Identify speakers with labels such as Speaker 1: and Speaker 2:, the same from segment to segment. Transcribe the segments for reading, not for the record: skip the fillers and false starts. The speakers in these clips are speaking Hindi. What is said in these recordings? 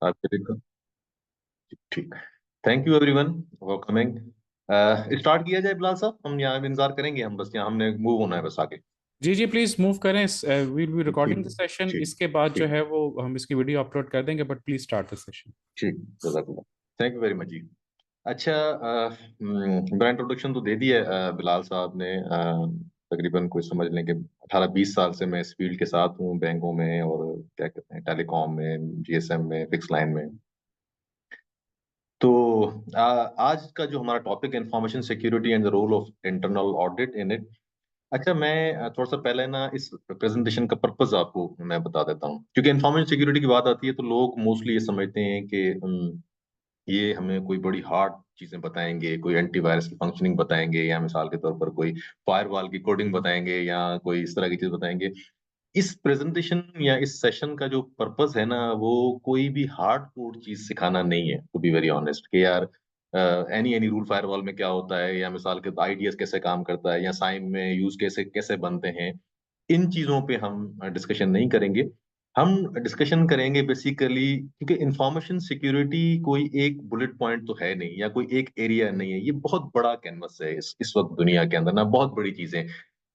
Speaker 1: आपके दिन का ठीक। Thank you everyone for coming. Start किया जाए बिलाल साहब, हम यहाँ इंतजार करेंगे, हम बस यहाँ हमने मूव होना है बस आगे।
Speaker 2: जी जी, प्लीज मूव करें। वील बी रिकॉर्डिंग द
Speaker 1: ठीक
Speaker 2: सेशन।
Speaker 1: ठीक
Speaker 2: इसके बाद जो
Speaker 1: ठीक
Speaker 2: है वो हम इसकी वीडियो अपलोड कर देंगे, but please start the session.
Speaker 1: ठीक। जज़ाकल्लाह। थैंक यू वेरी मच जी। अच्छा, मेरा इंट्रोडक्शन तो दे दिया है बिलाल साहब ने। तकरीबन कोई समझ लें कि 18-20 साल से मैं इस फील्ड के साथ हूँ, बैंकों में और क्या कहते हैं टेलीकॉम में, जीएसएम में, फिक्स लाइन में। तो आज का जो हमारा टॉपिक है, information security and the role of internal audit in it. अच्छा, मैं थोड़ा सा पहले ना इस प्रेजेंटेशन का पर्पस आपको मैं बता देता हूँ, क्योंकि इंफॉर्मेशन सिक्योरिटी की बात आती है तो लोग मोस्टली ये समझते हैं कि ये हमें कोई बड़ी हार्ड चीजें बताएंगे, कोई एंटीवायरस की फंक्शनिंग बताएंगे, या मिसाल के तौर पर कोई फायरवॉल की कोडिंग बताएंगे, या कोई इस तरह की चीज बताएंगे। इस प्रेजेंटेशन या इस सेशन का जो पर्पस है ना, वो कोई भी हार्ड कोड चीज सिखाना नहीं है, टू बी वेरी ऑनेस्ट, कि यार एनी एनी रूल फायरवॉल में क्या होता है, या मिसाल के आईडीएस कैसे काम करता है, या साइम में यूज कैसे कैसे बनते हैं। इन चीजों पे हम डिस्कशन नहीं करेंगे। हम डिस्कशन करेंगे बेसिकली, क्योंकि इंफॉर्मेशन सिक्योरिटी कोई एक बुलेट पॉइंट तो है नहीं, या कोई एक एरिया नहीं है, ये बहुत बड़ा कैनवस है इस वक्त दुनिया के अंदर ना, बहुत बड़ी चीजें।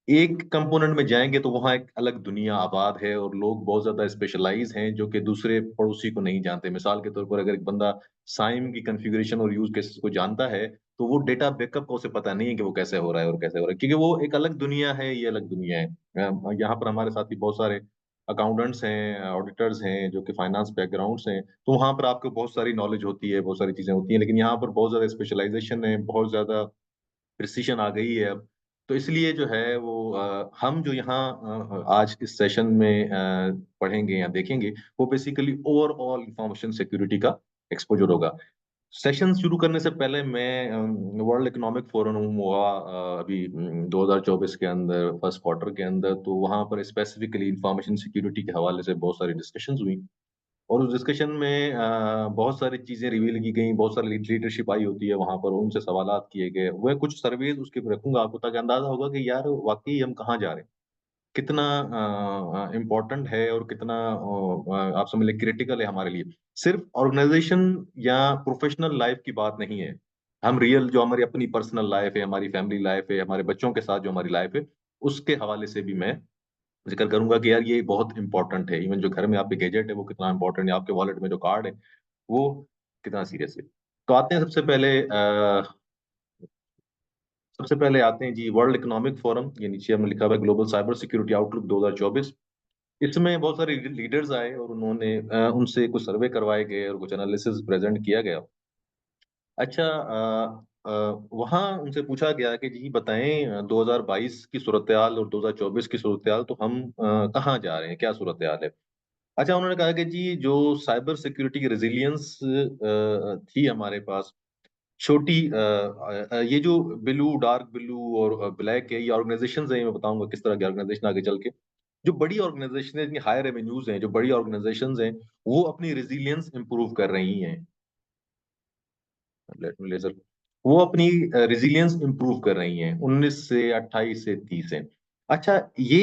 Speaker 1: एक कंपोनेंट में जाएंगे तो वहां एक अलग दुनिया आबाद है, और लोग बहुत ज्यादा स्पेशलाइज हैं जो कि दूसरे पड़ोसी को नहीं जानते। मिसाल के तौर पर अगर एक बंदा साइम की कॉन्फ़िगरेशन और यूज केसेस को जानता है, तो वो डेटा बैकअप को उसे पता नहीं है कि वो कैसे हो रहा है और कैसे हो रहा है, क्योंकि वो एक अलग दुनिया है, ये अलग दुनिया है। यहाँ पर हमारे साथ ही बहुत सारे अकाउंटेंट्स हैं, ऑडिटर्स हैं जो कि फाइनेंस बैकग्राउंड हैं, तो वहां पर आपको बहुत सारी नॉलेज होती है, बहुत सारी चीजें होती हैं, लेकिन यहाँ पर बहुत ज्यादा स्पेशलाइजेशन है, बहुत ज्यादा प्रिसीशन आ गई है अब। तो इसलिए जो है वो हम जो यहाँ आज इस सेशन में पढ़ेंगे या देखेंगे, वो बेसिकली ओवरऑल इंफॉर्मेशन सिक्योरिटी का एक्सपोजर होगा। सेशन शुरू करने से पहले मैं वर्ल्ड इकोनॉमिक फोरम हुआ अभी 2024 के अंदर, फर्स्ट क्वार्टर के अंदर, तो वहां पर स्पेसिफिकली इंफॉर्मेशन सिक्योरिटी के हवाले से बहुत सारी डिस्कशंस हुई। और उस डिस्कशन में बहुत सारी चीजें रिवील की गई, बहुत सारी लीडरशिप आई होती है वहां पर, उनसे सवालात किए गए, वह कुछ सर्वेज उसके ऊपर रखूंगा आपको, ताकि अंदाजा होगा कि यार वाकई हम कहाँ जा रहे हैं, कितना इम्पोर्टेंट है, और कितना आप समझ लें क्रिटिकल है हमारे लिए। सिर्फ ऑर्गेनाइजेशन या प्रोफेशनल लाइफ की बात नहीं है, हम रियल जो हमारी अपनी पर्सनल लाइफ है, हमारी फैमिली लाइफ है, हमारे बच्चों के साथ जो हमारी लाइफ है, उसके हवाले से भी मैं जिक्र करूंगा कि यार ये बहुत इंपॉर्टेंट है। इवन जो घर में आपके गैजेट है वो कितना इंपॉर्टेंट है, आपके वॉलेट में जो कार्ड है वो कितना सीरियस है। तो आते हैं सबसे पहले आते हैं जी वर्ल्ड इकोनॉमिक फोरम, ये नीचे हमने लिखा हुआ है ग्लोबल साइबर सिक्योरिटी आउटलुक 2024। इसमें बहुत सारे लीडर्स आए और उन्होंने उनसे कुछ सर्वे करवाए गए और कुछ एनालिसिस प्रेजेंट किया गया। अच्छा, वहाँ उनसे पूछा गया कि जी बताएं 2022 की सूरत हाल और 2024 की सूरत हाल, तो हम कहाँ जा रहे हैं, क्या सूरत हाल है। अच्छा, उन्होंने कहा कि जी जो साइबर सिक्योरिटी की रेजिलियंस थी हमारे पास, छोटी ये जो ब्लू, डार्क ब्लू और ब्लैक है, ये ऑर्गेनाइजेशंस हैं, मैं बताऊंगा किस तरह की ऑर्गेनाइजेशन आगे चल के। जो बड़ी ऑर्गेनाइजेशन है, जिनकी हायर रेवेन्यूज हैं, जो बड़ी ऑर्गेनाइजेशंस हैं, वो अपनी रेजिलियंस इंप्रूव कर रही हैं। लेट मी लेजर, वो अपनी रेजिलियंस इंप्रूव कर रही हैं 19 से 28 से 30 है। अच्छा, ये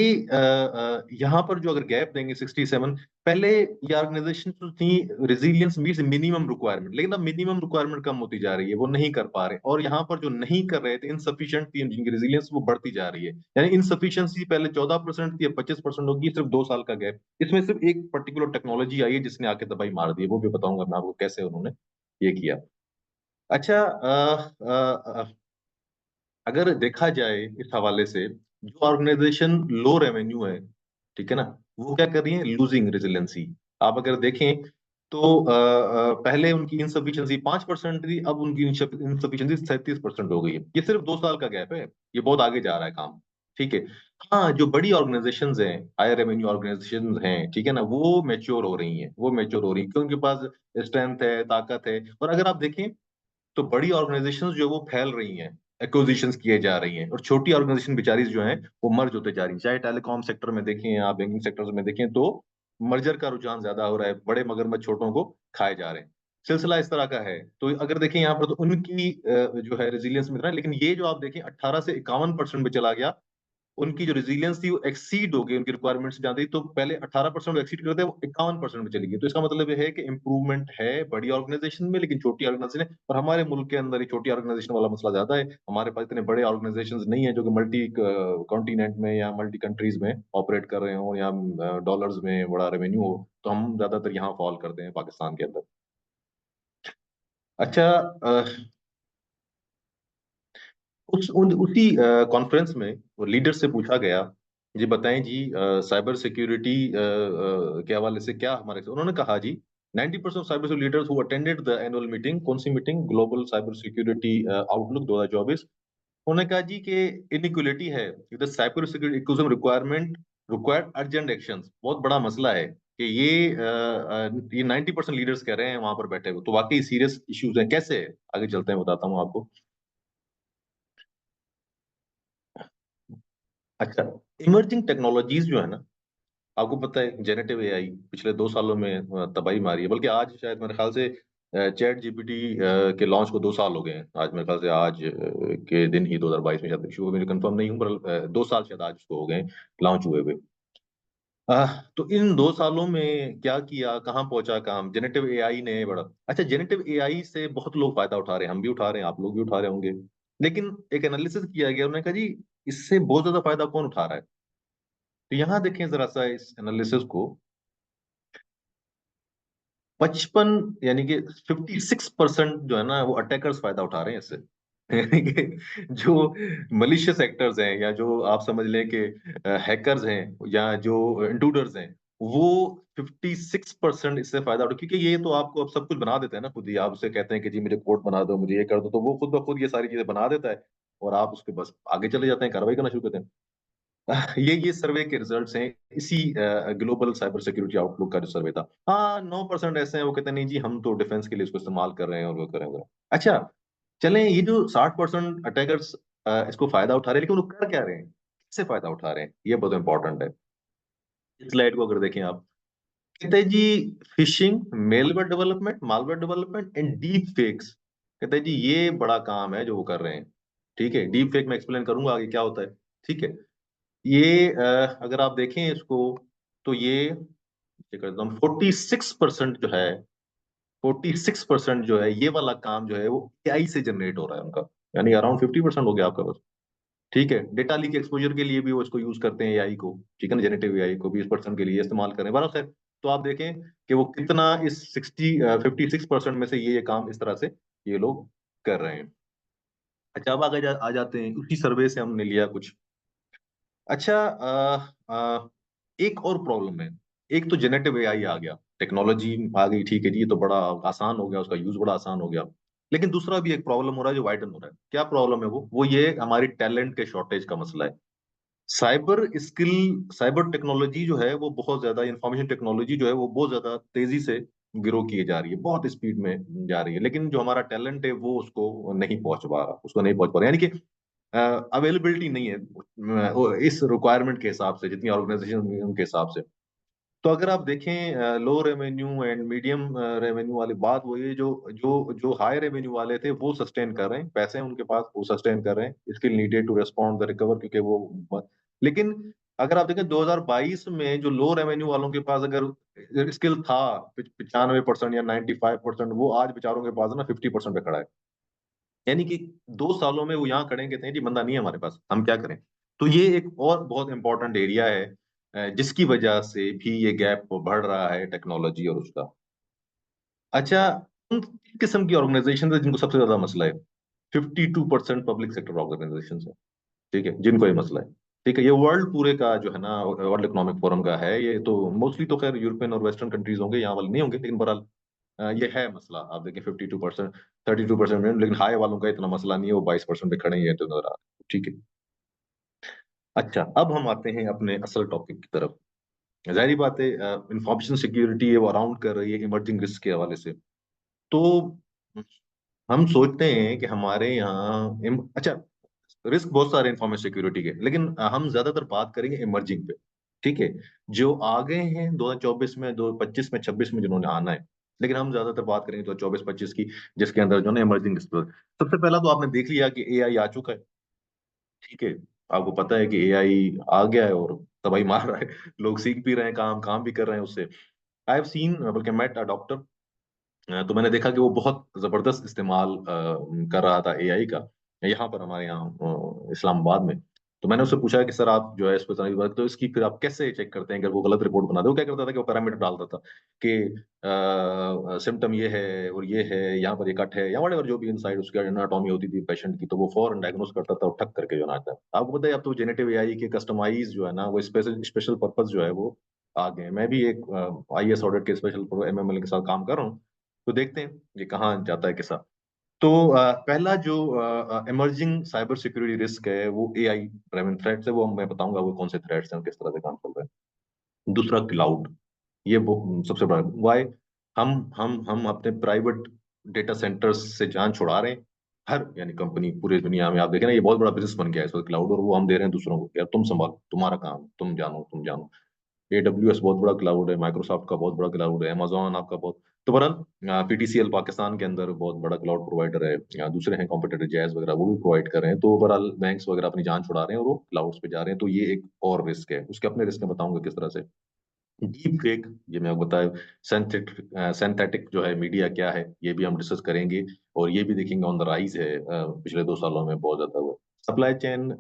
Speaker 1: यहाँ पर जो अगर गैप देंगे 67, पहले ये ऑर्गेनाइजेशन जो थी, रेजिलियंस मीन्स मिनिमम रिक्वायरमेंट, लेकिन अब मिनिमम रिक्वायरमेंट कम होती जा रही है, वो नहीं कर पा रहे, और यहाँ पर जो नहीं कर रहे थे इनसफिशियंट थी, जिनकी रेजिलियंस वो बढ़ती जा रही है। यानी इनसफिशियंसी पहले 14% थी, अब 25% होगी, सिर्फ 2 साल का गैप। इसमें सिर्फ एक पर्टिकुलर टेक्नोलॉजी आई है जिसने आके दवाई मार दी है, वो भी बताऊंगा मैं आपको कैसे उन्होंने ये किया। अच्छा, अगर देखा जाए इस हवाले से, जो ऑर्गेनाइजेशन लो रेवेन्यू है, ठीक है ना, वो क्या कर रही है, लूजिंग रेजिलेंसी। आप अगर देखें तो पहले उनकी इंसफिशियंसी 5% थी, अब उनकी इंसफिशियंसी 37% हो गई है। ये सिर्फ 2 साल का गैप है, ये बहुत आगे जा रहा है काम। ठीक है। हाँ, जो बड़ी ऑर्गेनाइजेशंस हैं, हायर रेवेन्यू ऑर्गेनाइजेशंस हैं, ठीक है ना, वो मैच्योर हो रही हैं, वो मैच्योर हो रही हैं क्योंकि उनके पास स्ट्रेंथ है, ताकत है। और अगर आप देखें तो बड़ी ऑर्गेनाइजेशंस जो वो फैल रही हैं, एक्विजिशंस किए जा रही हैं, और छोटी ऑर्गेनाइजेशन बेचारी जो हैं वो मर्ज होते जा रही हैं। चाहे टेलीकॉम सेक्टर में देखें या बैंकिंग सेक्टर में देखें, तो मर्जर का रुझान ज्यादा हो रहा है, बड़े मगरमच्छ छोटों को खाए जा रहे हैं। सिलसिला इस तरह का है। तो अगर देखें यहाँ पर, तो उनकी जो है रेजिलियंस में इतना है, लेकिन ये जो आप देखें 18 से 51% में चला गया, उनकी जो रेजिलियंस थी वो एक्सीड हो गई उनकी रिक्वायरमेंट्स ज्यादा थी, तो पहले 18% एक्सीड करते वो 51% में चली गई। तो इसका मतलब ये है कि इम्प्रूवमेंट है बड़ी ऑर्गेनाइजेशन में, लेकिन छोटी ऑर्गेनाइजेशन है, और हमारे मुल्क के अंदर ही छोटी ऑर्गेनाइजेशन वाला मसला ज्यादा है। हमारे पास इतने बड़े ऑर्गेनाइजेशन नहीं है जो कि मल्टी कॉन्टिनेंट में या मल्टी कंट्रीज में ऑपरेट कर रहे हो, या डॉलर्स में बड़ा रेवेन्यू हो, तो हम ज्यादातर यहाँ फॉल करते हैं पाकिस्तान के अंदर। अच्छा, उसी कॉन्फ्रेंस में वो लीडर से पूछा गया, जी बताएं जी, साइबर सिक्योरिटी के हवाले से क्या हमारे से, उन्होंने कहा जी 90% cyber security leaders who attended the annual meeting, कौन सी meeting, global cyber security outlook 2024, उन्होंने कहा जी कि इनइक्वलिटी है, the cyber security ecosystem requirement required urgent actions, बहुत बड़ा मसला है कि ये 90% लीडर्स कह रहे हैं वहां पर बैठे हुए, तो वाकई सीरियस इश्यूज हैं। कैसे है? आगे चलते हैं, बताता हूँ आपको। अच्छा, इमर्जिंग टेक्नोलॉजीज जो है ना, आपको पता है जेनेटिव एआई पिछले 2 सालों में तबाही मारी है, बल्कि आज शायद मेरे ख्याल से चैट जीपीटी के लॉन्च को 2 साल हो गए हैं आज, मेरे ख्याल से आज के दिन ही 2022 में शायद शुरू, मुझे कंफर्म नहीं हूँ, पर 2 साल शायद आज उसको हो गए लॉन्च हुए हुए। तो इन 2 सालों में क्या किया, कहाँ पहुंचा काम जेनेटिव एआई ने, बड़ा अच्छा। जेनेटिव एआई से बहुत लोग फायदा उठा रहे हैं, हम भी उठा रहे हैं, आप लोग भी उठा रहे होंगे, लेकिन एक एनालिसिस किया गया, उन्होंने कहा जी इससे बहुत ज्यादा फायदा कौन उठा रहा है। तो यहाँ देखें जरा सा इस एनालिसिस को, 55 यानी कि 56% जो है ना वो अटैकर्स फायदा उठा रहे हैं इससे। यानी कि जो मलिशियस एक्टर्स हैं, या जो आप समझ लें कि हैकर्स हैं, या जो इंट्रूडर्स हैं, वो 56% इससे फायदा उठा, क्योंकि ये तो आपको अब सब कुछ बना देता है ना खुद ही, आप उसे कहते हैं कि जी मुझे कोड बना दो, मुझे ये कर दो, तो वो खुद ब खुद ये सारी चीजें बना देता है, और आप उसके बस आगे चले जाते हैं, कार्रवाई करना शुरू करते हैं। ये सर्वे के रिजल्ट्स हैं, इसी ग्लोबल साइबर सिक्योरिटी आउटलुक का जो सर्वे था। हाँ, 9% ऐसे हैं वो कहते हैं नहीं जी हम तो डिफेंस के लिए इसको इस्तेमाल कर रहे हैं, और वो कर रहे हैं। अच्छा, चलें, ये जो 60% अटैकर्स इसको फायदा उठा रहे हैं, लेकिन वो कर क्या रहे हैं, किससे फायदा उठा रहे हैं, ये बहुत इंपॉर्टेंट है। इस स्लाइड को अगर देखें आप, कहते हैं जी phishing, malware development, malware development and deep fakes, कहते हैं जी ये बड़ा काम है जो वो कर रहे हैं। ठीक है, डीप फेक मैं एक्सप्लेन करूंगा आगे क्या होता है। ठीक है, ये अगर आप देखें इसको, तो ये कर देता हूँ, 46% जो है, 46% जो है ये वाला काम जो है वो एआई से जनरेट हो रहा है उनका, यानी अराउंड 50% हो गया आपका बस। ठीक है, डेटा लीक एक्सपोजर के लिए भी वो इसको यूज करते हैं एआई को, ठीक है ना, जेनेटिव एआई को 20% के लिए इस्तेमाल करें बराबर है। तो आप देखें कि वो कितना इस 56% में से ये काम इस तरह से ये लोग कर रहे हैं। अच्छा, अब आगे आ जाते हैं, उसी सर्वे से हमने लिया कुछ। अच्छा, एक और प्रॉब्लम है, एक तो जेनेटिव एआई आ गया, टेक्नोलॉजी आ गई, ठीक है जी, ये तो बड़ा आसान हो गया, उसका यूज बड़ा आसान हो गया, लेकिन दूसरा भी एक प्रॉब्लम हो रहा है जो वाइडन हो रहा है। क्या प्रॉब्लम है वो ये हमारी टैलेंट के शॉर्टेज का मसला है। साइबर स्किल, साइबर टेक्नोलॉजी जो है वो बहुत ज्यादा, इंफॉर्मेशन टेक्नोलॉजी जो है वो बहुत ज्यादा तेजी से ग्रो किए जा रही है, बहुत स्पीड में जा रही है, लेकिन जो हमारा टैलेंट है वो उसको नहीं पहुंच पा रहा, उसको नहीं पहुंच पा रहा, यानी कि अवेलेबिलिटी नहीं है इस रिक्वायरमेंट के हिसाब से, जितनी ऑर्गेनाइजेशन उनके हिसाब से। तो अगर आप देखें लो रेवेन्यू एंड मीडियम रेवेन्यू वाली बात, वो ये जो जो जो हाई रेवेन्यू वाले थे वो सस्टेन कर रहे हैं, पैसे हैं उनके पास, वो सस्टेन कर रहे हैं, skill needed to respond the recover, क्योंकि वो, लेकिन अगर आप देखें 2022 में जो लो रेवेन्यू वालों के पास अगर स्किल था 95% या 95%, वो आज बेचारों के पास ना 50% पे खड़ा है। यानी कि 2 सालों में वो यहाँ खड़े कहते हैं जी बंदा नहीं है हमारे पास, हम क्या करें। तो ये एक और बहुत इंपॉर्टेंट एरिया है जिसकी वजह से भी ये गैप बढ़ रहा है टेक्नोलॉजी और उसका। अच्छा, उन किस्म की ऑर्गेनाइजेशन है जिनको सबसे ज्यादा मसला है, 52% पब्लिक सेक्टर ऑर्गेनाइजेशन है, ठीक है, जिनको ये मसला है। ठीक है, ये वर्ल्ड पूरे का जो है ना, वर्ल्ड इकोनॉमिक फोरम का है ये, तो मोस्टली तो खैर यूरोपियन और वेस्टर्न कंट्रीज होंगे, यहाँ वाले नहीं होंगे, लेकिन बहरहाल ये है मसला। आप देखें 52%, 32%, लेकिन हाई वालों का इतना मसला नहीं है, वो 22% पे खड़े ही है, तो नजर आ रहा है। ठीक है। अच्छा, अब हम आते हैं अपने असल टॉपिक की तरफ। जाहिर बात है इंफॉर्मेशन सिक्योरिटी है वो अराउंड कर रही है इमर्जिंग रिस्क के हवाले से। तो हम सोचते हैं कि हमारे यहाँ अच्छा, रिस्क बहुत सारे इंफॉर्मेशन सिक्योरिटी के, लेकिन हम ज्यादातर बात करेंगे इमर्जिंग पे। ठीक है, जो आ गए हैं 2024 में, 2025 में, 26 में जिन्होंने आना है, लेकिन हम ज्यादातर बात करेंगे 2024-25 की, जिसके अंदर जो है इमर्जिंग रिस्क। सबसे पहला तो आपने देख लिया कि एआई आ चुका है। ठीक है, आपको पता है कि एआई आ गया है और तबाही मार रहा है। लोग सीख भी रहे हैं, काम काम भी कर रहे हैं उससे। आई हैव सीन, बल्कि मेट अ डॉक्टर, तो मैंने देखा कि वो बहुत जबरदस्त इस्तेमाल कर रहा था एआई का, यहाँ पर हमारे यहाँ इस्लामाबाद में। तो मैंने उससे पूछा कि सर आप जो है इस पर तो इसकी फिर आप कैसे चेक करते हैं अगर वो गलत रिपोर्ट बना दे? वो क्या करता था कि वो पैरामीटर डालता था कि सिम्टम ये है और ये है, यहाँ पर ये कट है, या वट जो भी इनसाइड उसकी एनाटॉमी होती थी पेशेंट की, तो वो फौरन डायग्नोस करता था और ठक करके जो ना आता है। आपको पता है अब तो जेनेटिव एआई के कस्टमाइज जो है ना, वो स्पेशल स्पेशल पर्पज जो है वो आ गए हैं। मैं भी एक आईएएस ऑडिट के स्पेशल एमएमएल के साथ काम कर रहा हूँ, तो देखते हैं ये कहाँ जाता है किस्सा। तो पहला जो इमर्जिंग साइबर सिक्योरिटी रिस्क है वो एआई ड्रिवन थ्रेट्स है, वो मैं बताऊंगा वो कौन से थ्रेट्स हैं और किस तरह से काम चल रहा है। दूसरा क्लाउड, ये वो सबसे बड़ा वाई, हम अपने प्राइवेट डेटा सेंटर्स से जान छुड़ा रहे हैं। हर यानी कंपनी पूरी दुनिया में आप देखें ना, ये बहुत बड़ा बिजनेस बन गया है इस वक्त क्लाउड, और वो हम दे रहे हैं दूसरों को, यार तुम संभालो, तुम्हारा काम, तुम जानो तुम जानो। AWS बहुत बड़ा क्लाउड है, माइक्रोसॉफ्ट का बहुत बड़ा क्लाउड है, अमेजोन आपका बहुत। तो बहरहाल पीटीसीएल पाकिस्तान के अंदर बहुत बड़ा क्लाउड प्रोवाइडर है, या दूसरे हैं कॉम्पिटिटर जैज वगैरह, वो भी प्रोवाइड कर रहे हैं। तो बहरहाल बैंक्स वगैरह अपनी जान छुड़ा रहे हैं और वो क्लाउड्स पे जा रहे हैं, तो ये एक और रिस्क है। उसके अपने रिस्क में बताऊंगा किस तरह से। डीप फेक, ये मैं आपको बताया। सिंथेटिक सिंथेटिक जो है मीडिया क्या है, ये भी हम डिस्कस करेंगे। और ये भी देखेंगे ऑन द राइज है, पिछले 2 सालों में बहुत ज्यादा हुआ। सप्लाई चेन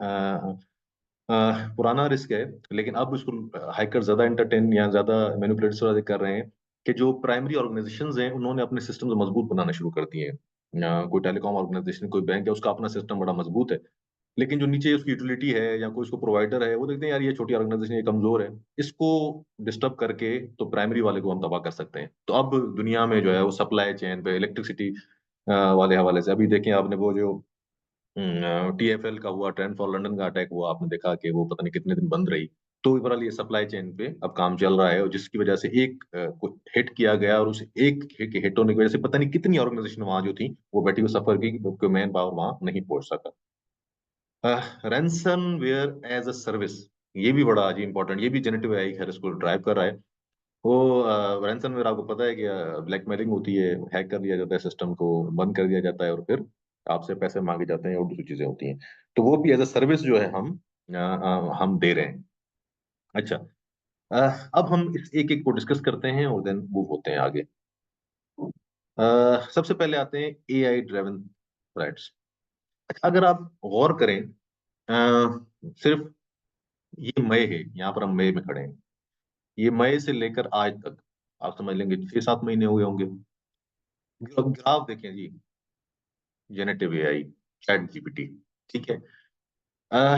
Speaker 1: पुराना रिस्क है, लेकिन अब इसको हैकर ज्यादा एंटरटेन या ज्यादा मैनिपुलेट कर रहे हैं कि जो प्राइमरी ऑर्गेनाइजेशंस हैं उन्होंने अपने सिस्टम्स मजबूत बनाना शुरू कर दिए हैं। कोई टेलीकॉम ऑर्गेनाइजेशन, कोई बैंक है, उसका अपना सिस्टम बड़ा मजबूत है, लेकिन जो नीचे उसकी यूटिलिटी है या कोई उसको प्रोवाइडर है, वो देखते हैं यार ये छोटी ऑर्गेनाइजेशन, ये कमजोर है, इसको डिस्टर्ब करके तो प्राइमरी वाले को हम तबाह कर सकते हैं। तो अब दुनिया में जो है वो सप्लाई चेन पे इलेक्ट्रिसिटी वाले हवाले से अभी देखें आपने वो जो TFL का हुआ, ट्रेंड फॉर लंदन का अटैक हुआ, आपने देखा कि वो पता नहीं कितने दिन बंद रही। तो ओवरऑल ये सप्लाई चेन पे अब काम चल रहा है, और जिसकी वजह से एक को हिट किया गया, और उस एक हिट होने की वजह से पता नहीं कितनी ऑर्गेनाइजेशन वहां जो थी वो बैठी हुई सफर की, क्योंकि मैन पावर वहां नहीं पहुंच सका। रैंसमवेयर एज अ सर्विस, ये भी बड़ा जी इंपॉर्टेंट, ये भी जेनेटिव एआई खैर इसको ड्राइव कर रहा है। वो रैंसमवेयर आपको पता है कि ब्लैकमेलिंग होती है, हैक कर लिया जाता है, सिस्टम को बंद कर दिया जाता है, और फिर आपसे पैसे मांगे जाते हैं और दूसरी चीजें होती हैं। तो वो भी एज अ सर्विस जो है हम दे रहे हैं। अच्छा, अब हम इस एक एक को डिस्कस करते हैं और देन मूव होते हैं आगे। सबसे पहले आते हैं एआई ड्रिवन थ्रेट्स। अगर आप गौर करें, सिर्फ ये मई है, यहाँ पर हम मई में खड़े हैं, ये मई से लेकर आज तक आप समझ लेंगे 6-7 महीने हुए होंगे। ग्राफ देखें जी, जेनेटिव एआई, चैट जीपीटी, ठीक है।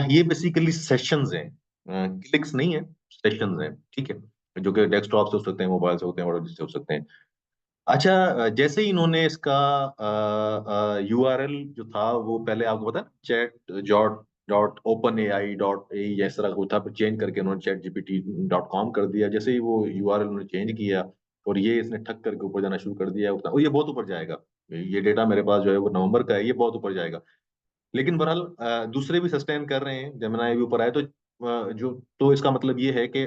Speaker 1: ये बेसिकली सेशंस हैं, क्लिक्स नहीं है, सेशंस हैं, ठीक है, जो कि डेस्कटॉप से हो सकते हैं, मोबाइल से होते हैं, और जिससे हो सकते हैं। अच्छा, जैसे ही इन्होंने इसका यूआरएल जो था, वो पहले आपको पता है chat dot dot open A I dot A इस तरह का कुछ था, फिर चेंज करके उन्होंने ChatGPT.com कर दिया। जैसे ही वो यूआरएल उन्होंने चेंज किया और ये इसने ठक करके ऊपर जाना शुरू कर दिया, और ये बहुत ऊपर जाएगा। ये डेटा मेरे पास जो है वो नवंबर का है, ये बहुत ऊपर जाएगा। लेकिन बहरहाल दूसरे भी सस्टेन कर रहे हैं, जमुना भी ऊपर आए, तो जो तो इसका मतलब ये है कि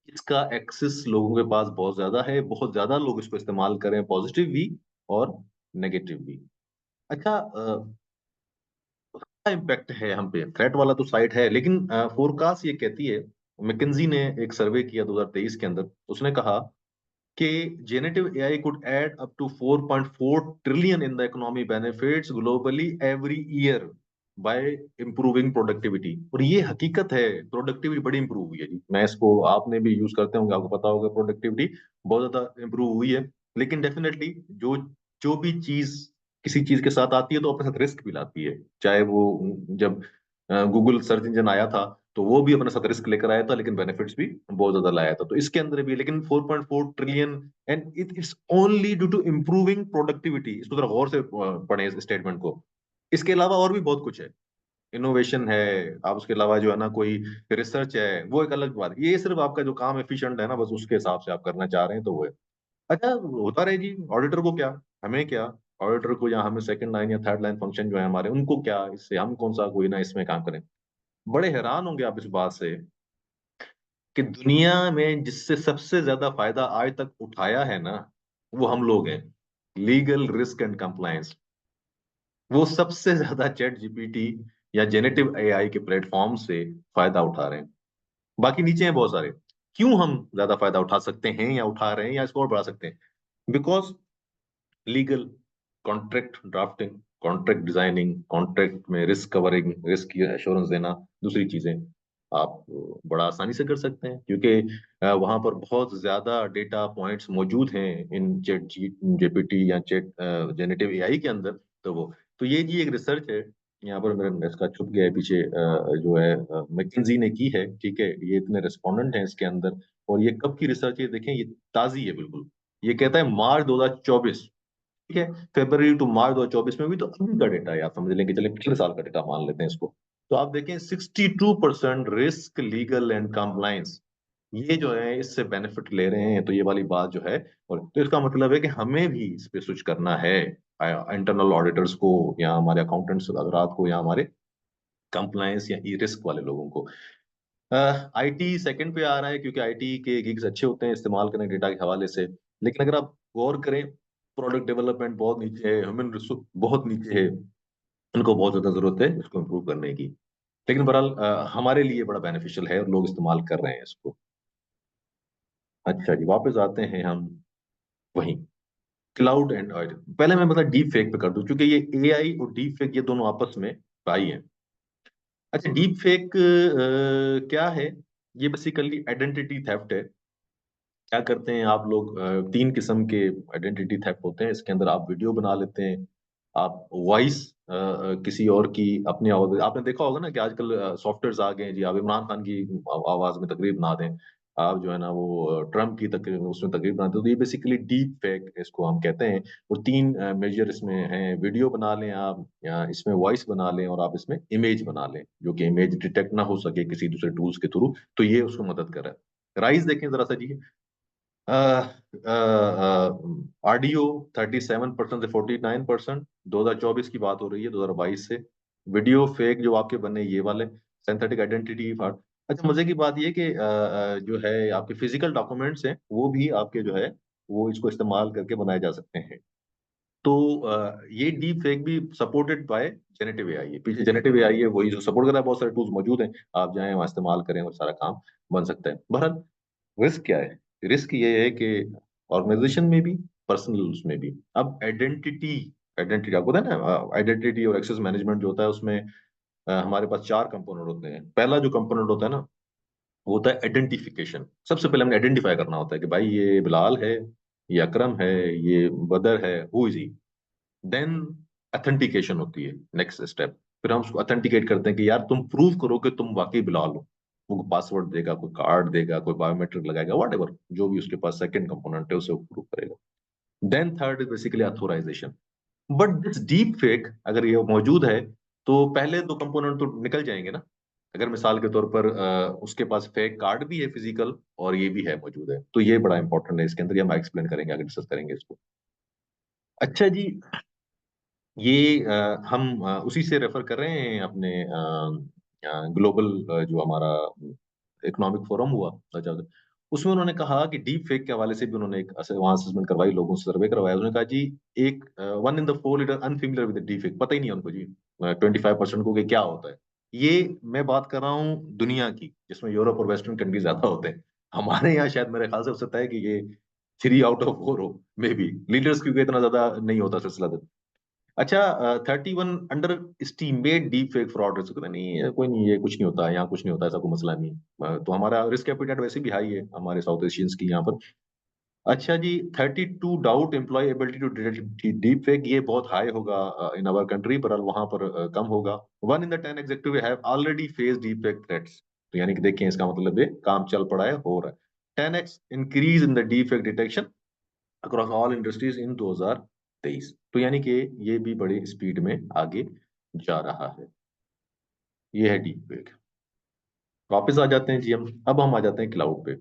Speaker 1: इसका एक्सेस लोगों के पास बहुत ज्यादा है, बहुत ज्यादा लोग इसको इस्तेमाल करें, पॉजिटिव भी और नेगेटिव भी। अच्छा, क्या इम्पैक्ट है हम पे? थ्रेट वाला तो साइड है, लेकिन फोरकास्ट ये कहती है, मैकिंजी ने एक सर्वे किया 2023 के अंदर, उसने कहा कि generative AI could add up to 4.4 trillion in the economy benefits globally every year by improving productivity. और ये हकीकत है, प्रोडक्टिविटी बड़ी इंप्रूव हुई है जी। मैं इसको, आपने भी यूज करते होंगे, आपको पता होगा प्रोडक्टिविटी बहुत ज्यादा इंप्रूव हुई है। लेकिन डेफिनेटली जो जो भी चीज किसी चीज के साथ आती है तो अपने साथ रिस्क भी लाती है। चाहे वो जब गूगल सर्च इंजन आया था, तो वो भी अपने साथ रिस्क लेकर आया था, लेकिन बेनिफिट्स भी बहुत ज्यादा लाया था। तो इसके अंदर भी, लेकिन 4.4 trillion, and it's only due to improving productivity. इसको जरा गौर से पढ़े इस स्टेटमेंट को। इसके अलावा और भी बहुत कुछ है, इनोवेशन है, आप उसके अलावा जो है ना कोई रिसर्च है, वो एक अलग बात है। ये सिर्फ आपका जो काम एफिशिएंट है ना, बस उसके हिसाब से आप करना चाह रहे हैं तो वो है। अच्छा, होता रहे जी, ऑडिटर को क्या, हमें क्या, ऑडिटर को या हमें सेकंड लाइन या थर्ड लाइन फंक्शन जो है हमारे, उनको क्या, इससे हम कौन सा कोई ना इसमें काम करें। बड़े हैरान होंगे आप इस बात से कि दुनिया में जिससे सबसे ज्यादा फायदा आज तक उठाया है ना, वो हम लोग हैं। लीगल रिस्क एंड कंप्लायंस, वो सबसे ज्यादा चैट जीपीटी या जेनेटिव एआई के प्लेटफॉर्म से फायदा उठा रहे हैं। बाकी नीचे हैं बहुत सारे। क्यों हम ज्यादा फायदा उठा सकते हैं या उठा रहे हैं या इसको और बढ़ा सकते हैं? Because legal, contract drafting, contract designing, contract में रिस्क कवरिंग, रिस्क की एश्योरेंस देना, दूसरी चीजें आप बड़ा आसानी से कर सकते हैं, क्योंकि वहां पर बहुत ज्यादा डेटा पॉइंट्स मौजूद हैं इन चैट जेपीटी या चैट जेनेटिव एआई के अंदर। तो ये जी एक रिसर्च है, यहाँ पर मेरा इसका छुप गया है पीछे, जो है मैकिंजी ने की है, ठीक है। ये इतने रेस्पोंडेंट हैं इसके अंदर, और ये कब की रिसर्च है देखें, ये ताजी है बिल्कुल। ये कहता है मार्च 2024, ठीक है। फरवरी टू मार्च 2024 में भी तो अभी का डेटा है, आप समझ लेंगे, चले पिछले साल का डेटा मान लेते हैं इसको। तो आप देखें 62% रिस्क, लीगल एंड कंप्लायंस, ये जो है इससे बेनिफिट ले रहे हैं। तो ये वाली बात जो है, और तो इसका मतलब है कि हमें भी इस पे स्विच करना है, इंटरनल ऑडिटर्स को या हमारे अकाउंटेंट्स हजरात को या हमारे कंप्लायंस या ई रिस्क वाले लोगों को। आईटी सेकंड पे आ रहा है, क्योंकि आईटी के गिग्स अच्छे होते हैं इस्तेमाल करने डेटा के हवाले से। लेकिन अगर आप गौर करें, प्रोडक्ट डेवलपमेंट बहुत नीचे है, ह्यूमन रिसोर्स बहुत नीचे है, उनको बहुत ज्यादा जरूरत है इसको इम्प्रूव करने की। लेकिन बहरहाल हमारे लिए बड़ा बेनिफिशियल है और लोग इस्तेमाल कर रहे हैं इसको। अच्छा जी, वापस आते हैं हम वहीं, क्लाउड एंड ऑयल। पहले मैं मतलब डीप फेक पे कर दूं, क्योंकि ये एआई और डीप फेक ये दोनों आपस में भाई हैं। अच्छा, डीप फेक क्या है? ये बेसिकली आइडेंटिटी थेफ्ट है। क्या करते हैं आप लोग, तीन किस्म के आइडेंटिटी थेफ्ट होते हैं इसके अंदर। आप वीडियो बना लेते हैं, आप वॉइस किसी और की अपनी आवाज, आपने देखा होगा ना कि आजकल सॉफ्टवेयर आ गए हैं जी, आप इमरान खान की आवाज में तकरीर बना दें, आप जो है ना वो ट्रम्प की तकरीर उसमें तकरीर बना दें। तो ये बेसिकली डीप फेक इसको हम कहते हैं। और तीन मेजर इसमें हैं, वीडियो बना लें आप, या इसमें वॉइस बना लें, और आप इसमें इमेज बना लें, जो कि इमेज डिटेक्ट ना हो सके किसी दूसरे टूल्स के थ्रू, तो ये उसको मदद कर रहा है। राइज देखें जरा सा जी। ऑडियो 37% से 49%, 2024 की बात हो रही है, 2022 से। वीडियो फेक जो आपके बने ये वाले, सिंथेटिक आइडेंटिटी फ्रॉड। अच्छा, मजे की बात ये कि जो है आपके फिजिकल डॉक्यूमेंट्स हैं वो भी आपके जो है वो इसको इस्तेमाल करके बनाए जा सकते हैं। तो ये डीप फेक भी सपोर्टेड बाय जेनेटिव एआई है, पीछे जेनेटिव एआई है वही जो सपोर्ट कर रहा है। बहुत सारे टूल्स मौजूद हैं, आप जाएं वहाँ इस्तेमाल करें और सारा काम बन सकता है। बहरहाल रिस्क क्या है? रिस्क ये है कि ऑर्गेनाइजेशन में भी, पर्सनल उसमें भी। अब आइडेंटिटी, आइडेंटिटी आपको पता है ना, आइडेंटिटी और एक्सेस मैनेजमेंट जो होता है उसमें हमारे पास चार कंपोनेंट होते हैं। पहला जो कंपोनेंट होता है ना, वो होता है आइडेंटिफिकेशन। सबसे पहले हमने आइडेंटिफाई करना होता है कि भाई ये बिलाल है, ये अकरम है, ये बदर है, who is he. Then authentication होती है, नेक्स्ट स्टेप। फिर हम उसको ऑथेंटिकेट करते हैं कि यार तुम प्रूव करो कि तुम वाकई बिलाल हो। वो पासवर्ड देगा, कोई कार्ड देगा, कोई बायोमेट्रिक लगाएगा, वट एवर जो भी उसके पास सेकंड कंपोनेंट है उसे वो प्रूव करेगा। Then third is basically authorisation. But this deep fake अगर ये मौजूद है, तो पहले दो कंपोनेंट तो निकल जाएंगे ना। अगर मिसाल के तौर पर उसके पास फेक कार्ड भी है फिजिकल, और ये भी है मौजूद है, तो ये बड़ा इंपॉर्टेंट है इसके अंदर। ये हम एक्सप्लेन करेंगे, आगे डिस्कस करेंगे इसको। अच्छा जी, ये हम उसी से रेफर कर रहे हैं अपने ग्लोबल जो हमारा इकोनॉमिक फोरम हुआ 2000, उसमें उन्होंने कहा कि डीप फेक के हवाले से भी उन्होंने एक वहां असेसमेंट करवाई, लोगों से सर्वे करवाया। उन्होंने कहा जी एक 1 in the 4 litre unfamiliar with deep fake, पता ही नहीं है उनको जी 25% को कि क्या होता है। ये मैं बात कर रहा हूँ दुनिया की, जिसमें यूरोप और वेस्टर्न कंट्रीज ज्यादा होते हैं। हमारे यहाँ शायद मेरे ख्याल से हो सकता है कि ये 3 out of 4 हो, मे बी लीडर्स, क्योंकि इतना ज्यादा नहीं होता सिलसिला। अच्छा, 31 under estimate deep fake fraud risk, नहीं कोई नहीं, ये कुछ नहीं होता, यहाँ कुछ नहीं होता, ऐसा कोई मसला नहीं। तो हमारा रिस्क एपिटाइट वैसे भी हाई है हमारे साउथ एशियंस की यहाँ पर। अच्छा जी, 32 doubt employability to detect deep fake, ये बहुत हाई होगा इन आवर कंट्री, पर वहां पर कम होगा। 1 in the 10 executive have already face deep fake threats. तो यानी कि देखें, इसका मतलब ये काम चल पड़ा है, हो रहा है। 10x increase in the deep fake detection across all industries इन 2023। तो यानी कि ये भी बड़ी स्पीड में आगे जा रहा है। ये है डीप फेक। वापस आ जाते हैं जी हम, अब हम आ जाते हैं क्लाउड पे।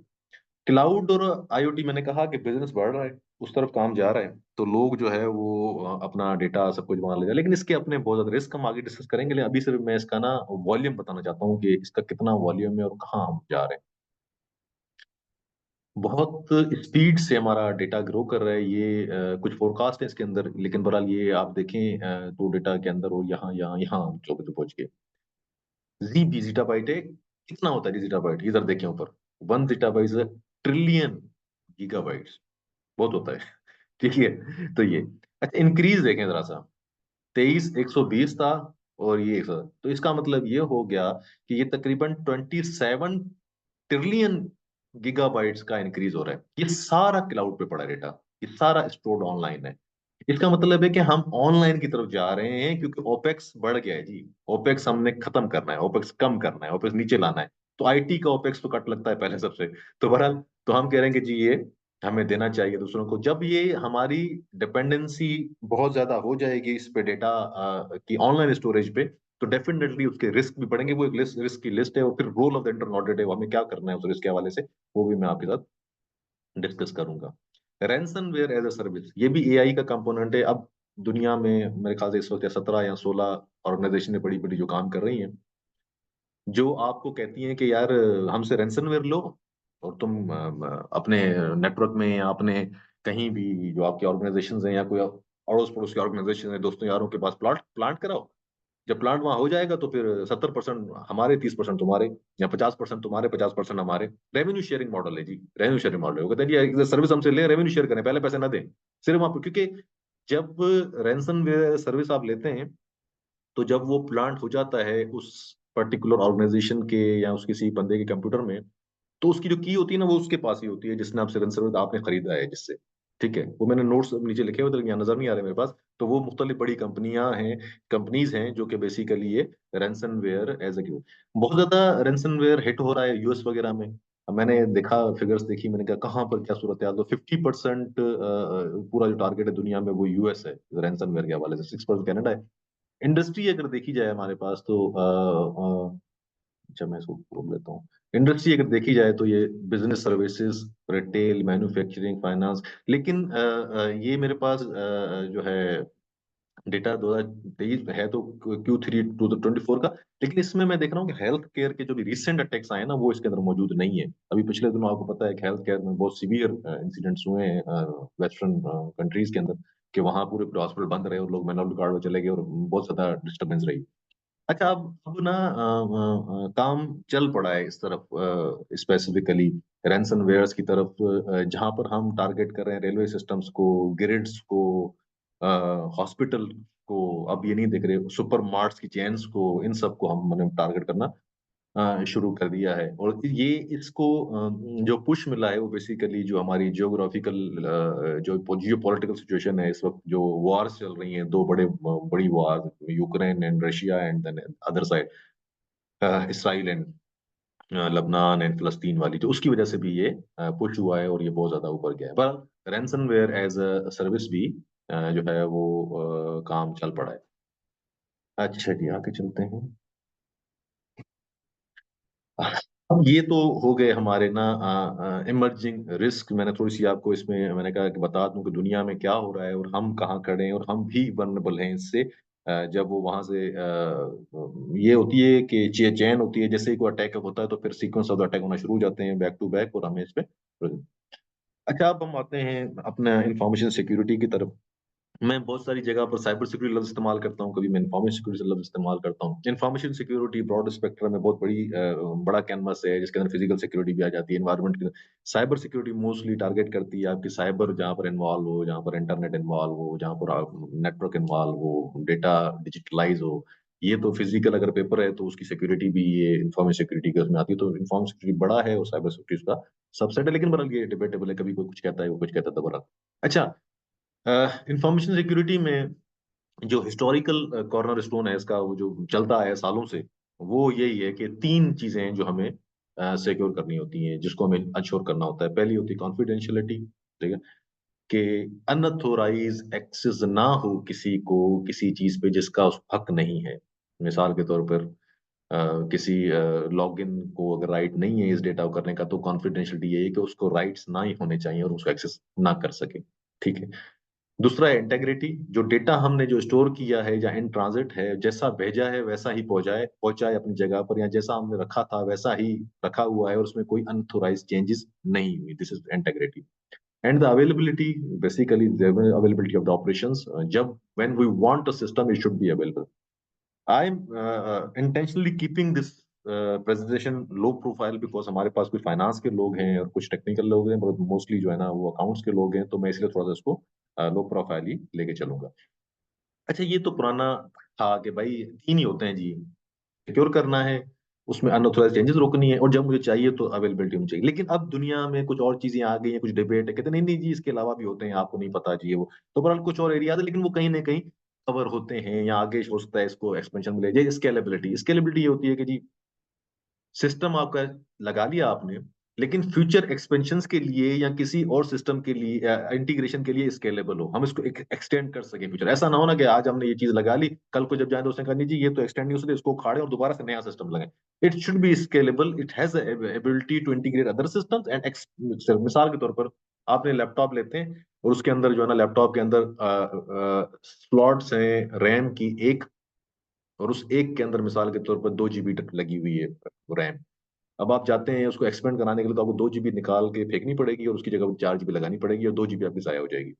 Speaker 1: क्लाउड और आईओटी, मैंने कहा कि बिजनेस बढ़ रहा है, उस तरफ काम जा रहा है, तो लोग जो है वो अपना डेटा सब कुछ बना ले जाए। लेकिन इसके अपने बहुत ज्यादा रिस्क हम आगे डिस्कस करेंगे। लेकिन अभी सिर्फ मैं इसका ना वॉल्यूम बताना चाहता हूँ कि इसका कितना वॉल्यूम है और कहाँ हम जा रहे हैं। बहुत स्पीड से हमारा डेटा ग्रो कर रहा है ये, कुछ फोरकास्ट है इसके अंदर, लेकिन बहरहाल ये आप देखें तो डेटा के अंदर वो यहाँ यहाँ यहाँ जो पहुंच गए। जी जीटाबाइट है, कितना होता है जीटाबाइट, इधर देखें ऊपर, 1 जीटाबाइट इज ट्रिलियन गीगाबाइट्स, बहुत होता है। ठीक है, तो ये अच्छा इंक्रीज देखें जरा सा, 23 120 था, और ये 100, तो इसका मतलब ये हो गया कि ये तकरीबन 27 ट्रिलियन गीगाबाइट्स का इंक्रीज हो रहा है। ये सारा क्लाउड पे पड़ा है डेटा, ये सारा स्टोर्ड ऑनलाइन है। इसका मतलब है कि हम ऑनलाइन की तरफ जा रहे हैं, क्योंकि ओपेक्स बढ़ गया है जी। ओपेक्स हमने खत्म करना है, ओपेक्स कम करना है, ओपेक्स नीचे लाना है। तो आईटी का ओपेक्स तो कट लगता है पहले सबसे। तो बहरहाल, तो हम कह रहे हैं कि जी ये हमें देना चाहिए दूसरों को। जब ये हमारी डिपेंडेंसी बहुत ज्यादा हो जाएगी इस पे, डेटा की ऑनलाइन स्टोरेज पे, तो डेफिनेटली उसके रिस्क भी बढ़ेंगे। वो एक रिस्क की लिस्ट है, और फिर role of the internal audit है, वो हमें क्या करना है उस रिस्क के हवाले से, वो भी मैं आपके साथ डिस्कस करूंगा। रैंसमवेयर एज अ सर्विस, ये भी एआई का कंपोनेंट है। अब दुनिया में मेरे ख्याल से इस वक्त 17 या 16 ऑर्गेनाइजेशन बड़ी बड़ी जो काम कर रही हैं, जो आपको कहती हैं कि यार हमसे रैंसमवेयर लो, और तुम अपने नेटवर्क में या अपने कहीं भी जो आपके ऑर्गेनाइजेशन हैं, या कोई अड़ोस पड़ोस के ऑर्गेनाइजेशन है, दोस्तों यारों के पास प्लांट प्लांट कराओ। जब प्लांट वहां हो जाएगा तो फिर 70% हमारे, 30% तुम्हारे, या 50% तुम्हारे, 50% हमारे। रेवेन्यू शेयरिंग मॉडल है जी, रेवेन्यू शेयरिंग मॉडल है। वो कहते हैं जी सर्विस हमसे ले, रेवेन्यू शेयर करें, पहले पैसे ना दें, सिर्फ आप, क्योंकि जब रैंसम सर्विस आप लेते हैं, तो जब वो प्लांट हो जाता है उस पर्टिकुलर ऑर्गेनाइजेशन के या उस किसी बंदे के कंप्यूटर में, तो उसकी जो की होती है ना, वो उसके पास ही होती है जिसने आपसे रन सर्वर आपने खरीदा है जिससे। ठीक है, वो मैंने नोट्स नीचे लिखे हुए थे, यहाँ नजर नहीं आ रहे मेरे पास। तो वो मुख्तलिफ बड़ी कंपनियां हैं, कंपनीज हैं, जो कि बेसिकली ये रैंसमवेयर एज ए, बहुत ज्यादा रैंसमवेयर हिट हो रहा है यूएस वगैरह में। अब मैंने देखा, फिगर्स देखी, मैंने कहा कहाँ पर क्या सूरत है। तो 50% पूरा जो टारगेट है दुनिया में वो यूएस है रैंसमवेयर के हवाले से, 6% कनाडा है। इंडस्ट्री अगर देखी जाए हमारे पास, तो अच्छा मैं इसको बोल लेता हूँ। इंडस्ट्री अगर देखी जाए तो ये business services, retail, manufacturing, finance. लेकिन ये मेरे पास जो है डेटा 2023 है, तो Q3 2024 का। लेकिन इसमें मैं देख रहा हूँ कि हेल्थ केयर के जो भी रिसेंट अटैक्स आए हैं ना, वो इसके अंदर मौजूद नहीं है। अभी पिछले दिनों आपको पता है कि हेल्थ केयर में बहुत सीवियर इंसिडेंट्स हुए हैं वेस्टर्न कंट्रीज के अंदर, कि वहां पूरे पूरे हॉस्पिटल बंद रहे और लोग मिनरल गार्ड में चले गए, और बहुत ज्यादा डिस्टर्बेंस रही। अच्छा, अब ना काम चल पड़ा है इस तरफ, स्पेसिफिकली रैंसमवेयर्स की तरफ, जहां पर हम टारगेट कर रहे हैं रेलवे सिस्टम्स को, ग्रिड्स को, हॉस्पिटल को। अब ये नहीं देख रहे सुपर मार्ट्स की चेन्स को, इन सब को हमने टारगेट करना शुरू कर दिया है। और ये इसको जो पुश मिला है, वो बेसिकली जो हमारी जियोग्राफिकल, जो जियो पॉलिटिकल सिचुएशन है इस वक्त, जो वॉर्स चल रही हैं, दो बड़ी war, Ukraine and Russia, and then other side Israel and लबनान एंड फलस्तीन वाली, तो उसकी वजह से भी ये पुश हुआ है, और ये बहुत ज्यादा ऊपर गया है। पर रैंसमवेयर एज अ सर्विस भी जो है वो काम चल पड़ा है। अच्छा जी, आगे चलते हैं। अब ये तो हो गए हमारे ना इमर्जिंग रिस्क। मैंने थोड़ी सी आपको इसमें मैंने कहा कि बता दूं कि दुनिया में क्या हो रहा है, और हम कहाँ खड़े हैं, और हम भी वल्नरेबल हैं इससे। जब वो वहां से ये होती है कि चेन होती है, जैसे ही कोई अटैक होता है, तो फिर सीक्वेंस ऑफ अटैक होना शुरू हो जाते हैं बैक टू बैक, और हमें इस पे। अच्छा, अब हम आते हैं अपना इंफॉर्मेशन सिक्योरिटी की तरफ। मैं बहुत सारी जगह पर साइबर सिक्योरिटी लफ्ज इस्तेमाल करता हूँ, कभी मैं इन्फॉर्मेशन सिक्योरिटी लफ्ज इस्तेमाल करता हूँ। इन्फॉर्मेशन सिक्योरिटी ब्रॉड स्पेक्ट्रम में बहुत बड़ा कैनवस है, जिसके अंदर फिजिकल सिक्योरिटी भी आ जाती है, एनवायरनमेंट की। साइबर सिक्योरिटी मोस्टली टारगेट करती है आपकी साइबर, जहाँ पर इन्वॉल्व हो, जहाँ पर इंटरनेट इन्वॉल्व हो, जहाँ पर नेटवर्क इन्वॉल्व हो, डेटा डिजिटलाइज हो। ये तो फिजिकल अगर पेपर है, तो उसकी सिक्योरिटी भी ये इन्फॉर्मेशन सिक्योरिटी के उसमें आती है। तो इन्फॉर्मेशन सिक्योरिटी बड़ा है, और साइबर सिक्योरिटी उसका सबसेट है। लेकिन बहरहाल ये डिबेटेबल है, कभी कोई कुछ कहता है, वो कुछ कहता है, तो बहरहाल। अच्छा, इंफॉर्मेशन सिक्योरिटी में जो हिस्टोरिकल कॉर्नर स्टोन है इसका, वो जो चलता है सालों से, वो यही है कि तीन चीजें हैं जो हमें सिक्योर करनी होती हैं, जिसको हमें इंश्योर करना होता है। पहली होती है कॉन्फिडेंशियलिटी, ठीक है, कि अनऑथोराइज एक्सेस ना हो किसी को किसी चीज पे जिसका उस हक नहीं है। मिसाल के तौर पर किसी लॉगिन को अगर राइट नहीं है इस डेटा को करने का, तो कॉन्फिडेंशियलिटी यही है कि उसको राइट्स ना ही होने चाहिए, और उसको एक्सेस ना कर सके। ठीक है। दूसरा है इंटेग्रिटी, जो डेटा हमने जो स्टोर किया है या इन ट्रांजिट है, जैसा भेजा है वैसा ही पहुंचाए पहुंचाए अपनी जगह पर, या जैसा हमने रखा था वैसा ही रखा हुआ है, और उसमें कोई अनथोराइज चेंजेस नहीं हुई। This is integrity. And the availability, basically the availability of the operations, जब when we want a system, it should be available. I am intentionally keeping this presentation low profile because हमारे पास कुछ फाइनेंस के लोग हैं और कुछ टेक्निकल लोग हैं, बट मोस्टली जो है ना वो अकाउंट्स के लोग हैं, तो मैं इसलिए थोड़ा सा इसको लो प्रोफाइल ही लेके चलूंगा। अच्छा, ये तो पुराना था कि भाई 3 ही होते हैं जी, सिक्योर करना है, उसमें अनऑथराइज चेंजेस रोकनी है, और जब मुझे चाहिए तो अवेलेबिलिटी होनी चाहिए। लेकिन अब दुनिया में कुछ और चीजें आ गई हैं, कुछ डिबेट है, कहते हैं नहीं नहीं जी इसके अलावा भी होते हैं, आपको नहीं पता जी ये वो। तो बहरहाल कुछ और एरिया है, लेकिन वो कहीं ना कहीं कवर होते हैं, या आगे हो सकता है इसको एक्सपेंशन मिले। जैसे स्केलेबिलिटी, स्केलेबिलिटी ये होती है कि जी सिस्टम आपका लगा लिया आपने, लेकिन फ्यूचर एक्सपेंशंस के लिए या किसी और सिस्टम के लिए इंटीग्रेशन के लिए स्केलेबल हो, हम इसको एक्सटेंड कर सके फ्यूचर। ऐसा ना हो ना कि आज हमने ये चीज लगा ली, कल को जब जाए तो उसने कहा नहीं जी ये तो एक्सटेंड नहीं हो सकती, इसको उखाड़े और दोबारा से नया सिस्टम लगाए। It should be scalable, it has ability to integrate other systems and मिसाल के तौर पर आपने लैपटॉप लेते हैं और उसके अंदर जो है ना लैपटॉप के अंदर स्लॉट्स हैं रैम की एक, और उस एक के अंदर मिसाल के तौर पर 2 GB लगी हुई है रैम। अब आप जाते हैं उसको एक्सपेंड कराने के लिए, तो आपको 2 GB निकाल के फेंकनी पड़ेगी और उसकी जगह 4 GB लगानी पड़ेगी, और 2 GB आपकी जाया हो जाएगी।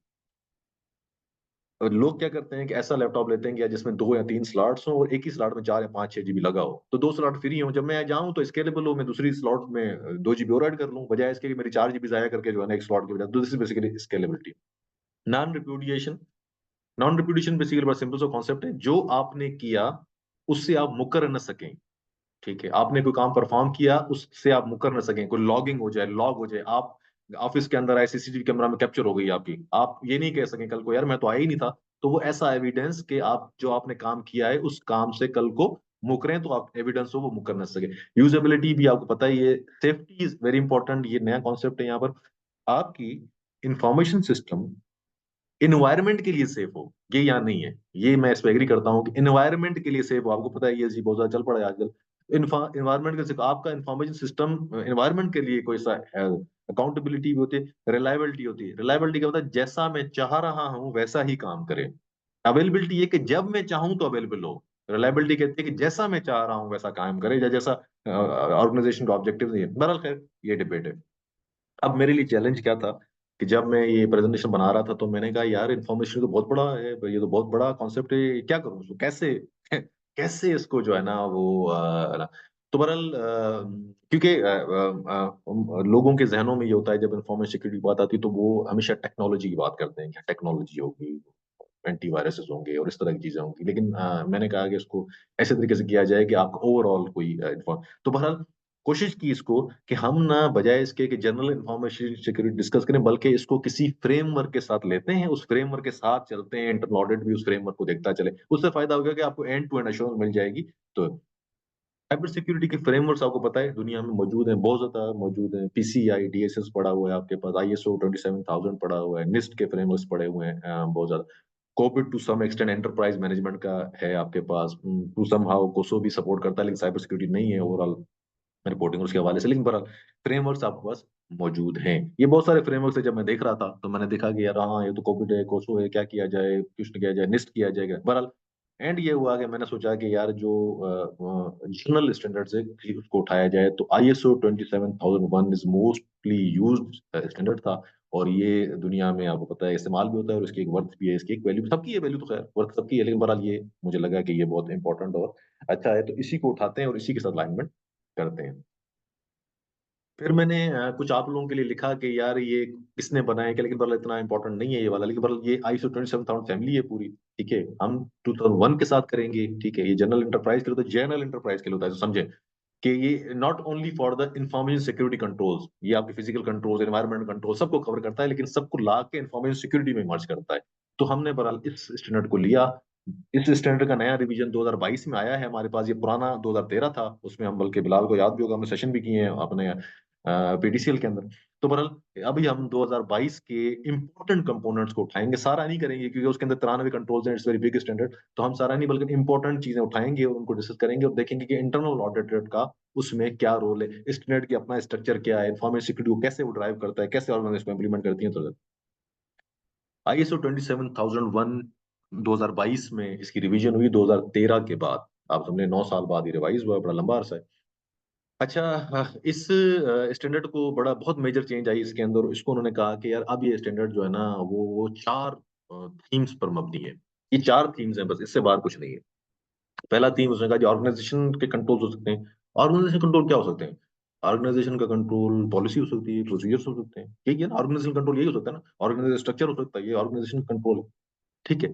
Speaker 1: और लोग क्या करते हैं कि ऐसा लैपटॉप लेते हैं कि यार जिसमें 2 या 3 स्लॉट्स हो और एक ही स्लॉट में 4 या 5 6 GB लगा हो, तो 2 स्लॉट फ्री हो, जब मैं जाऊं तो स्केलेबल हो, मैं दूसरी स्लॉट में 2 GB और ऐड कर लूं, बजाय इसके कि मेरी 4 GB जाया करके जो है ना एक स्लॉट की बजाय। तो this is basically scalability. Non repudiation, non repudiation basically बड़ा सिंपल सा कॉन्सेप्ट है, जो आपने किया उससे आप मुकर न सकें। ठीक है, आपने कोई काम परफॉर्म किया उससे आप मुकर न सकें, कोई लॉगिंग हो जाए, लॉग हो जाए, आप ऑफिस के अंदर आए सीसीटीवी कैमरा में कैप्चर हो गई आपकी, आप ये नहीं कह सकें कल को यार मैं तो आया ही नहीं था। तो वो ऐसा एविडेंस कि आप जो आपने काम किया है उस काम से कल को मुकरें, तो आप एविडेंस हो वो मुकर न सके। यूजेबिलिटी भी आपको पता ही है। सेफ्टी इज वेरी इंपॉर्टेंट, ये नया कॉन्सेप्ट है यहाँ पर। आपकी इंफॉर्मेशन सिस्टम इन्वायरमेंट के लिए सेफ हो, ये यहाँ नहीं है। ये मैं इस पे एग्री करता हूँ कि इन्वायरमेंट के लिए सेफ हो। आपको पता है ये जी बहुत ज्यादा चल पड़ा है आजकल। इन्वायरमेंट के सिर्फ आपका इंफॉर्मेशन सिस्टम इन्वायरमेंट के लिए कोई सा अकाउंटेबिलिटी भी होती है, रिलायबिलिटी होती है। रिलायबिलिटी क्या होता है, जैसा मैं चाह रहा हूँ वैसा ही काम करे। अवेलेबिलिटी ये कि जब मैं चाहूँ तो अवेलेबल हो। रिलायबिलिटी कहती है कि जैसा मैं चाह रहा हूँ वैसा काम करे, या जैसा ऑर्गेनाइजेशन का ऑब्जेक्टिव नहीं है। बहरहाल खैर ये डिबेट है। अब मेरे लिए चैलेंज क्या था कि जब मैं ये प्रेजेंटेशन बना रहा था तो मैंने कहा यार इन्फॉर्मेशन तो बहुत बड़ा है, ये तो बहुत बड़ा कॉन्सेप्ट है, क्या करूँ इसको कैसे कैसे इसको जो है ना वो तो बहरहाल क्योंकि लोगों के जहनों में ये होता है जब इन्फॉर्मेशन सिक्योरिटी की बात आती है तो वो हमेशा टेक्नोलॉजी की बात करते हैं कि टेक्नोलॉजी होगी, एंटीवायरसेस होंगे और इस तरह की चीजें होंगी। लेकिन मैंने कहा कि इसको ऐसे तरीके से किया जाए कि आपका ओवरऑल कोई तो बहरहाल कोशिश की इसको कि हम ना बजाय इसके कि जनरल इंफॉर्मेशन सिक्योरिटी डिस्कस करें, बल्कि इसको किसी फ्रेमवर्क के साथ लेते हैं, उस फ्रेमवर्क के साथ चलते हैं, इंटरनल ऑडिट भी उस फ्रेमवर्क को देखता चले। उससे फायदा होगा कि आपको एंड टू एंड एश्योरेंस मिल जाएगी। तो साइबर सिक्योरिटी के फ्रेमवर्क्स आपको पता है दुनिया में मौजूद हैं, बहुत ज्यादा मौजूद हैं। पीसीआई डीएसएस पड़ा हुआ है आपके पास, आईएसओ 27000 पड़ा हुआ है, निस्ट के फ्रेमवर्क्स पड़े हुए हैं बहुत ज्यादा। Covid to some extend enterprise management का है आपके पास, टू सम हाउ कोसो भी सपोर्ट करता है, लेकिन साइबर सिक्योरिटी नहीं है ओवरऑल रिपोर्टिंग उसके हवाले से। लेकिन बहरहाल फ्रेमवर्क्स आपके पास मौजूद हैं। ये बहुत सारे फ्रेमवर्क से जब मैं देख रहा था तो मैंने देखा कि यार हाँ ये तो कोविड है, कोसो है, क्या किया जाए, कुछ किया जाए, निस्ट किया जाएगा। बहरहाल एंड ये हुआ कि मैंने सोचा कि यार जो जनरल स्टैंडर्ड्स है उसको उठाया जाए, तो ISO 27001 is mostly used standard था। और ये दुनिया में आपको पता है इस्तेमाल भी होता है, और इसकी एक वर्थ भी है, इसकी एक वैल्यू सबकी है, वैल्यू तो खैर वर्थ सबकी है, लेकिन बहरहाल ये मुझे लगा कि ये बहुत इंपॉर्टेंट और अच्छा है, तो इसी को उठाते हैं और इसी के साथ अलाइनमेंट करते हैं। फिर मैंने कुछ आप लोगों के लिए लिखा कि यार ये किसने बनाया क्या, लेकिन बरल इतना इंपॉर्टेंट नहीं है ये वाला, लेकिन बरल ये आईएसओ 27000 फैमिली है पूरी। ठीक है, हम 2001 के साथ करेंगे। ठीक है, ये जनरल इंटरप्राइज के लिए, तो जनरल इंटरप्राइज के लिए होता है, तो समझे कि ये not only for the information security controls, ये आपके फिजिकल कंट्रोल्स, एनवायरमेंट कंट्रोल सबको कवर करता है, लेकिन सबको ला के इंफॉर्मेशन सिक्योरिटी में मर्ज करता है। तो हमने बहरहाल इस स्टैंडर्ड को लिया। इस स्टैंडर्ड का नया रिवीजन 2022 में आया है हमारे पास, ये पुराना 2013 था, उसमें हम बल्कि बिलाल को याद भी होगा, हमने सेशन भी किए हैं अपने पीडीसीएल के अंदर। तो बहरहाल अभी हम 2022 के इंपॉर्टेंट कंपोनेंट्स को उठाएंगे, सारा नहीं करेंगे क्योंकि उसके अंदर 93 कंट्रोल्स हैं, इट्स वेरी बिग स्टैंडर्ड। तो हम सारा नहीं बल्कि इंपॉर्टेंट चीजें उठाएंगे और उनको डिस्कस करेंगे और देखेंगे कि इंटरनल ऑडिटर का उसमें क्या रोल है, स्टैंडर्ड की अपना स्ट्रक्चर क्या है, इन्फॉर्मेशन सिक्योरिटी को कैसे वो ड्राइव करता है, कैसे ऑर्गेनाइजेशन को इंप्लीमेंट करती है। तो आईएसओ 27001 2022 में इसकी रिवीजन हुई 2013 के बाद। आप समझे 9 साल बाद ये रिवाइज हुआ, बड़ा लंबा अरसा है। अच्छा, इस स्टैंडर्ड को बड़ा बहुत मेजर चेंज आई इसके अंदर। इसको उन्होंने कहा कि यार अब ये स्टैंडर्ड जो है ना वो 4 थीम्स पर मबनी है। ये 4 थीम्स हैं बस, इससे बाहर कुछ नहीं है। पहला थीम उसने कहा कि ऑर्गेनाइजेशन के कंट्रोल हो सकते हैं। ऑर्गेनाइजेशन कंट्रोल क्या हो सकते हैं? ऑर्गेनाइजेशन का कंट्रोल पॉलिसी हो सकती है, प्रोसीजर्स हो सकते हैं, यही है ना ऑर्गेनाइजेशन कंट्रोल, यही हो सकता है ना। ऑर्गेनाइजेशन स्ट्रक्चर हो सकता है, ये ऑर्गेनाइजेशन कंट्रोल है। ठीक है।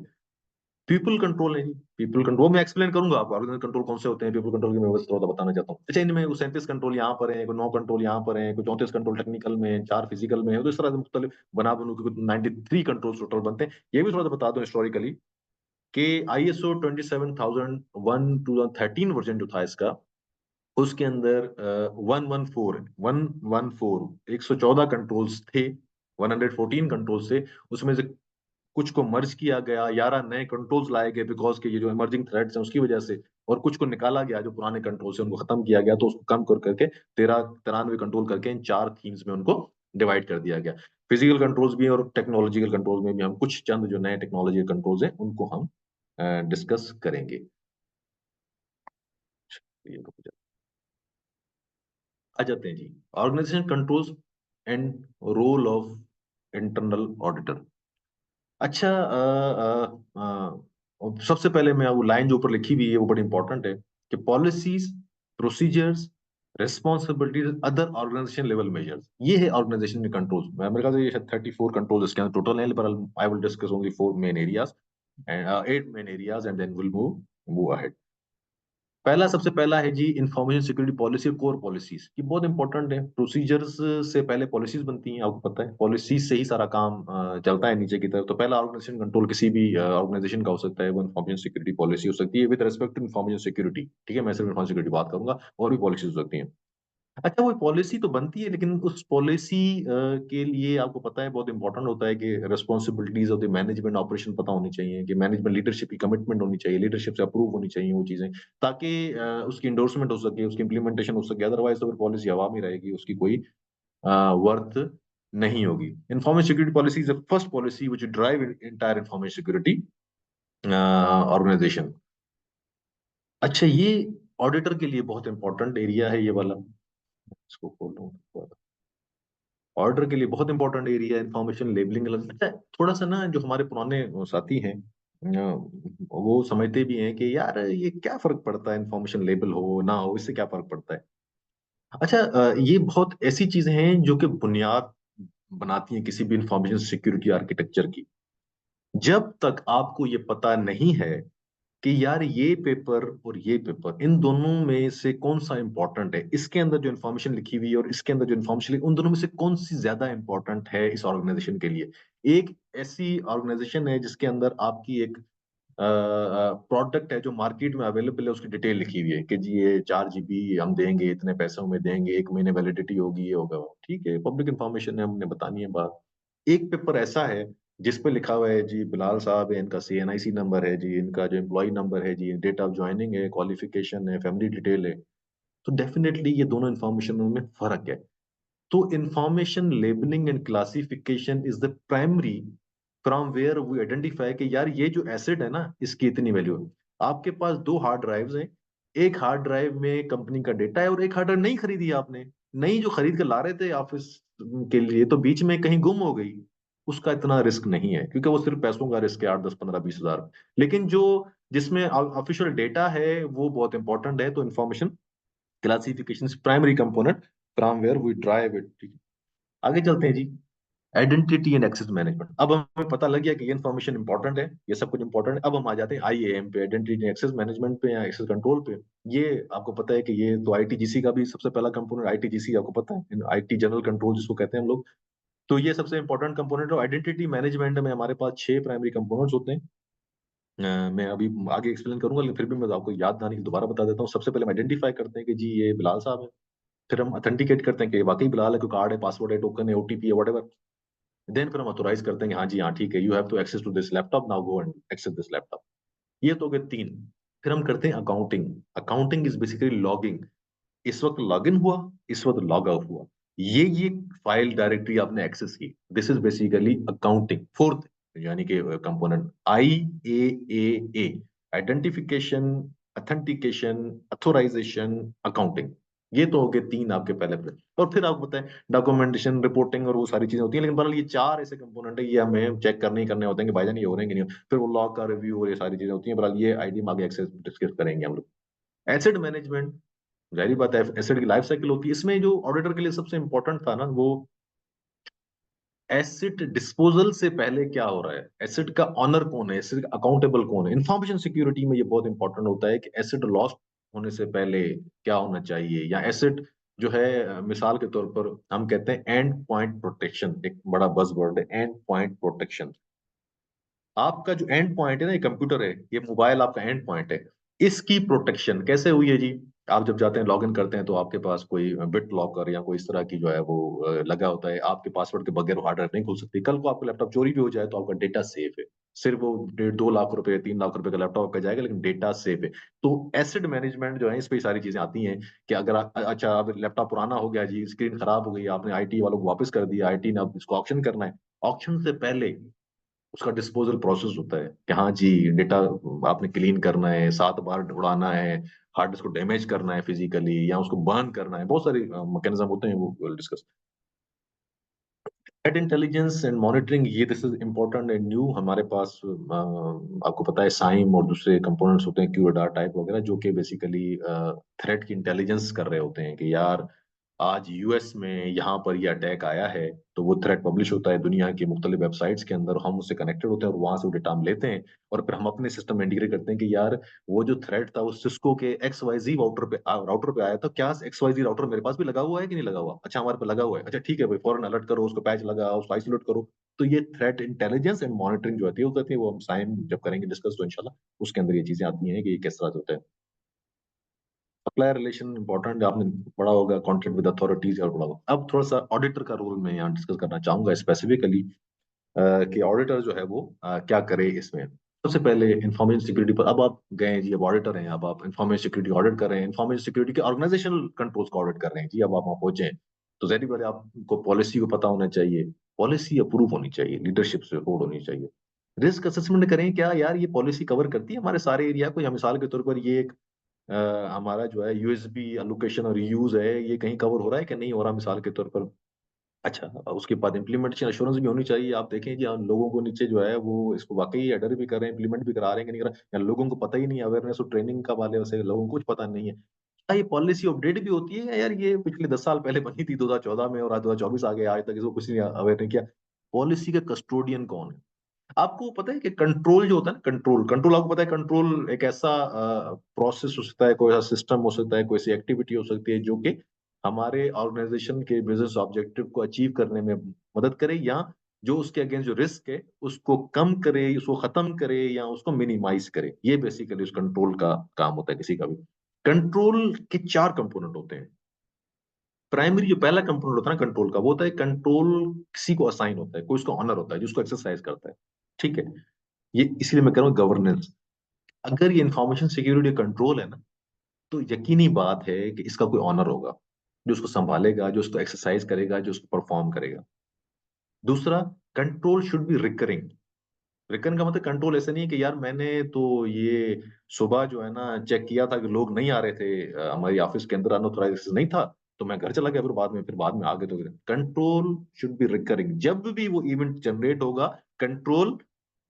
Speaker 1: पीपल कंट्रोल है जी, पीपल कंट्रोल मैं एक्सप्लेन करूंगा आपको ऑर्गेनाइजेशन कंट्रोल कौन से होते हैं, पीपल कंट्रोल की मैं बस थोड़ा बताना चाहता हूँ। अच्छा, इनमें कुछ 37 कंट्रोल यहाँ पर है, कुछ 9 कंट्रोल यहाँ पर है, कुछ 34 कंट्रोल टेक्निकल में, 4 फिजिकल में है, तो इस तरह से मुख्तलिफ बना बनू के कुछ 93 कंट्रोल टोटल बनते हैं। ये भी थोड़ा सा बता दूं हिस्टोरिकली कि ISO 27001 वर्जन जो था इसका, उसके अंदर 114 कंट्रोल्स थे, 114 कंट्रोल्स थे। उसमें से कुछ को मर्ज किया गया, 11 नए कंट्रोल्स लाए गए बिकॉज के ये जो इमर्जिंग थ्रेट्स हैं उसकी वजह से, और कुछ को निकाला गया जो पुराने कंट्रोल से, उनको खत्म किया गया, तो उसको कम कर करके 93 कंट्रोल करके इन 4 थीम्स में उनको डिवाइड कर दिया गया। फिजिकल कंट्रोल्स भी और टेक्नोलॉजिकल कंट्रोल्स में भी हम कुछ चंद जो नए टेक्नोलॉजी कंट्रोल्स हैं उनको हम डिस्कस करेंगे। ये आ जाते हैं जी, organization controls and role of internal auditor. अच्छा, सबसे पहले मैं वो लाइन जो ऊपर लिखी हुई है वो बड़ी इंपॉर्टेंट है कि policies, procedures, responsibilities, other organisation level measures, ये है ऑर्गेनाइजेशन के कंट्रोल्स। मेरे ख्याल से ये 34 कंट्रोल इसके अंदर टोटल है, पर I will discuss only 4 main areas and 8 main areas and then will move ahead. पहला, सबसे पहला है जी information security policy, core policies की बहुत इंपॉर्टेंट है। प्रोसीजर्स से पहले पॉलिसीज बनती हैं, आपको पता है, पॉलिसीज से ही सारा काम चलता है नीचे की तरफ। तो पहला ऑर्गेनाइजेशन कंट्रोल किसी भी ऑर्गेनाइजेशन का हो सकता है, वो इंफॉर्मेशन सिक्योरिटी पॉलिसी हो सकती है with respect to information security. ठीक है, मैं सिर्फ इंफॉर्मेशन सिक्योरिटी बात करूंगा, और भी पॉलिसीज हो सकती हैं। अच्छा, वो पॉलिसी तो बनती है, लेकिन उस पॉलिसी के लिए आपको पता है बहुत इंपॉर्टेंट होता है कि responsibilities of the management operation पता होनी चाहिए, कि मैनेजमेंट लीडरशिप की कमिटमेंट होनी चाहिए, लीडरशिप से अप्रूव होनी चाहिए वो चीजें, ताकि उसकी इंडोर्समेंट हो सके, उसकी इंप्लीमेंटेशन हो सके। अदरवाइज तो फिर पॉलिसी हवा में रहेगी, उसकी कोई वर्थ नहीं होगी। Information security policy is the first policy which drive entire information security organisation. अच्छा, ये ऑडिटर के लिए बहुत इंपॉर्टेंट एरिया है ये वाला, इसको खोल लूं। ऑर्डर के लिए बहुत इंपॉर्टेंट एरिया इंफॉर्मेशन लेबलिंग। अच्छा, थोड़ा सा ना जो हमारे पुराने साथी हैं वो समझते भी हैं कि यार ये क्या फर्क पड़ता है, इंफॉर्मेशन लेबल हो ना हो, इससे क्या फर्क पड़ता है। अच्छा, ये बहुत ऐसी चीजें हैं जो कि बुनियाद बनाती हैं किसी भी इंफॉर्मेशन सिक्योरिटी आर्किटेक्चर की। जब तक आपको ये पता नहीं है कि यार ये पेपर और ये पेपर, इन दोनों में से कौन सा इंपॉर्टेंट है, इसके अंदर जो इन्फॉर्मेशन लिखी हुई है और इसके अंदर जो इन्फॉर्मेशन लिखी, उन दोनों में से कौन सी ज्यादा इंपॉर्टेंट है इस ऑर्गेनाइजेशन के लिए। एक ऐसी ऑर्गेनाइजेशन है जिसके अंदर आपकी एक प्रोडक्ट है जो मार्केट में अवेलेबल है, उसकी डिटेल लिखी हुई है कि जी ये 4 GB हम देंगे, इतने पैसों में देंगे, 1 महीने वैलिडिटी होगी, ये होगा वो। ठीक है, पब्लिक इंफॉर्मेशन है, हमने बतानी है बात। एक पेपर ऐसा है जिस पे लिखा हुआ है जी बिलाल साहब है, इनका CNIC नंबर है जी, इनका जो एम्प्लॉय नंबर है जी, डेट ऑफ ज्वाइनिंग है, क्वालिफिकेशन है, फैमिली डिटेल है, तो डेफिनेटली ये दोनों इन्फॉर्मेशन में फर्क है। तो information labelling and classification is the primary from where we identify कि यार ये जो एसेट है ना, इसकी इतनी वैल्यू है। आपके पास 2 हार्ड ड्राइव्स हैं, एक हार्ड ड्राइव में कंपनी का डेटा है और एक हार्ड ड्राइव नहीं खरीदी आपने, नई जो खरीद कर ला रहे थे ऑफिस के लिए, तो बीच में कहीं गुम हो गई, उसका इतना रिस्क नहीं है, क्योंकि वो सिर्फ पैसों का रिस्क है, 8, 10, 15, 20 हजार। लेकिन जो जिसमें ऑफिशियल डेटा है वो बहुत इंपॉर्टेंट है, तो information classification primary component from where we drive it. आगे चलते हैं जी, आइडेंटिटी एंड एक्सेस मैनेजमेंट। अब हमें पता लग गया कि ये इन्फॉर्मेशन इंपॉर्टेंट है, ये सब कुछ इंपॉर्टेंट है। अब हम आ जाते हैं IAM पे, आइडेंटिटी एंड एक्सेस मैनेजमेंट पे या एक्सेस कंट्रोल पे। ये आपको पता है कि ये तो ITGC का भी सबसे पहला कंपोनेंट, ITGC आपको पता है, IT जनरल कंट्रोल जिसको कहते हैं हम लोग। तो ये सबसे इंपॉर्टेंट कंपोनेंट है। आइडेंटिटी मैनेजमेंट में हमारे पास 6 प्राइमरी कंपोनेंट्स होते हैं। मैं अभी आगे एक्सप्लेन करूंगा, लेकिन फिर भी मैं आपको याद आने की दोबारा बता देता हूँ। सबसे पहले हम आइडेंटिफाई करते हैं कि जी ये बिलाल साहब है। फिर हम अथेंटिकेट करते हैं कि वाकई बिलाल है, कोई कार्ड है, पासवर्ड है, टोकन है, OTP है, वट। देन फिर हम ऑथोराइज करते हैं कि हाँ जी हाँ ठीक है, you have to access to this laptop, now go and access this laptop. ये तो हो गए 3। फिर हम करते हैं accounting. Accounting is basically logging, इस वक्त लॉग इन हुआ, इस वक्त लॉग आउट हुआ, ये फाइल डायरेक्टरी आपने एक्सेस की, this is basically accounting. Fourth यानी कि component IAAA, identification, authentication, authorisation, accounting. ये तो हो गए तीन आपके पहले पे। और फिर आप बताएं डॉक्यूमेंटेशन, रिपोर्टिंग और वो सारी चीजें होती हैं, लेकिन बहरहाल ये चार ऐसे कंपोनेंट है, ये हमें चेक करने ही करने होते हैं कि भाईजान ये हो रहे हैं कि नहीं। फिर वो लॉग का रिव्यू और ये सारी चीजें होती हैं, बहरहाल ये आईडी में आगे एक्सेस डिस्कस करेंगे हम लोग। एसेट मैनेजमेंट, जाहिर बात है एसेट की लाइफ साइकिल होती है, इसमें जो ऑडिटर के लिए सबसे इंपॉर्टेंट था ना, वो एसेट डिस्पोजल से पहले क्या हो रहा है, एसेट का ऑनर कौन है, एसेट का अकाउंटेबल कौन है। इंफॉर्मेशन सिक्योरिटी में ये बहुत इंपॉर्टेंट होता है कि एसेट लॉस्ट होने से पहले क्या होना चाहिए, या एसेट जो है मिसाल के तौर पर हम कहते हैं एंड पॉइंट प्रोटेक्शन, एक बड़ा बज़वर्ड है एंड पॉइंट प्रोटेक्शन। आपका जो एंड पॉइंट है ना, ये कंप्यूटर है, ये मोबाइल आपका एंड पॉइंट है, इसकी प्रोटेक्शन कैसे हुई है जी। आप जब जाते हैं लॉग इन करते हैं तो आपके पास कोई बिट लॉकर या कोई इस तरह की जो है वो लगा होता है, आपके पासवर्ड के बगैर वो हार्ड ड्राइव नहीं खुल सकती। कल को आपका लैपटॉप चोरी भी हो जाए तो आपका डेटा सेफ है। सिर्फ वो 1.5 2 लाख रुपए 3 लाख रुपए का लैपटॉप आपका जाएगा, लेकिन डेटा सेफ है। तो एसेट मैनेजमेंट जो है इस पे सारी चीजें आती हैं कि अगर अच्छा अब लैपटॉप पुराना हो गया जी, स्क्रीन खराब हो गई, आपने आईटी वालों को वापस कर दिया, आईटी ने अब इसको ऑक्शन करना है, ऑक्शन से पहले उसका डिस्पोजल प्रोसेस होता है कि हाँ जी डेटा आपने क्लीन करना है, 7 बार उड़ाना है, हार्ड डिस्क को डैमेज करना है फिजिकली, या उसको बर्न करना है, बहुत सारे मैकेनिज्म होते हैं, वो डिस्कस। थ्रेट इंटेलिजेंस एंड मॉनिटरिंग, ये this is important and new हमारे पास। आपको पता है साइम और दूसरे कंपोनेंट्स होते हैं, क्यूएडार टाइप वगैरह, जो कि बेसिकली थ्रेट की इंटेलिजेंस कर रहे होते हैं कि यार आज यूएस में यहाँ पर ये अटैक आया है, तो वो थ्रेट पब्लिश होता है दुनिया की मुख्तलिफ वेबसाइट्स के अंदर, हम उससे कनेक्टेड होते हैं और वहां से वो डेटा हम लेते हैं, और फिर हम अपने सिस्टम में इंटीग्रेट करते हैं कि यार वो जो थ्रेट था वो सिस्को के XYZ राउटर पे आया था, क्या XYZ राउटर मेरे पास भी लगा हुआ है कि नहीं लगा हुआ, अच्छा हमारे पे लगा हुआ है, अच्छा ठीक है भाई फौरन अलर्ट करो, उसको पैच लगाओ, उसको आइसोलेट करो। तो ये थ्रेट इंटेलिजेंस एंड मॉनिटरिंग जो होती है वो हम साइम जब करेंगे डिस्कस तो इंशाल्लाह उसके अंदर ये चीजें आती हैं कि ये किस तरह से होता है। सप्लायर रिलेशन इंपॉर्टेंट, आपने पढ़ा होगा, कॉन्ट्रैक्ट विद अथॉरिटीज और पढ़ा होगा। अब थोड़ा सा ऑडिटर का रोल मैं यहाँ डिस्कस करना चाहूंगा स्पेसिफिकली, कि ऑडिटर जो है वो क्या करे इसमें। सबसे पहले इंफॉर्मेशन सिक्योरिटी पर, अब आप गए जी, अब ऑडिटर हैं, अब आप इंफॉर्मेशन सिक्योरिटी ऑडिट कर रहे हैं, इंफॉर्मेशन सिक्योरिटी के ऑर्गेनाइजेशनल कंट्रोल्स का ऑडिट कर रहे हैं जी। अब आप वहाँ पहुंचे हैं तो जहरी बात है, आपको पॉलिसी को पता होना चाहिए, पॉलिसी अप्रूव होनी चाहिए, लीडरशिप से रिपोर्ट होनी चाहिए। रिस्क असेसमेंट करें क्या यार ये पॉलिसी कवर करती है हमारे सारे एरिया को, या मिसाल के तौर पर ये एक हमारा जो है यूएसबी एलोकेशन और यूज है, ये कहीं कवर हो रहा है कि नहीं हो रहा मिसाल के तौर पर। अच्छा उसके बाद इम्प्लीमेंटेशन अश्योरेंस भी होनी चाहिए। आप देखें कि हम लोगों को नीचे जो है वो इसको वाकई अडर भी कर रहे हैं, इम्प्लीमेंट भी करा रहे हैं कि नहीं करा, या लोगों को पता ही नहीं, अवेयरनेस और ट्रेनिंग का वाले से लोगों को कुछ पता नहीं है। क्या ये पॉलिसी अपडेट भी होती है यार, ये पिछले 10 साल पहले बनी थी 2014 में, और आज 2024 आ गया, आज तक इसको कुछ नहीं अवेयर नहीं किया। पॉलिसी का कस्टोडियन कौन है। आपको पता है कि कंट्रोल जो होता है ना, कंट्रोल कंट्रोल आपको पता है, कंट्रोल एक ऐसा प्रोसेस हो सकता है, कोई ऐसा सिस्टम हो सकता है, कोई ऐसी एक्टिविटी हो सकती है जो कि हमारे ऑर्गेनाइजेशन के बिजनेस ऑब्जेक्टिव को अचीव करने में मदद करे, या जो उसके अगेंस्ट जो रिस्क है उसको कम करे, उसको खत्म करे, या उसको मिनिमाइज करे। ये बेसिकली उस कंट्रोल का काम होता है किसी का भी। कंट्रोल के चार कंपोनेंट होते हैं। प्राइमरी जो पहला कंपोनेंट होता है ना कंट्रोल का, वो होता है कंट्रोल किसी को असाइन होता है, कोई उसका ऑनर होता है जो उसको एक्सरसाइज करता है। ठीक है, ये इसलिए मैं कह रहा हूँ गवर्नेंस। अगर ये इंफॉर्मेशन सिक्योरिटी कंट्रोल है ना, तो यकीनी बात है कि इसका कोई ऑनर होगा जो उसको संभालेगा, जो उसको एक्सरसाइज करेगा, जो उसको परफॉर्म करेगा। दूसरा, control should be recurring. Recurring का मतलब कंट्रोल ऐसा नहीं है कि यार मैंने तो ये सुबह जो है ना चेक किया था कि लोग नहीं आ रहे थे, हमारी ऑफिस के अंदर अनऑथराइज नहीं था, तो मैं घर चला गया, फिर बाद में आ गए। तो कंट्रोल शुड बी रिकरिंग। जब भी वो इवेंट जनरेट होगा, कंट्रोल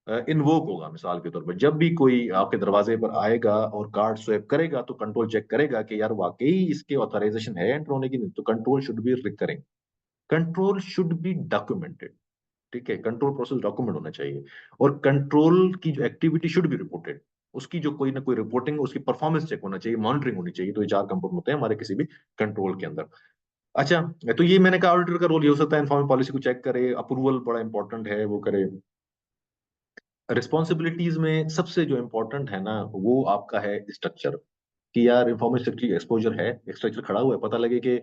Speaker 1: इन्वोक होगा। मिसाल के तौर पर जब भी कोई आपके दरवाजे पर आएगा और कार्ड स्वैप करेगा, तो कंट्रोल चेक करेगा कि यार वाकई इसके ऑथराइजेशन है एंटर होने की, नहीं तो control should be recurring. Control should be documented. ठीक है, कंट्रोल प्रोसेस डॉक्यूमेंट होना चाहिए। और कंट्रोल की जो एक्टिविटी शुड बी रिपोर्टेड, उसकी जो कोई ना कोई रिपोर्टिंग, उसकी परफॉर्मेंस चेक होना चाहिए, मॉनिटरिंग होनी चाहिए। तो ये चार कंपोनेंट होते हैं हमारे किसी भी कंट्रोल के अंदर। अच्छा, तो ये मैंने कहा ऑडिटर का रोल ये हो सकता है इन्फॉर्मेशन पॉलिसी को चेक करे, अप्रूवल बड़ा इंपॉर्टेंट है वो करे। रिस्पॉन्सिबिलिटीज में सबसे जो इम्पोर्टेंट है ना, वो आपका है स्ट्रक्चर, कि यार इंफॉर्मेशन सिक्योरिटी एक्सपोजर है, एक स्ट्रक्चर खड़ा हुआ है, पता लगे कि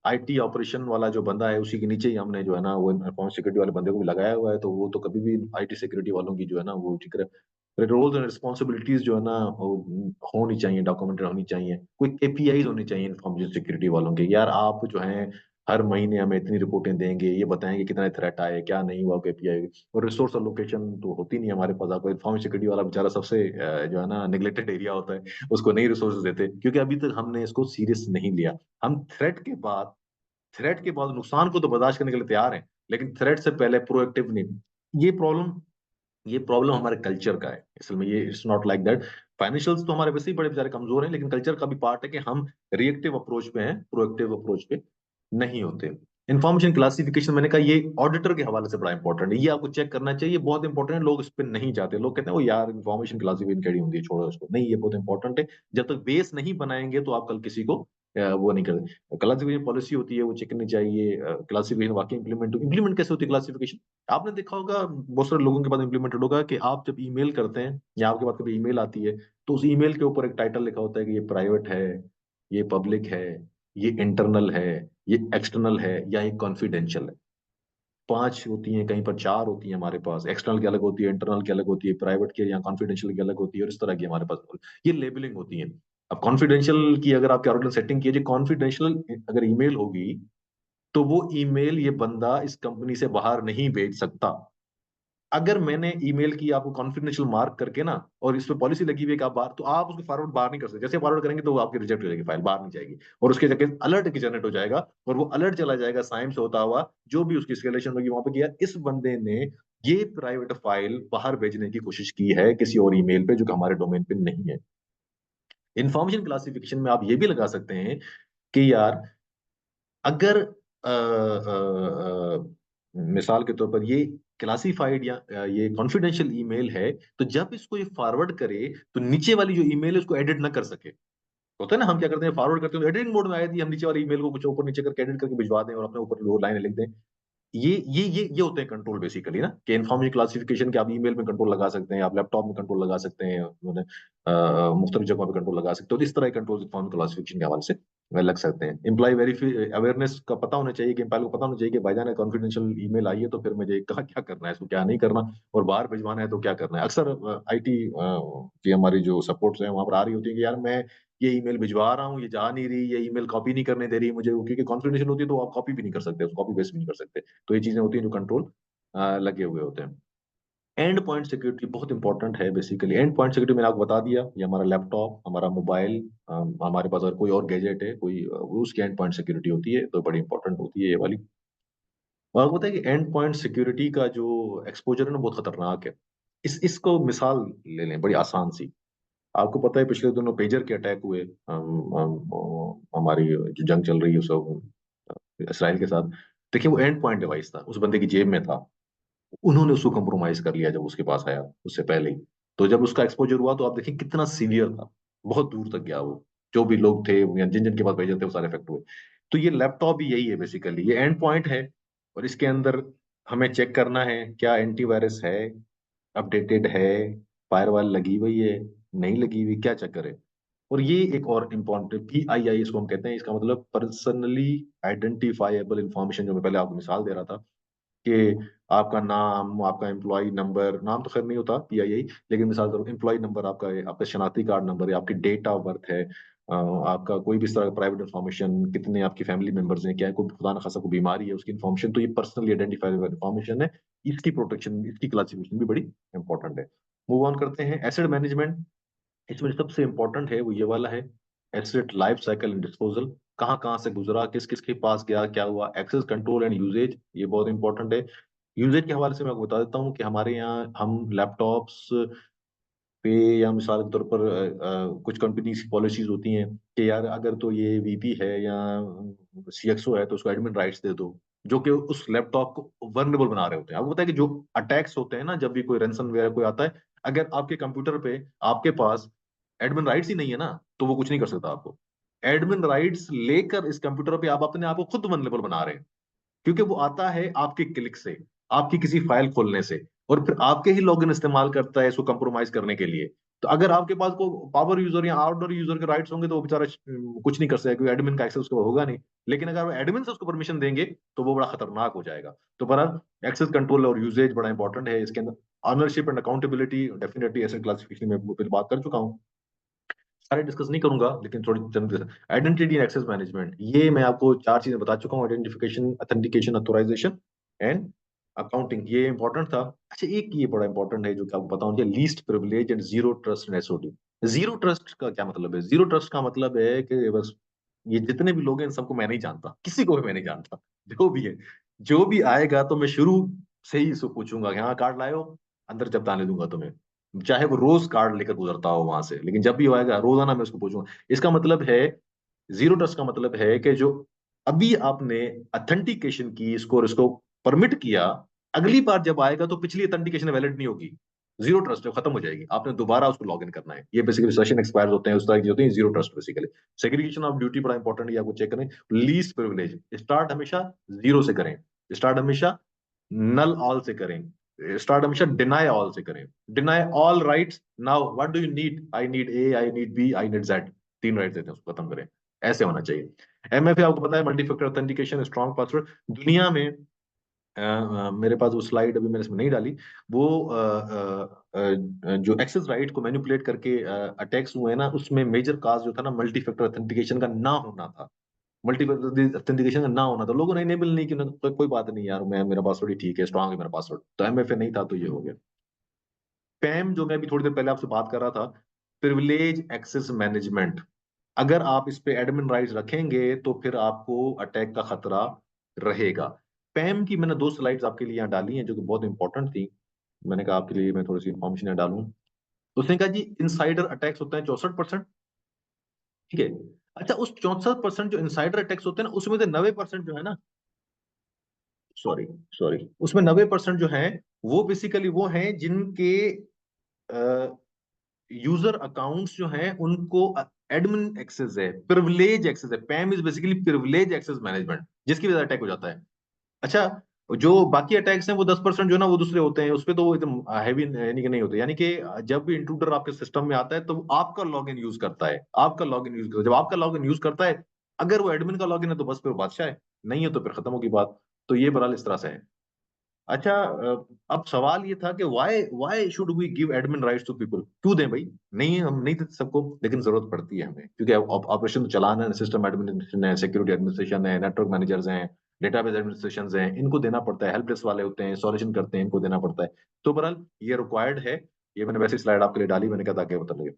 Speaker 1: आईटी ऑपरेशन वाला जो बंदा है उसी के नीचे ही हमने जो है ना वो इंफॉर्मेशन सिक्योरिटी वाले बंदे को भी लगाया हुआ है, तो वो तो कभी भी आईटी सिक्योरिटी वालों की जो है ना वो ठीक है। रोल्स एंड रिस्पॉन्सिबिलिटीज जो है ना वो होनी चाहिए, डॉक्यूमेंटेड होनी चाहिए, कोई केपीआईज होनी चाहिए इंफॉर्मेशन सिक्योरिटी वालों के। यार आप जो है हर महीने हमें इतनी रिपोर्टें देंगे, ये बताएंगे कितना थ्रेट आए, क्या नहीं हुआ केपीआई। और रिसोर्स अलोकेशन तो होती नहीं हमारे पास। आपको इन्फॉर्मेशन सिक्योरिटी वाला बेचारा सबसे जो है ना निगलेक्टेड एरिया होता है, उसको नहीं रिसोर्सेज देते, क्योंकि अभी तक हमने इसको सीरियस नहीं लिया। हम थ्रेट के बाद नुकसान को तो बर्दाश्त करने के लिए तैयार हैं, लेकिन थ्रेट से पहले प्रोएक्टिव नहीं। ये प्रॉब्लम ये प्रॉब्लम हमारे कल्चर का है असल में। ये it's not like that. Financials तो हमारे वैसे ही बड़े बेचारे कमजोर हैं, लेकिन कल्चर का भी पार्ट है कि हम रिएक्टिव अप्रोच पे हैं, प्रोएक्टिव अप्रोच पे नहीं होते। इन्फॉर्मेशन क्लासिफिकेशन मैंने कहा ये ऑडिटर के हवाले से बड़ा इंपॉर्टेंट है, ये आपको चेक करना चाहिए, बहुत इंपॉर्टेंट है। लोग इस पे नहीं जाते, लोग कहते हैं वो यार इन्फॉर्मेशन क्लासिफिकेशन कैडी होती है, छोड़ो उसको। नहीं, ये बहुत इंपॉर्टेंट है। जब तक बेस नहीं बनाएंगे तो आप कल किसी को वो नहीं करें। क्लासिफिकेशन पॉलिसी होती है, वो चेक करनी चाहिए। क्लासिफिकेशन वाकई इंप्लीमेंट कैसे होती है क्लासिफिकेशन? आपने देखा होगा, बहुत सारे लोगों के पास इंप्लीमेंटेड होगा कि आप जब ईमेल करते हैं या आपके पास कभी ईमेल आती है, तो उस ईमेल के ऊपर एक टाइटल लिखा होता है कि ये प्राइवेट है, ये पब्लिक है, ये इंटरनल है, ये एक्सटर्नल है, या ये कॉन्फिडेंशियल है। 5 होती हैं, कहीं पर 4 होती हैं हमारे पास। एक्सटर्नल की अलग होती है, इंटरनल की अलग होती है, प्राइवेट की या कॉन्फिडेंशियल की अलग होती है, और इस तरह की हमारे पास ये लेबलिंग होती है। अब कॉन्फिडेंशियल की अगर आपके ऑर्गन सेटिंग कीजिए, कॉन्फिडेंशियल अगर ईमेल होगी तो वो ईमेल ये बंदा इस कंपनी से बाहर नहीं भेज सकता। अगर मैंने ईमेल की आपको कॉन्फिडेंशियल मार्क करके ना, और इस पे पॉलिसी लगी हुई है कि आप बाहर, तो आप उसको फॉरवर्ड बाहर नहीं कर सकते। जैसे फॉरवर्ड करेंगे तो वो आपकी रिजेक्ट हो जाएगी, फाइल बाहर नहीं जाएगी, और उसके जगह अलर्ट की जनरेट हो जाएगा, और वो अलर्ट चला जाएगा साइम से होता हुआ, जो भी उसकी स्केलेशन होगी वहां पे किया इस बंदे ने ये प्राइवेट फाइल बाहर भेजने की कोशिश की है किसी और ईमेल पे जो कि हमारे डोमेन पे नहीं है। इंफॉर्मेशन क्लासिफिकेशन में आप ये भी लगा सकते हैं कि यार अगर मिसाल के तौर पर ये क्लासिफाइड या ये कॉन्फिडेंशियल ईमेल है, तो जब इसको ये फॉरवर्ड करे तो नीचे वाली जो ईमेल है उसको एडिट ना कर सके। होता है ना, हम क्या करते हैं, फॉरवर्ड करते हैं तो एडिटिंग मोड में आए थी, हम नीचे वाली ईमेल को कुछ ऊपर नीचे करके एडिट करके भिजवा दें और अपने ऊपर वो लाइन लिख दें। ये होते हैं कंट्रोल बेसिकली ना, कि इन्फॉर्मेशन क्लासिफिकेशन के आप ईमेल में कंट्रोल लगा सकते हैं, आप लैपटॉप में कंट्रोल लगा सकते हैं, मुख्तलिफ जगहों पे कंट्रोल लगा सकते हो। तो इस तरह के कंट्रोल इन्फॉर्मेशन क्लासिफिकेशन के हवाले से लग सकते हैं। एम्प्लॉय वेरीफाई अवेयरनेस का पता होना चाहिए, कि एम्प्लॉय को पता होना चाहिए कि भाईजान कॉन्फिडेंशियल ईमेल आई है, तो फिर मुझे कहाँ क्या करना है, इसको क्या नहीं करना, और बाहर भिजवाना है तो क्या करना है। अक्सर आईटी की हमारी जो सपोर्ट्स हैं वहां पर आ रही होती है कि यार मैं ये ईमेल भिजवा रहा हूँ, ये जा नहीं रही, ये ईमेल कॉपी नहीं करने दे रही मुझे, क्योंकि कॉन्फिडेंशियल होती है तो आप कॉपी भी नहीं कर सकते, कॉपी पेस्ट भी नहीं कर सकते। तो ये चीजें होती हैं जो कंट्रोल लगे हुए होते हैं। एंड पॉइंट सिक्योरिटी बहुत इंपॉर्टेंट है। बेसिकली एंड पॉइंट सिक्योरिटी मैंने आपको बता दिया, ये हमारा लैपटॉप, हमारा मोबाइल, हमारे पास अगर कोई और गैजेट है कोई, वो उसकी एंड पॉइंट सिक्योरिटी होती है, तो बड़ी इंपॉर्टेंट होती है ये वाली। और आपको पता है कि एंड पॉइंट सिक्योरिटी का जो एक्सपोजर है ना बहुत खतरनाक है। इसको मिसाल ले लें बड़ी आसान सी। आपको पता है पिछले दिनों पेजर के अटैक हुए, हमारी जो जंग चल रही है उस इसराइल के साथ। देखिए वो एंड पॉइंट डिवाइस था, उस बंदे की जेब में था, उन्होंने उसको कंप्रोमाइज कर लिया जब उसके पास आया उससे पहले ही। तो जब उसका एक्सपोजर हुआ तो आप देखिए कितना सीवियर था, बहुत दूर तक गया वो। जो भी लोग थे या जिन जिन के पास भेजे थे वो सारे इफेक्ट हुए। तो ये लैपटॉप भी यही है बेसिकली, ये एंड पॉइंट है, और इसके अंदर हमें चेक करना है क्या एंटीवायरस है, अपडेटेड है, फायरवॉल लगी हुई है, नहीं लगी हुई, क्या चक्कर है। और ये एक और इम्पोर्टेंट PII इसको हम कहते हैं, इसका मतलब पर्सनली आइडेंटिफाइबल इंफॉर्मेशन, जो मैं पहले आपको मिसाल दे रहा था कि आपका नाम, आपका एम्प्लॉय नंबर, नाम तो खैर नहीं होता PII, लेकिन मिसाल करो एम्प्लॉय नंबर, आपका आपका शनाख्ती कार्ड नंबर है, आपकी डेट ऑफ बर्थ है, आपका कोई भी इस तरह का प्राइवेट इन्फॉर्मेशन, कितने आपकी फैमिली मेंबर्स हैं, क्या है, कोई खुदा न खासा कोई बीमारी है उसकी इन्फॉर्मेशन, तो ये पर्सनली आइडेंटिफाइबल इन्फॉर्मेशन है। इसकी प्रोटेक्शन, इसकी क्लासिफिकेशन भी बड़ी इंपॉर्टेंट है। मूव ऑन करते हैं, एसेट मैनेजमेंट। इसमें सबसे इंपॉर्टेंट है वो ये वाला है, asset life cycle and disposal. कहाँ कहाँ से गुजरा, किस किस के पास गया, क्या हुआ, एक्सेस कंट्रोल एंड यूजेज, ये बहुत इंपॉर्टेंट है। यूजेज के हवाले से मैं आपको बता देता हूँ कि हमारे यहाँ हम लैपटॉप्स पे, या मिसाल के तौर पर कुछ कंपनी की पॉलिसीज होती हैं कि यार अगर तो ये VP है या CXO है तो उसको एडमिन राइट्स दे दो, जो कि उस लैपटॉप को वर्नेबल बना रहे होते हैं। आपको पता है कि जो अटैक्स होते हैं ना, जब भी कोई रैंसमवेयर कोई आता है, अगर आपके कंप्यूटर पे आपके पास एडमिन राइट्स ही नहीं है ना, तो वो कुछ नहीं कर सकता आपको। एडमिन राइट्स लेकर इस कंप्यूटर पे आप अपने आप को खुद वर्नेबल बना रहे हैं, क्योंकि वो आता है आपके क्लिक से, आपकी किसी फाइल खोलने से, और फिर आपके ही लॉगिन इस्तेमाल करता है इसको कंप्रोमाइज करने के लिए। तो अगर आपके पास को पावर यूजर या आउटडोर यूजर के राइट्स होंगे तो वो बेचारा कुछ नहीं कर सकेगा, क्योंकि एडमिन का एक्सेस उसके पास होगा नहीं। लेकिन अगर वो एडमिन से उसको परमिशन देंगे तो वो बड़ा खतरनाक हो जाएगा। तो बहरहाल एक्सेस कंट्रोल और यूजेज बड़ा इंपॉर्टेंट है इसके अंदर। Ownership and accountability definitely asset classification में फिर बात कर चुका हूँ। सारे डिस्कस नहीं करूंगा, लेकिन थोड़ी आइडेंटिटी एंड एक्सेस मैनेजमेंट, ये मैं आपको 4 चीजें बता चुका हूँ। Identification, authentication, authorisation and accounting, ये इंपॉर्टेंट था। अच्छा, एक ये बड़ा इंपॉर्टेंट है जो कि आपको पता होना चाहिए, least privilege and zero trust and SOT. Zero trust का क्या मतलब है? जीरो ट्रस्ट का मतलब है कि बस ये जितने भी लोग हैं इन सबको मैं नहीं जानता, किसी को भी मैं नहीं जानता। जो भी है, जो भी आएगा तो मैं शुरू से ही इसको पूछूंगा कि हाँ कार्ड लाए हो, अंदर जब आने दूंगा तुम्हें, चाहे वो रोज कार्ड लेकर गुजरता हो वहां से, लेकिन जब भी वो आएगा रोजाना मैं उसको पूछूंगा। इसका मतलब है, जीरो ट्रस्ट का मतलब है कि जो अभी आपने अथेंटिकेशन की, इसको इसको परमिट किया, अगली बार जब आएगा तो पिछली अथेंटिकेशन वैलिड नहीं होगी, जीरो ट्रस्ट है, खत्म हो जाएगी, आपने दोबारा उसको लॉग इन करना है। ये बेसिकली सेशन एक्सपायर होते हैं, उस तरह की होती है zero trust basically. Segregation of duty बड़ा इंपॉर्टेंट है, आपको चेक करें। लीस्ट प्रिविलेज, स्टार्ट हमेशा जीरो से करें, स्टार्ट हमेशा नल ऑल से करें, स्टार्ट हमेशा डिनाई ऑल से करें। Deny all rights, now what do you need, I need a, I need be, I need Z, 3 right देते हैं, उसको खत्म करें। ऐसे होना चाहिए। एमएफए आपको पता है, multi factor authentication, strong password. दुनिया में मेरे पास वो स्लाइड अभी मैंने इसमें नहीं डाली, वो जो एक्सेस राइट को मैनिपुलेट करके अटैक्स हुए हैं ना, उसमें मेजर काज जो था ना, मल्टी फैक्टर ऑथेंटिकेशन का ना होना था। मल्टी फैक्टर ऑथेंटिकेशन का ना होना था, लोगों ने इनेबल नहीं किया, कोई बात नहीं यार, मैं मेरा पासवर्ड ही ठीक है, स्ट्रांग है मेरा पासवर्ड, तो एमएफए नहीं था तो ये हो गया। पैम जो मैं अभी थोड़ी देर पहले आपसे बात कर रहा था, प्रिविलेज एक्सेस मैनेजमेंट, अगर आप इस पे एडमिन राइट्स रखेंगे तो फिर आपको अटैक का खतरा रहेगा। पैम की मैंने 2 स्लाइड्स आपके लिए यहाँ डाली हैं जो कि बहुत इंपॉर्टेंट थी, मैंने कहा आपके लिए मैं थोड़ी सी इन्फॉर्मेशन यहाँ डालूं। उसने कहा जी इनसाइडर अटैक्स होते हैं 64%, ठीक है। अच्छा, उस 64% जो इनसाइडर अटैक्स होते हैं ना, उसमें से 90% जो है ना, सॉरी सॉरी, उसमें 90% जो है वो बेसिकली वो हैं जिनके यूजर अकाउंट्स जो हैं उनको एडमिन एक्सेस है, प्रिविलेज एक्सेस है। PAM is basically privilege access management, जिसकी वजह से अटैक हो जाता है। अच्छा, जो बाकी अटैक्स हैं वो 10% जो है ना वो दूसरे होते हैं, उस पे तो वो एकदम हैवी यानी कि नहीं होते, यानी कि जब भी इंट्रूडर आपके सिस्टम में आता है तो वो आपका लॉगिन यूज करता है, आपका लॉगिन यूज करता है। जब आपका लॉगिन यूज करता है, अगर वो एडमिन का लॉगिन है तो बस फिर वो बादशाह है, नहीं है तो फिर खत्म होगी बात। तो ये बहरहाल इस तरह से है। अच्छा, अब सवाल ये था कि why why should we give admin rights to people, क्यों दें भाई? नहीं, हम नहीं देते सबको, लेकिन जरूरत पड़ती है हमें, क्योंकि ऑपरेशन तो चलाना है, सिस्टम एडमिनिस्ट्रेशन है, सिक्योरिटी एडमिनिस्ट्रेशन है, नेटवर्क मैनेजर्स हैं, डेटाबेस एडमिनिस्ट्रेशन हैं, इनको देना पड़ता है। हेल्प डेस्क वाले होते हैं, सॉल्यूशन करते हैं, इनको देना पड़ता है। तो बहरहाल ये रिक्वायर्ड है। ये मैंने वैसे स्लाइड आपके लिए डाली, मैंने कहा ताकि पता लगे।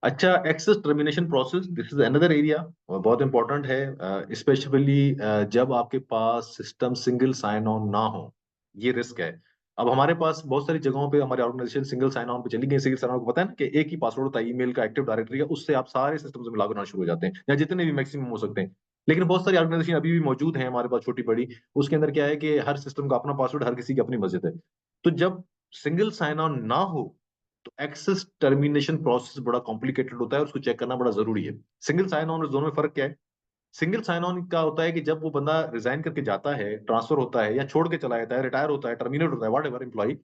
Speaker 1: अच्छा, access termination process, this is another area, बहुत इंपॉर्टेंट है, स्पेशली जब आपके पास सिस्टम सिंगल साइन ऑन ना हो, ये रिस्क है। अब हमारे पास बहुत सारी जगहों पे हमारी ऑर्गेनाइजेशन सिंगल साइन ऑन पे चली गई। सिंगल साइन ऑन को पता है ना कि एक ही पासवर्ड होता है, ईमेल का एक्टिव डायरेक्टरी का, उससे आप सारे सिस्टम से लॉग होना शुरू हो जाते हैं, या जितने भी मैक्सिमम हो सकते हैं। लेकिन बहुत सारी ऑर्गेनाइजेशन अभी भी मौजूद है हमारे पास, छोटी बड़ी, उसके अंदर क्या है कि हर सिस्टम का अपना पासवर्ड, हर किसी की अपनी मस्जिद है। तो जब सिंगल साइन ऑन ना हो तो एक्सेस टर्मिनेशन प्रोसेस बड़ा कॉम्प्लिकेटेड होता है और उसको चेक करना बड़ा जरूरी है। सिंगल साइन ऑन और दोनों में फर्क क्या है? सिंगल साइन ऑन का होता है कि जब वो बंदा रिजाइन करके जाता है, ट्रांसफर होता है, या छोड़ के चला जाता है, रिटायर होता है, टर्मिनेट होता है, वॉट एवर एम्प्लॉय,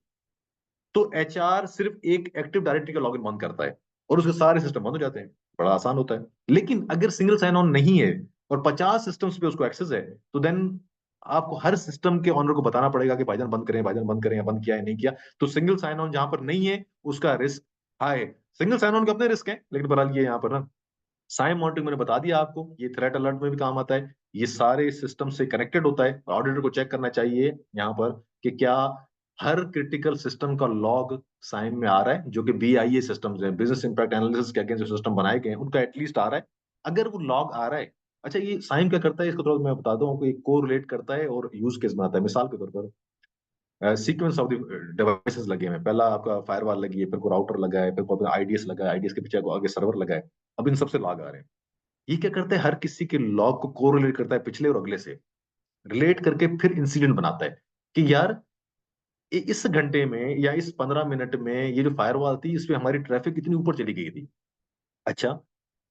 Speaker 1: तो एचआर सिर्फ एक एक्टिव डायरेक्टरी का लॉगिन बंद करता है और उसके सारे सिस्टम बंद हो जाते हैं। बड़ा आसान होता है। लेकिन अगर सिंगल साइन ऑन नहीं है और 50 सिस्टम्स पे उसको एक्सेस है, तो देन आपको हर सिस्टम के ऑनर को बताना पड़ेगा कि भाईजान बंद करें, भाईजान बंद करें, या बंद किया है नहीं किया। तो सिंगल साइन ऑन जहां पर नहीं है उसका रिस्क हाई है। सिंगल साइन ऑन के अपने रिस्क है, लेकिन बहरहाल ये यहाँ पर ना, साइम मॉनिटरिंग मैंने बता दिया आपको, ये थ्रेट अलर्ट में भी काम आता है। ये सारे सिस्टम से कनेक्टेड होता है, ऑडिटर को चेक करना चाहिए यहाँ पर कि क्या हर क्रिटिकल सिस्टम का लॉग साइम में आ रहा है, जो कि बीआईए सिस्टम्स हैं, बिजनेस इंपैक्ट एनालिसिस के अगेंस्ट जो सिस्टम बनाए गए हैं उनका एटलीस्ट आ रहा है। अगर वो लॉग आ रहा है, अच्छा ये साइम क्या करता है इसको थोड़ा मैं बता दूं आपको, एक कोरिलेट करता है और यूज केस बनाता है। मिसाल के तौर पर सीक्वेंस ऑफ डिवाइसेस लगे हुए हैं, पहला आपका फायरवॉल लगी है, फिर को राउटर लगा है, फिर को आईडीएस लगा है, आईडीएस के पीछे आगे सर्वर लगा है। अब इन सबसे लॉग आ रहे हैं। ये क्या करता है, हर किसी के लॉग को कोरिलेट करता है पिछले और अगले से, रिलेट करके फिर इंसिडेंट बनाता है कि यार इस घंटे में या इस 15 मिनट में ये जो फायरवॉल थी इस पे हमारी ट्रैफिक इतनी ऊपर चली गई थी। अच्छा,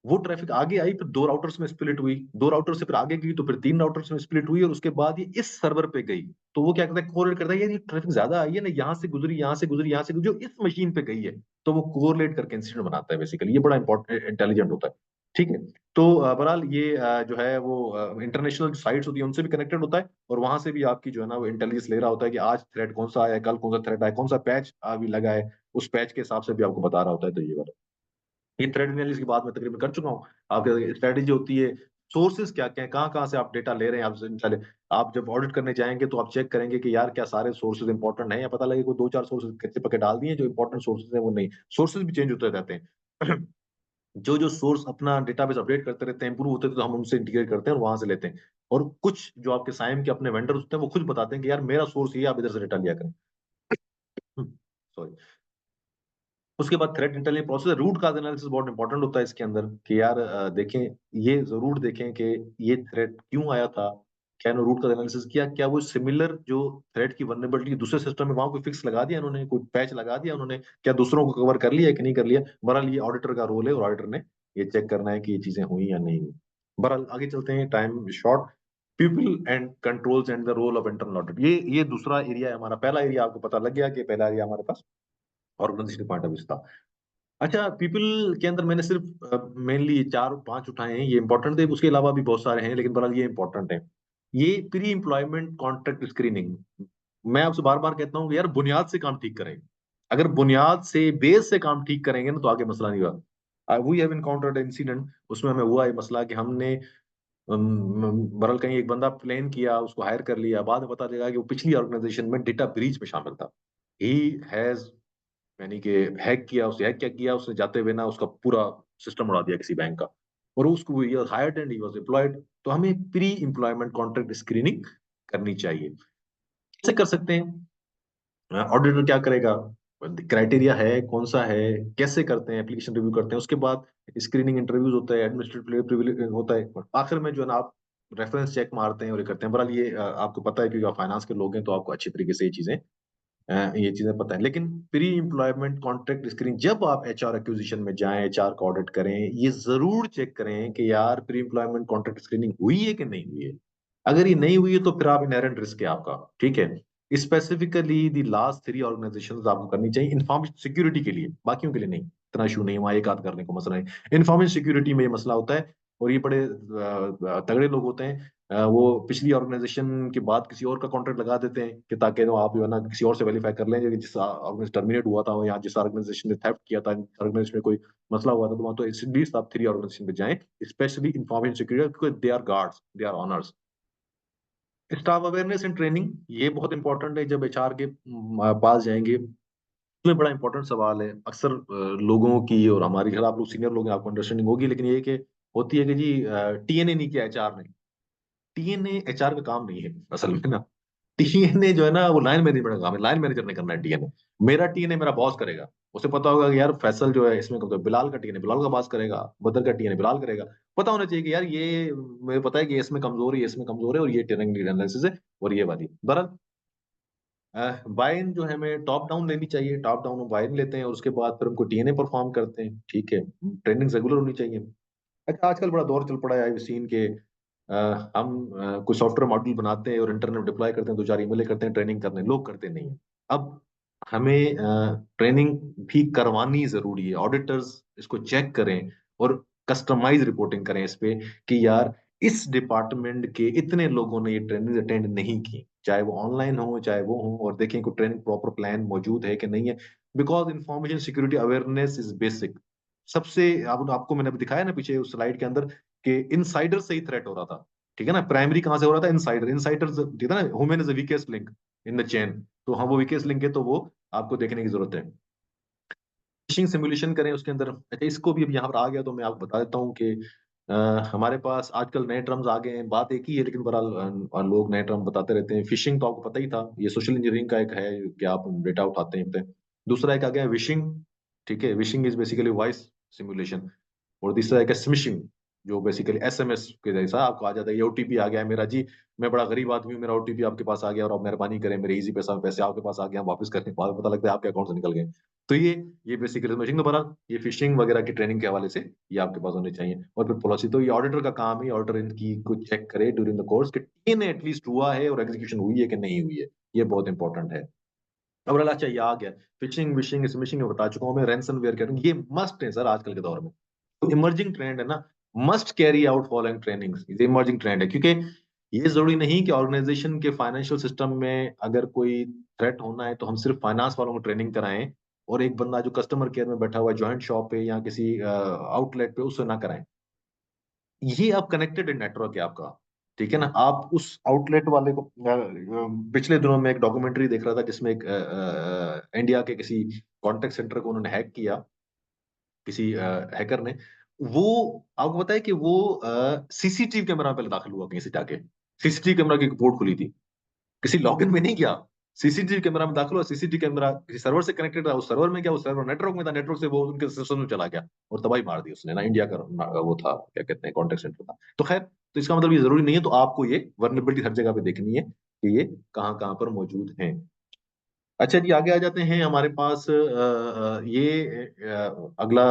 Speaker 1: वो ट्रैफिक आगे आई, फिर 2 राउटर्स में स्प्लिट हुई, 2 राउटर से फिर आगे गई तो फिर 3 राउटर्स में स्प्लिट हुई, और उसके बाद ये इस सर्वर पे गई। तो वो क्या करता है, कोरिलेट करता है, यार ये ट्रैफिक ज्यादा आई है ना, यहाँ से गुजरी, यहाँ से गुजरी, यहाँ से गुजरी, जो इस मशीन पे गई है। तो वो कोरिलेट करके इंसिडेंट बनाता है बेसिकली। ये बड़ा इंपॉर्टेंट इंटेलिजेंट होता है, ठीक है। तो बहरहाल ये जो है वो इंटरनेशनल साइट्स होती है उनसे भी कनेक्टेड होता है, और वहां से भी आपकी जो है ना वो इंटेलिजेंस ले रहा होता है कि आज थ्रेड कौन सा आया है, कल कौन सा थ्रेड आया, कौन सा पैच अभी लगा है, उस पैच के हिसाब से भी आपको बता रहा होता है। तो ये वाला ये थ्रेट एनालिसिस की बात मैं तकरीबन कर चुका हूँ। आपकी स्ट्रेटेजी होती है, सोर्सेज क्या क्या है, कहाँ कहाँ से आप डेटा ले रहे हैं। आप जब ऑडिट करने जाएंगे तो आप चेक करेंगे कि यार क्या सारे सोर्सेज इंपॉर्टेंट हैं, या पता लगे कोई दो चार सोर्सेज कच्चे पक्के डाल दिए जो इंपॉर्टेंट सोर्सेज हैं वो नहीं। सोर्सेज भी चेंज होते रहते हैं। जो जो सोर्स अपना डेटाबेस अपडेट करते रहते हैं, इंप्रूव होते हैं, तो हम उनसे इंटीग्रेट करते हैं और वहां से लेते हैं। और कुछ जो आपके साइम के अपने वेंडर होते हैं वो खुद बताते हैं कि यार मेरा सोर्स ये, आप इधर से डेटा लिया करें। सॉरी। उसके बाद threat intelligence process, root cause analysis बहुत इंपॉर्टेंट होता है इसके अंदर कि यार देखें, ये जरूर देखें कि ये थ्रेट क्यों आया था। क्या इन्होंने रूट काज एनालिसिस किया, क्या वो सिमिलर जो थ्रेट की वल्नरेबिलिटी दूसरे सिस्टम में वहां कोई फिक्स लगा दिया उन्होंने, कोई पैच लगा दिया उन्होंने, क्या दूसरों को कवर कर लिया कि नहीं कर लिया। बहरहाल ये ऑडिटर का रोल है और ऑडिटर ने ये चेक करना है कि ये चीजें हुई या नहीं हुई। बहरहाल आगे चलते हैं, time short. People and controls and the role of internal audit, ये दूसरा एरिया है हमारा। पहला एरिया आपको पता लग गया कि पहला एरिया हमारे पास ऑर्गेनाइजेशन पॉइंट ऑफ व्यू था। अच्छा, पीपल के अंदर मैंने सिर्फ मेनली चार पांच उठाए हैं, ये इंपॉर्टेंट थे, उसके अलावा भी बहुत सारे हैं लेकिन बहरहाल ये इंपॉर्टेंट है। ये प्री एम्प्लॉयमेंट कॉन्ट्रैक्ट स्क्रीनिंग, मैं आपसे बार बार कहता हूँ कि यार बुनियाद से काम ठीक करें। अगर बुनियाद से, बेस से काम ठीक करेंगे ना तो आगे मसला नहीं होगा। वी हैव इनकाउंटर्ड इंसिडेंट, उसमें हमें हुआ है मसला कि हमने बहरहाल कहीं एक बंदा प्लान किया, उसको हायर कर लिया, बाद में पता चला कि वो पिछली ऑर्गेनाइजेशन में डेटा ब्रीच में शामिल था। ही हैज, यानी कि हैक किया, उसने हैक क्या किया, उसने जाते हुए ना उसका पूरा सिस्टम उड़ा दिया किसी बैंक का, और उसको ही hired and he was employed. तो हमें प्री एम्प्लॉयमेंट कॉन्ट्रैक्ट स्क्रीनिंग करनी चाहिए। कैसे कर सकते हैं? ऑडिटर क्या करेगा, क्राइटेरिया है कौन सा है, कैसे करते हैं, एप्लीकेशन रिव्यू करते हैं, उसके बाद स्क्रीनिंग इंटरव्यूज होता है, एडमिनिस्ट्रेटिव प्रिविलेज होता है, और आखिर में जो है ना आप रेफरेंस चेक मारते हैं और ये करते हैं। बहरहाल ये आपको पता है क्योंकि आप फाइनेंस के लोग हैं तो आपको अच्छी तरीके से ये चीजें पता है। लेकिन प्री एम्प्लॉयमेंट कॉन्ट्रैक्ट स्क्रीनिंग, जब आप एचआर एक्विजिशन में जाएं, एचआर का ऑडिट करें, ये जरूर चेक करें कि यार प्री एम्प्लॉयमेंट कॉन्ट्रैक्ट स्क्रीनिंग हुई है कि नहीं हुई है। अगर ये नहीं हुई है तो फिर आप इनहेरेंट रिस्क है आपका, ठीक है। Specifically the last three organisation आपको करनी चाहिए इन्फॉर्मेशन सिक्योरिटी के लिए, बाकियों के लिए नहीं, इतना इशू नहीं, वहां एक आध करने को मसला नहीं। इन्फॉर्मेशन सिक्योरिटी में ये मसला होता है, और ये बड़े तगड़े लोग होते हैं। वो पिछली ऑर्गेनाइजेशन के बाद किसी और का कॉन्ट्रैक्ट लगा देते हैं कि ताकि तो आप जो है ना किसी और से वेरीफाई कर लें कि जिस ऑर्गेनाइजेशन टर्मिनेट हुआ था या जिस ऑर्गेनाइजेशन ने थेफ्ट किया था, ऑर्गेनाइजेशन में कोई मसला हुआ था, तो वहां तो एटलीस्ट आप थ्री ऑर्गेनाइजेशन पे जाएं, specially information security, because they are guards, they are owners. Staff awareness and training, ये बहुत इंपॉर्टेंट है। जब एचआर के पास जाएंगे, इसमें बड़ा इंपॉर्टेंट सवाल है अक्सर लोगों की, और हमारी, खैर आप लोग सीनियर लोग हैं आपको अंडरस्टैंडिंग होगी, लेकिन ये कि होती है कि जी टीएनए नहीं किया एचआर ने। टीएनए एचआर का काम नहीं है असल में ना। टीएनए जो है ना वो लाइन मैनेजमेंट का काम है, लाइन मैनेजर ने करना है टीएनए। मेरा टीएनए मेरा बॉस करेगा। उसे पता होगा कि यार फैसल जो है इसमें तो बिलाल का टीएनए बिलाल का बॉस करेगा, बदर का टीएनए बिलाल करेगा। पता होना चाहिए कि यार ये, मुझे पता है कि इसमें कमजोर है, ये इसमें कमजोर है, और ये ट्रेनिंग एनालिसिस है, और ये वाली बहरहाल बाइन जो है हमें टॉप डाउन लेनी चाहिए। टॉप डाउन हम बाइन लेते हैं और उसके बाद फिर हमको टीएनए परफॉर्म करते हैं, ठीक है। ट्रेनिंग रेगुलर होनी चाहिए। अच्छा, आजकल बड़ा दौर चल पड़ा है आई सीन के, हम कोई सॉफ्टवेयर मॉड्यूल बनाते हैं और इंटरनेट डिप्लॉय करते हैं, दो चार ईमेल करते हैं, ट्रेनिंग करने लोग करते नहीं हैं। अब हमें ट्रेनिंग भी करवानी जरूरी है, ऑडिटर्स इसको चेक करें और कस्टमाइज रिपोर्टिंग करें इस पे कि यार इस डिपार्टमेंट के इतने लोगों ने ये ट्रेनिंग अटेंड नहीं की, चाहे वो ऑनलाइन हो चाहे वो हो, और देखें कि ट्रेनिंग प्रॉपर प्लान मौजूद है कि नहीं है। Because information security awareness is basic. सबसे आपको मैंने अभी दिखाया ना पीछे उस स्लाइड के अंदर कि इनसाइडर से ही थ्रेट हो रहा था, ठीक है ना। प्राइमरी कहां से हो रहा था? इनसाइडर। इनसाइडर, ठीक है ना, human is the weakest link in the chain. तो हाँ, वो वीकेस्ट लिंक है, तो वो आपको देखने की जरूरत है। फिशिंग सिमुलेशन करें उसके अंदर। अच्छा, इसको भी अब यहाँ पर आ गया तो मैं आपको बता देता हूँ कि हमारे पास आजकल नए टर्म्स आ गए हैं, बात एक ही है लेकिन बहरहाल लोग नए टर्म बताते रहते हैं। फिशिंग तो आपको पता ही था, ये सोशल इंजीनियरिंग का एक है कि आप डेटा उठाते हैं। दूसरा एक आ गया विशिंग, ठीक है। Wishing is basically voice simulation. और तीसरा एक है स्मिशिंग, जो बेसिकली एसएमएस के जैसा आपको आ जाता है, ये ओटीपी आ गया है मेरा जी, मैं बड़ा गरीब आदमी हूँ, मेरा ओटीपी आपके पास आ गया और आप मेहरबानी करें मेरे इजी पैसा पैसे आपके पास आ गया, हम वापस करने के बाद पता लगता है आपके अकाउंट से निकल गए। तो ये बेसिकली स्मिशिंग। दोबारा ये फिशिंग वगैरह की ट्रेनिंग के हवाले से ये आपके पास होने चाहिए। और फिर पॉलिसी तो ये ऑडिटर का काम है, ऑडिटर इनकी को चेक करे ड्यूरिंग द कोर्स कि टीन एटलीस्ट हुआ है और एग्जीक्यूशन हुई है कि नहीं हुई है। ये बहुत इंपॉर्टेंट है। अब अच्छा, ये आ गया फिशिंग विशिंग स्मिशिंग में बता चुका हूँ मैं, रैंसम वेयर कह रहा हूँ, ये मस्ट है सर आजकल के दौर में। तो इमर्जिंग ट्रेंड है ना, must carry out following training, ये इमर्जिंग ट्रेंड है। क्योंकि ये जरूरी नहीं कि ऑर्गेनाइजेशन के फाइनेंशियल सिस्टम में अगर कोई थ्रेट होना है तो हम सिर्फ फाइनेंस वालों को ट्रेनिंग कराएं, और एक बंदा जो कस्टमर केयर में बैठा हुआ है जॉइंट शॉप पे या किसी आउटलेट पे, उससे ना कराएं। ये आप कनेक्टेड नेटवर्क है आपका, ठीक है ना। आप उस आउटलेट वाले को पिछले दिनों में एक डॉक्यूमेंट्री देख रहा था जिसमें एक इंडिया के किसी कॉन्टेक्ट सेंटर को उन्होंने हैक किया, किसी हैकर ने। वो आपको पता है कि वो सीसीटीवी कैमरा में पहले दाखिल हुआ कहीं से जाके, सीसीटीवी कैमरा की पोर्ट खुली थी, किसी लॉगिन में नहीं किया, सीसीटीवी कैमरा में दाखिल हुआ, सीसीटीवी कैमरा किसी सर्वर से कनेक्टेड था, उस सर्वर में क्या, उस सर्वर नेटवर्क में था, नेटवर्क से वो उनके सिस्टम में चला गया और तबाही मार दी उसने ना। इंडिया का वो था, क्या कहते हैं, कॉन्टेक्ट सेंटर था। तो खैर, तो इसका मतलब ये जरूरी नहीं है, तो आपको ये वर्नेबिलिटी हर जगह पे देखनी है कि ये कहाँ कहाँ पर मौजूद है। अच्छा जी, आगे आ जाते हैं हमारे पास ये अगला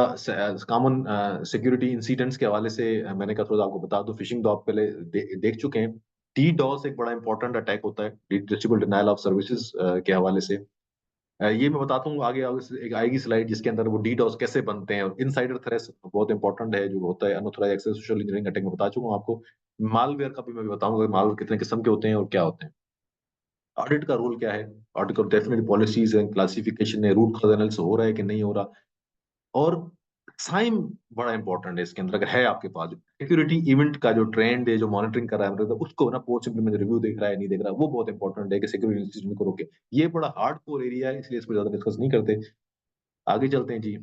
Speaker 1: कॉमन सिक्योरिटी इंसिडेंट्स के हवाले से मैंने कहा थोड़ा आपको बता दूं। फिशिंग तो आप पहले देख चुके हैं। डी डॉस एक बड़ा इंपॉर्टेंट अटैक होता है, डिस्ट्रीब्यूटेड डिनायल ऑफ सर्विसेज के हवाले से। ये मैं बताता हूँ आगे एक आएगी स्लाइड जिसके अंदर वो डी डॉस कैसे बनते हैं, और इनसाइडर थ्रेट्स बहुत इंपॉर्टेंट है जो होता है, unauthorised access, social engineering attack में बता चुका हूँ आपको। मालवेयर का भी मैं बताऊंगा, मालवेयर कितने किस्म के होते हैं और क्या होते हैं। ऑडिट का रोल क्या है, ऑडिट का डेफिनेटली पॉलिसीज है, क्लासिफिकेशन है, रूट कॉज एनालिसिस हो रहा है कि नहीं हो रहा। और साइम बड़ा इंपॉर्टेंट है इसके अंदर, अगर है आपके पास सिक्योरिटी इवेंट का जो ट्रेंड है, जो मॉनिटरिंग कर रहा है मतलब उसको ना, पोस्ट इम्प्लीमेंट रिव्यू देख रहा है नहीं देख रहा है, वो बहुत इंपॉर्टेंट है कि सिक्योरिटी इंस्टीट्यूट को रोके। ये बड़ा हार्ड कोर एरिया है, इसलिए इसको ज्यादा डिस्कस नहीं करते, आगे चलते हैं जी।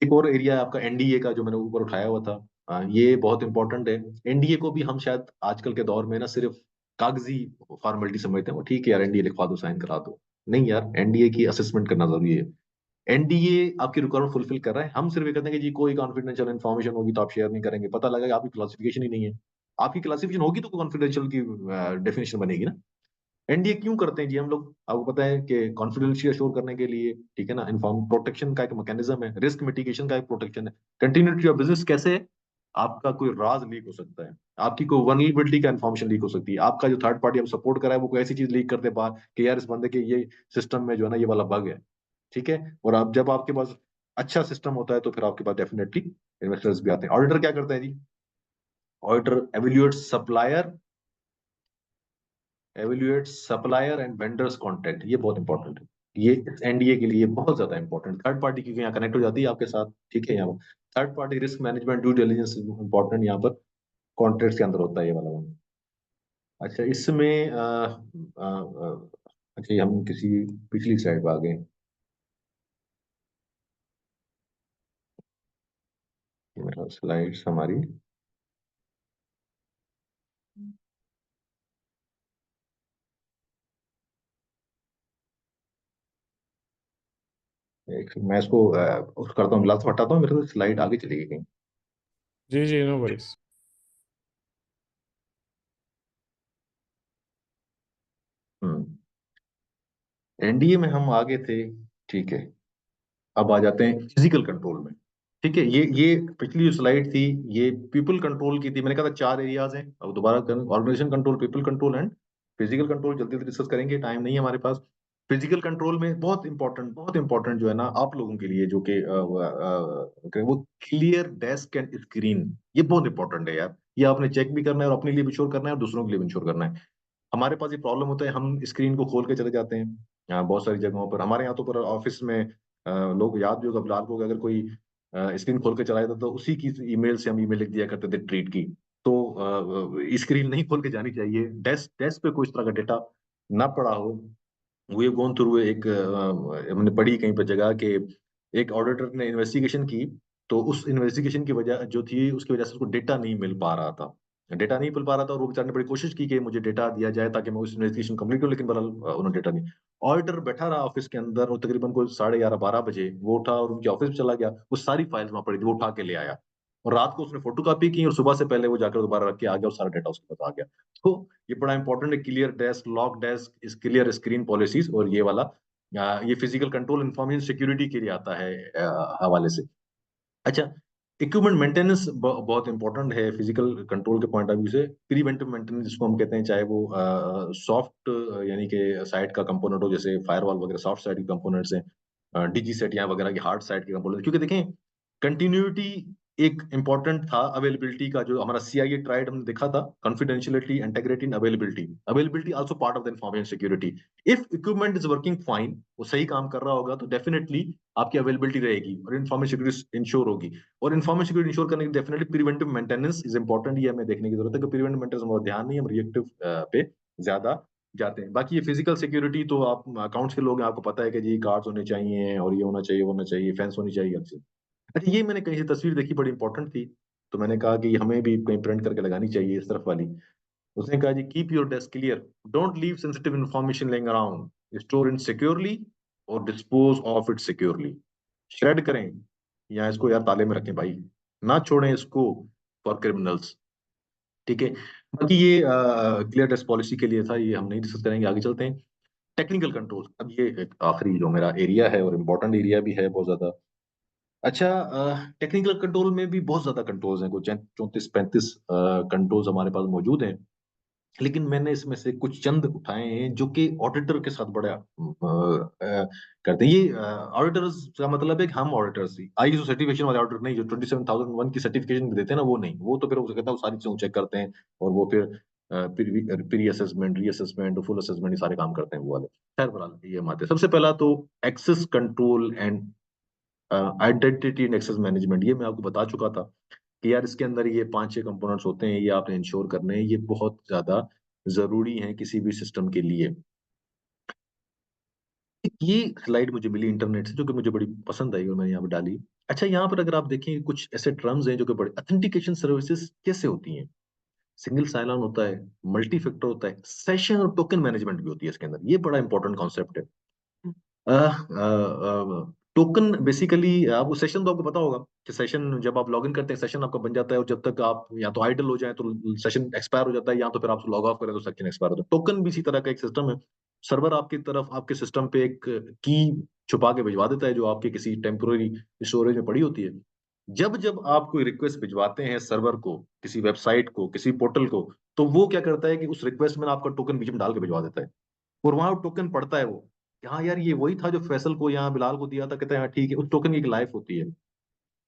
Speaker 1: एक और एरिया है आपका एनडीए का, जो मैंने ऊपर उठाया हुआ था। ये बहुत इंपॉर्टेंट है। एनडीए को भी हम शायद आजकल के दौर में ना सिर्फ कागजी फॉर्मेलिटी समझते हैं, वो ठीक है यार एनडीए लिखवा दो, साइन करा दो। नहीं यार, एनडीए की असेसमेंट करना जरूरी है। एनडीए आपकी रिक्वायरमेंट फुलफिल कर रहा है, हम सिर्फ ये कहते हैं कि जी कोई कॉन्फिडेंशियल इन्फॉर्मेशन होगी तो आप शेयर नहीं करेंगे, पता लगा कि आपकी क्लासिफिकेशन ही नहीं है। आपकी क्लासिफिकेशन होगी तो कॉन्फिडेंशियल की डेफिनेशन बनेगी ना। एनडीए क्यों करते हैं जी हम लोग, आपको पता है कि कॉन्फिडेंशियल अश्योर करने के लिए, ठीक है ना। इन्फॉर्म प्रोटेक्शन का एक मैकेनिज्म है, रिस्क मिटिगेशन का एक प्रोटेक्शन है, कंटिन्यूटी ऑफ बिजनेस कैसे है, आपका कोई राज लीक हो सकता है, आपकी कोई वनरेबिलिटी का इन्फॉर्मेशन लीक हो सकती है, आपका जो थर्ड पार्टी आप सपोर्ट करा है वो कोई ऐसी चीज लीक करते बाहर कि यार इस बंदे के ये सिस्टम में जो है ना ये वाला बग है, ठीक है। और आप जब आपके पास अच्छा सिस्टम होता है तो फिर आपके पास डेफिनेटली इन्वेस्टर्स भी आते हैं। ऑडिटर क्या करते हैं जी, auditor evaluate supplier and vendors contract, ये बहुत इंपॉर्टेंट है। ये एनडीए के लिए बहुत ज्यादा इंपॉर्टेंट, थर्ड पार्टी क्योंकि यहाँ कनेक्ट हो जाती है आपके साथ, ठीक है। यहाँ third party risk management due diligence important यहाँ पर कॉन्ट्रैक्ट्स के अंदर होता है ये वाला वन। अच्छा, इसमें अच्छा हम किसी पिछली स्लाइड पर आ गए। ये मेरा स्लाइड्स हमारी, एक मैं इसको उस करता हूँ, ग्लास हटाता हूँ, मेरे तो स्लाइड आगे चली गई कहीं।
Speaker 2: जी जी, नो वरीज।
Speaker 1: हम्म, एनडीए में हम आगे थे, ठीक है। अब आ जाते हैं फिजिकल कंट्रोल में, ठीक है। ये पिछली जो स्लाइड थी ये पीपल कंट्रोल की थी, मैंने कहा था चार एरियाज हैं, अब दोबारा organisation control, people control and physical control, जल्दी जल्दी डिस्कस करेंगे, टाइम नहीं है हमारे पास। फिजिकल कंट्रोल में बहुत इंपॉर्टेंट जो है ना आप लोगों के लिए, जो कि वो क्लियर डेस्क एंड स्क्रीन, ये बहुत इंपॉर्टेंट है यार। ये आपने चेक भी करना है और अपने लिए भी इंश्योर करना है और दूसरों के लिए भी इंश्योर करना है। हमारे पास ये प्रॉब्लम होता है, हम स्क्रीन को खोल के चले जाते हैं बहुत सारी जगहों पर, हमारे यहाँ तो पर ऑफिस में लोग याद भी होगा बिलाल को कि अगर कोई स्क्रीन खोल के चला जाता तो उसी की ईमेल से हम ईमेल लिख दिया करते थे ट्रीट की। तो स्क्रीन नहीं खोल के जानी चाहिए, डेस्क डेस्क पे कोई इस तरह का डेटा ना पड़ा हो। वी गोन थ्रू एक हमने पढ़ी कहीं पर जगह कि एक ऑडिटर ने इन्वेस्टिगेशन की, तो उस इन्वेस्टिगेशन की वजह जो थी उसकी वजह से उसको डेटा नहीं मिल पा रहा था, डेटा नहीं मिल पा रहा था, और वो बेचारे ने बड़ी कोशिश की कि मुझे डेटा दिया जाए ताकि मैं उस इन्वेस्टिगेशन कंप्लीट करूं, लेकिन बहरहाल उन्होंने डेटा नहीं। ऑडिटर बैठा रहा ऑफिस के अंदर और तकरीबन कोई 11:30 12 बजे वो उठा और उनके ऑफिस में चला गया, वो सारी फाइल्स वहां पड़ी थी, वो उठा के ले आया, और रात को उसने फोटो कॉपी की और सुबह से पहले वो जाकर दोबारा रख के आ गया और सारा डेटा उसके पास आ गया। तो ये बड़ा इंपॉर्टेंट है, clear desk, lock desk, clear screen policies, और ये वाला ये फिजिकल कंट्रोल इंफॉर्मेशन सिक्योरिटी के लिए आता है हवाले से। अच्छा, इक्विपमेंट मेंटेनेंस बहुत इंपॉर्टेंट है फिजिकल कंट्रोल के पॉइंट ऑफ व्यू से। प्रिवेंटिव मेंटेनेंस जिसको हम कहते हैं, चाहे वो सॉफ्ट यानी कि साइड का कंपोनेंट हो, जैसे फायरवॉल वगैरह सॉफ्ट साइड के कंपोनेंट्स हैं, डीजी सेट या वगैरह की हार्ड साइड के कंपोनेंट, क्योंकि देखें कंटिन्यूटी एक इंपॉर्टेंट था अवेलेबिलिटी का, जो हमारा सीआईए ट्राइड हमने देखा था, confidentiality, integrity and availability. Availability also part of the information security. If equipment is working fine, वो सही काम कर रहा होगा, तो डेफिनेटली आपकी अवेलेबिलिटी रहेगी और इन्फॉर्मेशन सिक्योरिटी इंश्योर होगी। और इन्फॉर्मेशन सिक्योरिटी इंश्योर करने के definitely preventive maintenance is important, ये हमें देखने की जरूरत है कि प्रिवेंटिव मेंटेनेंस में ध्यान नहीं, हम रिएक्टिव पे ज्यादा जाते हैं। बाकी ये फिजिकल सिक्योरिटी तो आप अकाउंट्स के लोग हैं, आपको पता है कि जी कार्ड्स होने चाहिए और ये होना चाहिए, वो होना चाहिए, फेंस होनी चाहिए। अच्छा, ये मैंने कहीं से तस्वीर देखी, बड़ी इंपॉर्टेंट थी, तो मैंने कहा कि हमें भी कहीं प्रिंट करके लगानी चाहिए इस तरफ वाली। उसने कहा जी, keep your desk clear, don't leave sensitive information laying around, store it securely और dispose of it securely. Shred करें या इसको यार ताले में रखें भाई, ना छोड़ें इसको फॉर क्रिमिनल्स। ठीक है। बाकी ये क्लियर डेस्क पॉलिसी के लिए था, ये हम नहीं डिस्कस करेंगे, आगे चलते हैं। टेक्निकल कंट्रोल, अब ये एक आखिरी जो मेरा एरिया है और इम्पोर्टेंट एरिया भी है बहुत ज्यादा। अच्छा, टेक्निकल कंट्रोल में भी बहुत ज्यादा कंट्रोल्स हैं, कुछ 34-35 कंट्रोल्स हमारे पास मौजूद हैं। लेकिन मैंने इसमें से कुछ चंद उठाए हैं जो कि ऑडिटर के साथ बड़ा करते हैं। ये ऑडिटर्स का मतलब है कि हम ऑडिटर्स ही, आईएसओ सर्टिफिकेशन वाले ऑडिटर नहीं, जो 27001 की सर्टिफिकेशन देते हैं ना, वो नहीं, वो तो फिर हो सकता है वो सारी चीजों चेक करते हैं और वो फिर pre assessment, reassessment, full assessment, ये सारे काम करते हैं वो वाले। खैर बहरहाल ये हम आते हैं। सबसे पहला तो access control and identity and access management. ये मैं आपको बता चुका था कि यार इसके अंदर ये 5-6 कंपोनेंट्स होते हैं, ये आपने इंश्योर करने हैं, ये बहुत ज्यादा जरूरी है किसी भी सिस्टम के लिए। ये स्लाइड मुझे मिली इंटरनेट से, जो कि मुझे बड़ी पसंद आई और मैंने यहाँ पे डाली। अच्छा, यहाँ पर अगर आप देखें कुछ ऐसे टर्म्स हैं जो कि बड़े, ऑथेंटिकेशन सर्विसेज कैसे होती हैं, सिंगल साइन ऑन होता है, मल्टी फैक्टर होता है, सेशन और टोकन मैनेजमेंट भी होती है इसके अंदर। ये बड़ा इंपॉर्टेंट कॉन्सेप्ट है। टोकन बेसिकली, आप सेशन तो आपको पता होगा कि सेशन जब आप लॉगिन करते हैं सेशन आपका बन जाता है, और जब तक आप या तो आइडल हो जाए तो सेशन एक्सपायर हो जाता है, या तो फिर आप लॉग ऑफ करें तो सेशन एक्सपायर होता है। टोकन भी इसी तरह का एक सिस्टम है। सर्वर आपकी तरफ आपके सिस्टम पे एक की छुपा के भिजवा देता है, जो आपके किसी टेम्पोररी स्टोरेज में पड़ी होती है। जब जब आप कोई रिक्वेस्ट भिजवाते हैं सर्वर को, किसी वेबसाइट को, किसी पोर्टल को, तो वो क्या करता है कि उस रिक्वेस्ट में आपका टोकन बीच में डाल के भिजवा देता है। और वहां टोकन पड़ता है वो, कि हाँ यार ये वही था जो फैसल को यहाँ बिलाल को दिया था, कहते हैं हाँ ठीक है। उस टोकन की एक लाइफ होती है,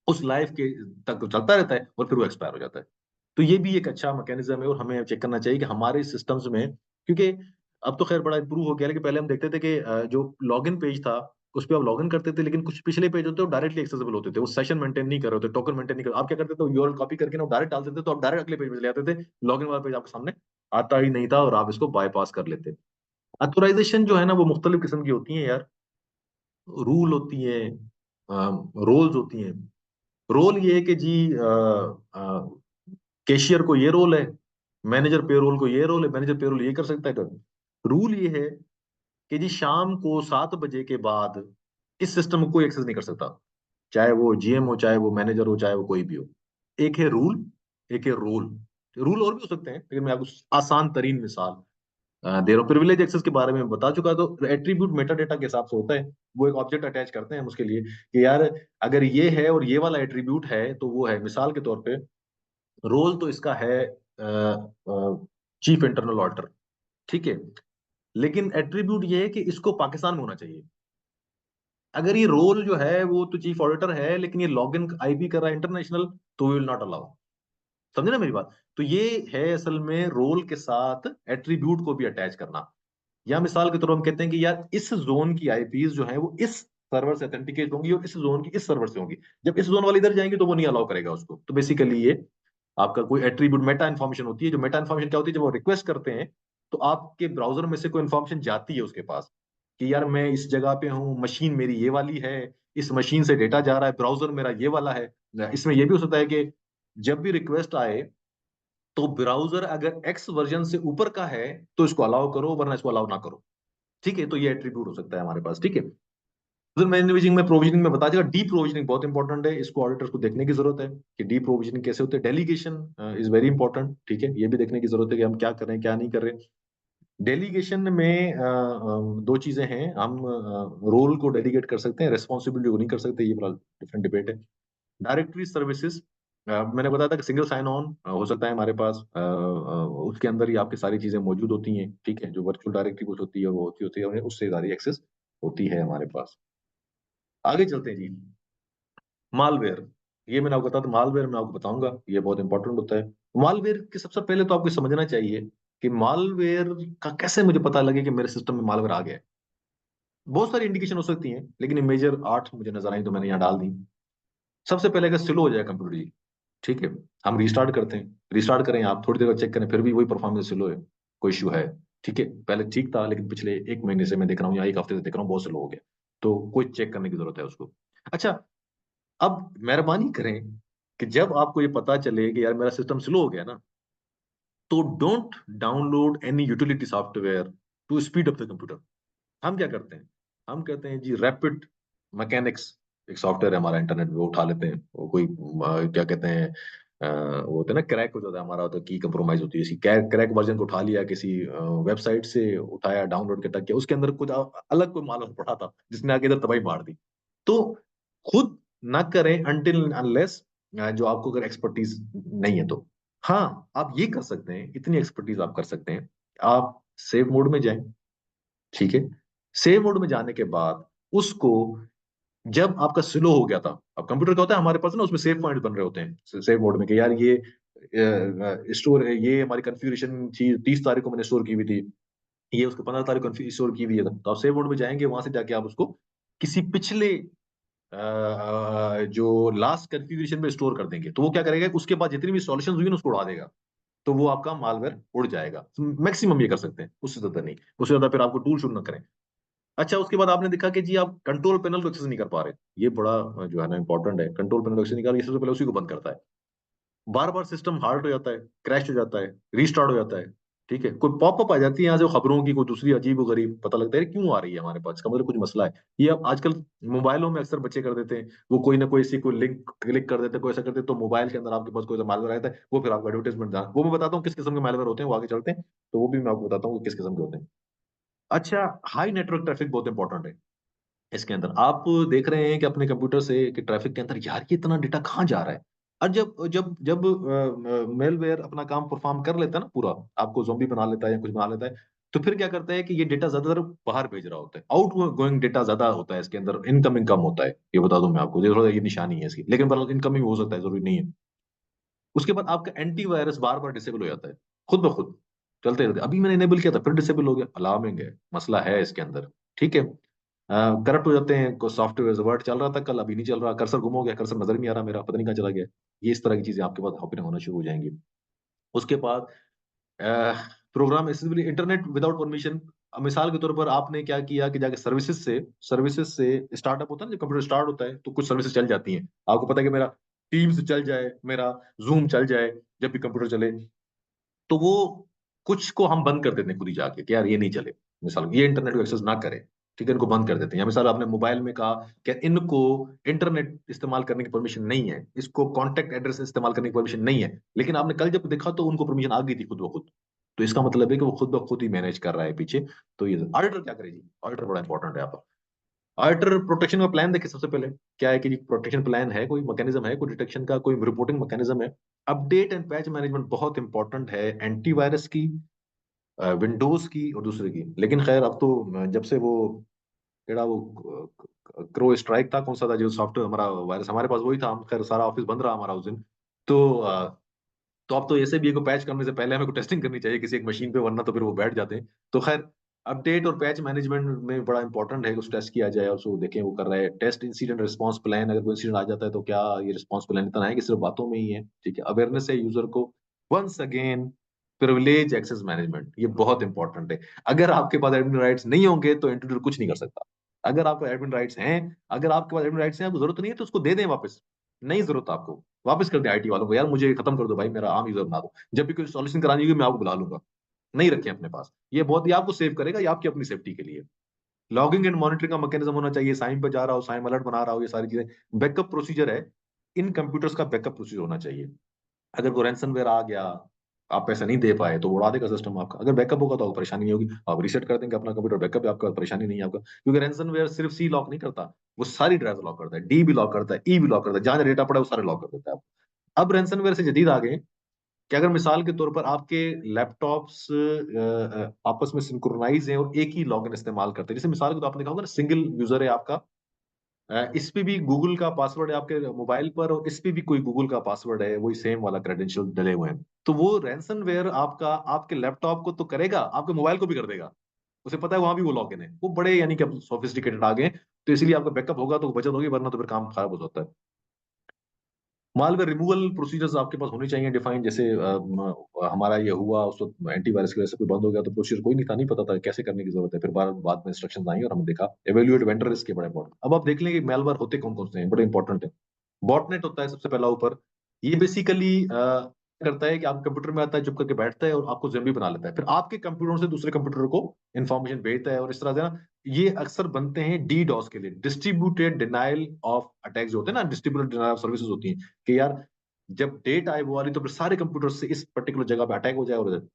Speaker 1: उस लाइफ के तक तो चलता रहता है और फिर वो एक्सपायर हो जाता है। तो ये भी एक अच्छा मैकेनिज्म है और हमें चेक करना चाहिए कि हमारे सिस्टम्स में, क्योंकि अब तो खैर बड़ा इंप्रूव हो गया, लेकिन पहले हम देखते थे कि जो लॉगिन पेज था उस पर आप लॉगिन करते थे, लेकिन कुछ पिछले पेज होते वो डायरेक्टली एक्सेसिबल होते थे, वो सेशन मेंटेन नहीं कर रहे होते, टोकन मेंटेन नहीं कर, आप क्या करते थे, यूआरएल कॉपी करके ना डायरेक्ट डाल देते, तो आप डायरेक्ट अगले पेज में चले जाते थे, लॉगिन वाला पेज आपके सामने आता ही नहीं था और आप इसको बाईपास कर लेते। अथोराइजेशन जो है ना वो मुख्तलिफ किस्म की होती है यार। रूल होती है, रोल्स होती हैं। रोल ये है कि जी कैशियर को ये रोल है, मैनेजर पेरोल को ये रोल है, मैनेजर पेरोल ये कर सकता है कर। रूल ये है कि जी शाम को 7 बजे के बाद इस सिस्टम को कोई एक्सेस नहीं कर सकता, चाहे वो जीएम हो, चाहे वो मैनेजर हो, चाहे वो कोई भी हो। एक है रूल, एक है रोल। रूल और भी हो सकते हैं, लेकिन मैं आपको आसान तरीन मिसाल दे रहा हूँ। प्रिविलेज एक्सेस के बारे में बता चुका, तो एट्रीब्यूट मेटा डेटा के हिसाब से होता है। वो एक ऑब्जेक्ट अटैच करते हैं हम उसके लिए कि यार अगर ये है और ये वाला एट्रीब्यूट है तो वो है, मिसाल के तौर पे रोल तो इसका है चीफ इंटरनल ऑडिटर, ठीक है, लेकिन एट्रीब्यूट ये है कि इसको पाकिस्तान में होना चाहिए। अगर ये रोल जो है वो तो चीफ ऑडिटर है, लेकिन ये लॉगिन आईपी कर रहा है इंटरनेशनल, तो वी विल नॉट अलाउ। समझे ना मेरी बात? तो ये है असल में रोल के साथ एट्रीब्यूट को भी अटैच करना। या मिसाल के तौर पर हम कहते हैं कि यार इस जोन की आईपीज जो है वो इस सर्वर से ऑथेंटिकेट होंगी और इस जोन की इस सर्वर से होंगी। जब इस जोन वाली इधर जाएंगे तो वो नहीं अलाउ करेगा उसको। तो बेसिकली ये आपका कोई एट्रीब्यूट मेटा इन्फॉर्मेशन होती है। जो मेटा इन्फॉर्मेशन क्या होती है, जब वो रिक्वेस्ट करते हैं तो आपके ब्राउजर में से कोई इन्फॉर्मेशन जाती है उसके पास कि यार मैं इस जगह पे हूँ, मशीन मेरी ये वाली है, इस मशीन से डेटा जा रहा है, ब्राउजर मेरा ये वाला है। इसमें ये भी हो सकता है कि जब भी रिक्वेस्ट आए तो ब्राउजर अगर एक्स वर्जन से ऊपर का है तो इसको अलाउ करो, वरना इसको अलाउ ना करो। ठीक है, तो ये एट्रीब्यूट हो सकता है हमारे पास। ठीक है, मैनेजिंग में प्रोविजनिंग में बता देगा। डी प्रोविजनिंग बहुत इंपॉर्टेंट है, इसको ऑडिटर्स को देखने की जरूरत है कि डी प्रोविजनिंग कैसे होते हैं। डेलीगेशन इज वेरी इंपॉर्टेंट, ठीक है, ये भी देखने की जरूरत है कि हम क्या कर रहे हैं क्या नहीं कर रहे। डेलीगेशन में दो चीजें हैं, हम रोल को डेलीगेट कर सकते हैं, रेस्पॉन्सिबिलिटी को नहीं कर सकते, ये बड़ा डिफरेंट डिबेट है। डायरेक्टरी सर्विसेज, मैंने बताया था कि सिंगल साइन ऑन हो सकता है हमारे पास, उसके अंदर ही आपकी सारी चीजें मौजूद होती हैं। ठीक है, जो वर्चुअल डायरेक्टरी कुछ होती है वो होती है, उससे सारी एक्सेस होती है हमारे पास। आगे चलते हैं जी। मालवेयर, ये मैंने आपको बताया। तो मालवेयर मैं आपको बताऊंगा, ये बहुत इंपॉर्टेंट होता है। मालवेयर के सबसे पहले तो आपको समझना चाहिए कि मालवेयर का कैसे मुझे पता लगे कि मेरे सिस्टम में मालवेयर आ गया है। बहुत सारी इंडिकेशन हो सकती हैं, लेकिन ये मेजर 8 मुझे नजर आई तो मैंने यहाँ डाल दी। सबसे पहले अगर स्लो हो जाए कंप्यूटर जी, ठीक है, हम रिस्टार्ट करते हैं, रिस्टार्ट करें, आप थोड़ी देर बाद चेक करें फिर भी वही परफॉर्मेंस स्लो है, कोई इशू है, ठीक है, पहले ठीक था लेकिन पिछले 1 महीने से मैं देख रहा हूँ या 1 हफ्ते से देख रहा हूँ बहुत स्लो हो गया, तो कोई चेक करने की जरूरत है उसको। अच्छा, अब मेहरबानी करें कि जब आपको ये पता चले कि यार मेरा सिस्टम स्लो हो गया ना, तो don't download any utility software to speed up the computer. हम क्या करते हैं, हम कहते हैं जी रैपिड मैकेनिक्स, एक सॉफ्टवेयर है हमारा इंटरनेट में, वो उठा लेते हैं, वो कोई क्या कहते हैं, वो होता है ना क्रैक हो जाता है हमारा, तो की कंप्रोमाइज होती है, इसी क्रैक वर्जन को उठा लिया किसी वेबसाइट से, उठाया डाउनलोड के, टक किया, उसके अंदर कुछ अलग कोई माल पड़ा था जिसने आगे इधर तबाही मार दी। तो खुद ना करें अनटिल अनलेस जो आपको अगर एक्सपर्टीज नहीं है तो। हाँ, आप ये कर सकते हैं, इतनी एक्सपर्टीज आप कर सकते हैं, आप सेव मोड में जाएं, ठीक है, सेव मोड में जाने के बाद उसको, जब आपका स्लो हो गया था, अब कंप्यूटर का होता है हमारे पास ना, उसमें सेव पॉइंट बन रहे होते हैं सेव मोड में कि यार ये स्टोर है, ये हमारी कॉन्फ़िगरेशन चीज 30 तारीख को मैंने स्टोर की हुई थी, ये उसको 15 तारीख को स्टोर की हुई है, तो आप सेव मोड में जाएंगे, वहां से जाके आप उसको किसी पिछले जो लास्ट कॉन्फ़िगरेशन में स्टोर कर देंगे, तो वो क्या करेगा, उसके बाद जितनी भी सॉल्यूशन हुई ना उसको उड़ा देगा, तो वो आपका मालवेयर उड़ जाएगा। मैक्सिमम ये कर सकते हैं, उससे ज्यादा नहीं, उससे ज्यादा फिर आपको टूल शुरू ना करें। अच्छा, उसके बाद आपने देखा कि जी आप कंट्रोल पैनल को एक्सेस नहीं कर पा रहे, ये बड़ा जो है ना इंपॉर्टेंट है, कंट्रोल पैनल को एक्सेस नहीं कर रहे, ये सबसे पहले उसी को बंद करता है। बार बार सिस्टम हार्ड हो जाता है, क्रैश हो जाता है, रीस्टार्ट हो जाता है, ठीक है, कोई पॉपअप आ जाती है यहाँ से खबरों की, कोई दूसरी अजीब और गरीब, पता लगता है क्यों आ रही है हमारे पास, इसका मतलब कुछ मसला है। ये अब आजकल मोबाइलों में अक्सर बच्चे कर देते हैं, वो कोई ना कोई सी कोई लिंक क्लिक कर देते हैं, कोई ऐसा करते हैं, तो मोबाइल के अंदर आपके पास कोई मालवेयर आता है, वो फिर आपको एडवर्टाइजमेंट था, वो मैं बताता हूँ किस किस्म के मालवेयर होते हैं, वो आगे चलते हैं, तो वो भी मैं आपको बताता हूँ कि किस किस्म के होते हैं। अच्छा, हाई नेटवर्क ट्रैफिक बहुत इंपॉर्टेंट है इसके अंदर। आप देख रहे हैं कि अपने कंप्यूटर से कि ट्रैफिक के अंदर यार ये इतना डेटा कहाँ जा रहा है, और जब जब जब मेलवेयर अपना काम परफॉर्म कर लेता है ना पूरा, आपको ज़ॉम्बी बना लेता है या कुछ बना लेता है, तो फिर क्या करता है कि ये डेटा ज्यादातर बाहर भेज रहा होता है, आउट गोइंग डेटा ज्यादा होता है इसके अंदर, इनकमिंग कम होता है, ये बता दूं मैं आपको, ये थोड़ा ये निशानी है इसकी, लेकिन इनकमिंग हो सकता है, जरूरी नहीं है। उसके बाद आपका एंटीवायरस बार बार डिसेबल हो जाता है, खुद ब खुद चलते रहते, अभी मैंने इनेबल किया था फिर डिसेबल हो गया, अलार्मिंग है, मसला है इसके अंदर, ठीक है। करप्ट हो जाते हैं, को सॉफ्टवेयर वर्ड चल रहा था कल, अभी नहीं चल रहा, कर्सर गुम हो गया, कर्सर नजर ही नहीं आ रहा मेरा, पता नहीं कहाँ चला गया। ये इस तरह की चीजें आपके पास हॉपिंग होना शुरू हो जाएंगी। उसके बाद program accessibly internet without permission. मिसाल के तौर पर आपने क्या किया कि जाके सर्विसेज से स्टार्टअप होता है ना, जब कंप्यूटर स्टार्ट होता है तो कुछ सर्विसेज चल जाती हैं, आपको पता है कि मेरा टीम्स चल जाए, मेरा जूम चल जाए, जब भी कंप्यूटर चले, तो वो कुछ को हम बंद कर देते हैं खुद ही जाके कि यार ये नहीं चले, मिसाल ये इंटरनेट को एक्सेस ना करे, ठीक है, इनको बंद कर देते हैं। या मिसाल आपने मोबाइल में कहा कि इनको इंटरनेट इस्तेमाल करने की परमिशन नहीं है, इसको कॉन्टैक्ट एड्रेस इस्तेमाल करने की परमिशन नहीं है, लेकिन आपने कल जब देखा तो उनको परमिशन आ गई थी खुद ब खुद, तो इसका मतलब है कि वो खुद ब खुद ही मैनेज कर रहा है पीछे। तो ये ऑडिटर क्या करे जी, ऑडिटर बड़ा इंपॉर्टेंट है यहाँ। ऑडिटर प्रोटेक्शन का प्लान देखिए, सबसे पहले क्या है कि प्रोटेक्शन प्लान है, कोई मैकेनिज्म है, कोई डिटेक्शन का, कोई रिपोर्टिंग मैकेनिज्म है। अपडेट एंड पैच मैनेजमेंट बहुत इंपॉर्टेंट है, एंटीवायरस की, विंडोज की और दूसरे की, लेकिन खैर अब तो जब से वो केड़ा वो क्रो स्ट्राइक था, कौन सा था जो सॉफ्टवेयर हमारा वायरस हमारे पास, वही था, हम खैर सारा ऑफिस बंद रहा हमारा उस दिन। तो तो अब तो ऐसे भी को पैच करने से पहले हमें को टेस्टिंग करनी चाहिए किसी एक मशीन पे, वरना तो फिर वो बैठ जाते हैं। तो खैर, अपडेट और पैच मैनेजमेंट में बड़ा इंपॉर्टेंट है कि उस टेस्ट किया जाए और उसको देखें वो कर रहा है, टेस्ट इंसिडेंट रिस्पांस प्लान, अगर कोई इंसिडेंट आ जाता है तो क्या ये रिस्पांस प्लान इतना है कि सिर्फ बातों में ही है, ठीक है। अवेयरनेस है यूजर को, once again privilege access management, ये बहुत इंपॉर्टेंट है। अगर आपके पास एडमिन राइट्स नहीं होंगे तो इंट्रूडर कुछ नहीं कर सकता। अगर आपको एडमिन राइट्स हैं, अगर आपके पास एडमिन राइट्स हैं, आपको जरूरत नहीं है तो उसको दे दें वापस, नहीं जरूरत आपको, वापस कर दें आईटी वालों को, यार मुझे खत्म कर दो भाई, मेरा आम यूजर बना दो, जब भी कोई सॉल्यूशन करानी होगी मैं आपको बुला लूंगा, नहीं रखें अपने पास। ये बहुत, ये आपको सेव करेगा, ये आपकी अपनी सेफ्टी के लिए। लॉगिंग एंड मॉनिटरिंग का मैकेनिज्म होना चाहिए, साइम पे जा रहा हो, साइम अलर्ट बना रहा हो, ये सारी चीजें। बैकअप प्रोसीजर है, इन कंप्यूटर्स का बैकअप प्रोसीजर होना चाहिए। अगर कोई रैंसमवेयर आ गया, आप पैसा नहीं दे पाए, तो वो उड़ा देगा सिस्टम आपका। अगर बैकअप होगा तो आपको परेशानी नहीं होगी, आप रीसेट कर देंगे अपना कंप्यूटर, बैकअप है आपका, परेशानी नहीं है आपका, क्योंकि रैंसमवेयर सिर्फ सी लॉक नहीं करता, वो सारी ड्राइव लॉक करता है, डी भी लॉक करता है, ई भी लॉक करता है, जहां डेटा पड़ा है वो सारे लॉक कर देता है। अब रैंसमवेयर से जदीद आ गए कि अगर मिसाल के तौर पर आपके लैपटॉप्स आपस में सिंक्रोनाइज हैं और एक ही लॉगिन इस्तेमाल करते हैं, जैसे मिसाल के तो आपने कहा होगा ना, सिंगल यूजर है आपका, इस पे भी गूगल का पासवर्ड है आपके मोबाइल पर, और इस पे भी कोई गूगल का पासवर्ड है, वही सेम वाला क्रेडेंशियल डले हुए हैं। तो वो रैंसमवेयर आपका आपके लैपटॉप को तो करेगा, आपके मोबाइल को भी कर देगा। उसे पता है वहां भी वो लॉगिन है, वो बड़े यानी कि अब सोफिस्टिकेटेड आ गए हैं। तो इसलिए आपका बैकअप होगा तो बचत होगी, वरना तो फिर काम खराब हो जाता है। मालवेयर रिमूवल प्रोसीजर्स आपके पास होने चाहिए डिफाइन। जैसे हमारा ये हुआ उस वक्त एंटीवायरस की वजह से कोई बंद हो गया, तो प्रोसीजर कोई नहीं था, नहीं पता था कैसे करने की जरूरत है। फिर बाद बाद में इंस्ट्रक्शन आई और हमने देखा। एवेल्युएट वेंडर रिस्क बड़ा इंपॉर्टेंट। अब आप देख लेंगे मेलवेयर होते कौन कौन से हैं, बड़े इंपॉर्टेंट है। बॉटनेट होता है सबसे पहला ऊपर। ये बेसिकली करता है कि आप कंप्यूटर में आता है, चुप करके बैठता है और आपको ज़ॉम्बी बना लेता है, फिर आपके कंप्यूटर से दूसरे कंप्यूटर को इन्फॉर्मेशन भेजता है, और इस तरह से ना ये अक्सर बनते हैं डी डॉस के लिए, डिस्ट्रीब्यूटेड डिनाइल ऑफ अटैक्स जो होते हैं ना, डिस्ट्रीब्यूटेड डिनाइल ऑफ सर्विसेज होती हैं। कि यार जब डेट आए वो वाली, तो फिर सारे कंप्यूटर से इस पर्टिकुलर जगह पे अटैक हो जाए, और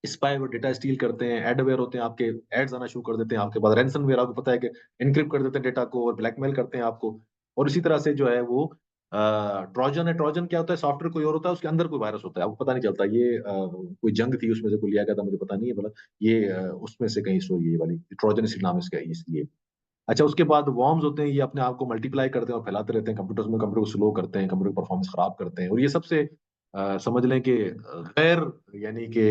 Speaker 1: स्पाई और डेटा स्टील करते हैं, एडवेयर होते हैं, आपके एड्स आना शुरू कर देते हैं। आपके बाद रैंसमवेयर, आपको पता है कि इनक्रिप्ट कर देते हैं डेटा को और ब्लैकमेल करते हैं आपको। और इसी तरह से जो है वो ट्रोजन है। ट्रोजन क्या होता है? सॉफ्टवेयर कोई और होता है, उसके अंदर कोई वायरस होता है, आपको पता नहीं चलता। ये कोई जंग थी, उसमें से कोई लिया गया था, मुझे पता नहीं है बोला। ये उसमें से कहीं स्टोरी है ये वाली, ट्रोजन इसी नाम इसका है इसलिए। अच्छा, उसके बाद वॉर्म्स होते हैं, ये अपने आप को मल्टीप्लाई करते हैं और फैलाते रहते हैं कंप्यूटर्स में, कंप्यूटर को स्लो करते हैं, कंप्यूटर की परफॉर्मेंस खराब करते हैं। और ये सबसे समझ लें कि गैर यानी कि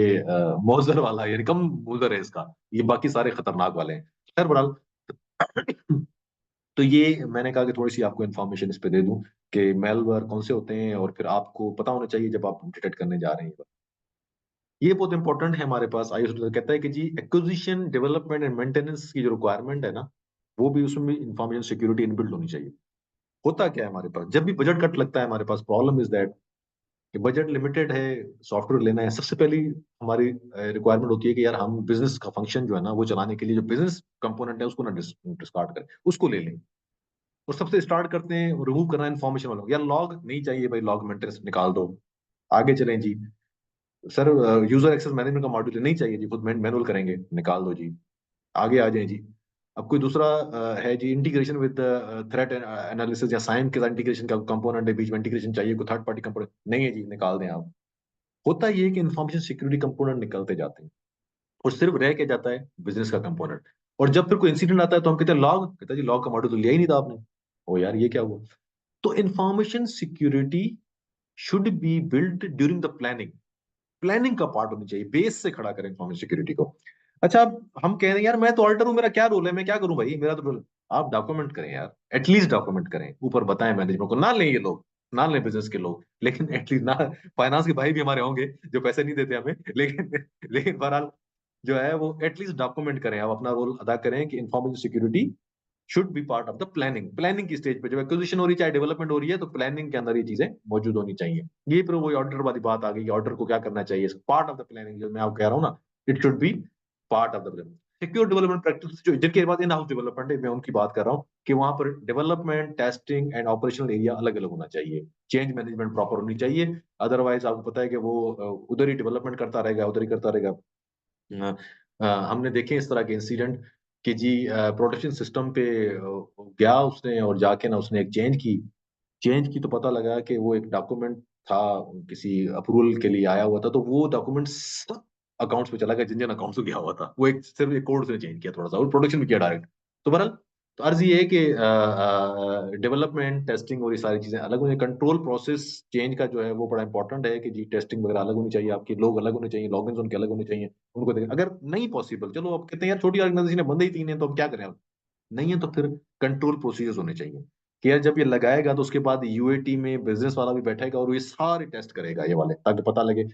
Speaker 1: मौजर वाला, यानी कम मुजर है इसका। ये बाकी सारे खतरनाक वाले हैं। खैर बहरहाल, तो ये मैंने कहा कि थोड़ी सी आपको इन्फॉर्मेशन इस पे दे दूं कि मेलवेयर कौन से होते हैं, और फिर आपको पता होना चाहिए जब आप डिटेक्ट करने जा रहे हैं। ये बहुत इंपॉर्टेंट है हमारे पास। आईएसओ कहता है कि जी एक्विजिशन, डेवलपमेंट एंड मेंटेनेंस की जो रिक्वायरमेंट है ना, वो भी उसमें भी इंफॉर्मेशन सिक्योरिटी इनबिल्ट होनी चाहिए। होता क्या है हमारे पास, जब भी बजट कट लगता है हमारे पास, प्रॉब्लम इज दैट कि बजट लिमिटेड है, सॉफ्टवेयर लेना है। सबसे पहली हमारी रिक्वायरमेंट होती है कि यार हम बिजनेस का फंक्शन जो है ना, वो चलाने के लिए जो बिजनेस कंपोनेंट है उसको ना डिस्कार्ड करें, उसको ले लें। और सबसे स्टार्ट करते हैं रिमूव करना इन्फॉर्मेशन वालों को। यार लॉग नहीं चाहिए भाई, लॉग मेंटेनेंस निकाल दो। आगे चलें जी, सर यूजर एक्सेस मैनेजमेंट का मॉड्यूल नहीं चाहिए जी, खुद मैनुअल करेंगे, निकाल दो जी। आगे आ जाए जी। अब कोई दूसरा है जी, इंटीग्रेशन विद थ्रेट एनालिसिस या साइन के साथ इंटीग्रेशन का कंपोनेंट है, बीच में इंटीग्रेशन चाहिए, कोई थर्ड पार्टी कंपोनेंट नहीं है जी, निकाल दें आप। होता ये है कि इन्फॉर्मेशन सिक्योरिटी कंपोनेंट निकलते जाते हैं, और सिर्फ रह के जाता है बिजनेस का कंपोनेंट। और जब फिर कोई इंसिडेंट आता है तो हम कहते हैं लॉग, कहता है जी लॉग का मॉड्यूल तो लिया ही नहीं था आपने। ओ यार ये क्या हुआ? तो information security should be built during the planning. Planning का पार्ट होनी चाहिए, बेस से खड़ा करें इन्फॉर्मेशन सिक्योरिटी को। अच्छा, अब हम कह रहे हैं यार मैं तो ऑल्टर हूँ, मेरा क्या रोल है, मैं क्या करूं भाई, मेरा तो रोल। आप डॉक्यूमेंट करें यार, एटलीस्ट डॉक्यूमेंट करें, ऊपर बताएं मैनेजमेंट को। ना लें ये लोग, ना लें बिजनेस के लोग, लेकिन एटलीस्ट ना, फाइनेंस के भाई भी हमारे होंगे जो पैसे नहीं देते हमें, लेकिन लेकिन बहरहाल जो है वो एटलीस्ट डॉक्यूमेंट करें, आप अपना रोल अदा करें कि information security should be part of the planning. Planning की स्टेज पे जब एक्विजिशन हो रही है, चाहे डेवलपमेंट हो रही है, तो प्लानिंग के अंदर ये चीजें मौजूद होनी चाहिए। ये फिर वही ऑर्डर वाली बात आ गई कि ऑर्डर को क्या करना चाहिए, पार्ट ऑफ द प्लानिंग जो मैं आपको कह रहा हूँ ना, it should be part of the planning. Secure development practice जो जिनके बाद इन हाउस डेवलपमेंट है, मैं उनकी बात कर रहा हूँ कि वहां पर development, testing and operational area अलग अलग होना चाहिए। चेंज मैनेजमेंट प्रॉपर होनी चाहिए। अदरवाइज आपको पता है कि वो उधर ही डेवलपमेंट करता रहेगा, उधर ही करता रहेगा। हमने देखे इस तरह के इंसिडेंट कि जी प्रोटेक्शन सिस्टम पे गया उसने, और जाके ना उसने एक चेंज की तो पता लगा कि वो एक डॉक्यूमेंट था, किसी अप्रूवल के लिए आया हुआ था, तो वो डॉक्यूमेंट सब अकाउंट्स पे चला गया, जिन जिन अकाउंट्स में गया हुआ था। वो एक सिर्फ एक कोड से चेंज किया थोड़ा सा, और प्रोडक्शन में किया डायरेक्ट। तो बहरहाल, तो अर्ज ये है कि डेवलपमेंट, टेस्टिंग और ये सारी चीजें अलग होनी, कंट्रोल प्रोसेस चेंज का जो है वो बड़ा इंपॉर्टेंट है कि जी टेस्टिंग वगैरह अलग होनी चाहिए, आपके लोग अलग होने चाहिए, लॉगिन उनके अलग होने चाहिए। उनको देखें, अगर नहीं पॉसिबल, चलो आप कहते हैं यार छोटी ऑर्गेनाइजेशन है, बंदे ही 3 है, तो हम क्या करें अब? नहीं है तो फिर कंट्रोल प्रोसीजर्स होने चाहिए कि यार जब ये लगाएगा तो उसके बाद यूएटी में बिजनेस वाला भी बैठेगा और ये सारे टेस्ट करेगा ये वाले, ताकि पता लगे,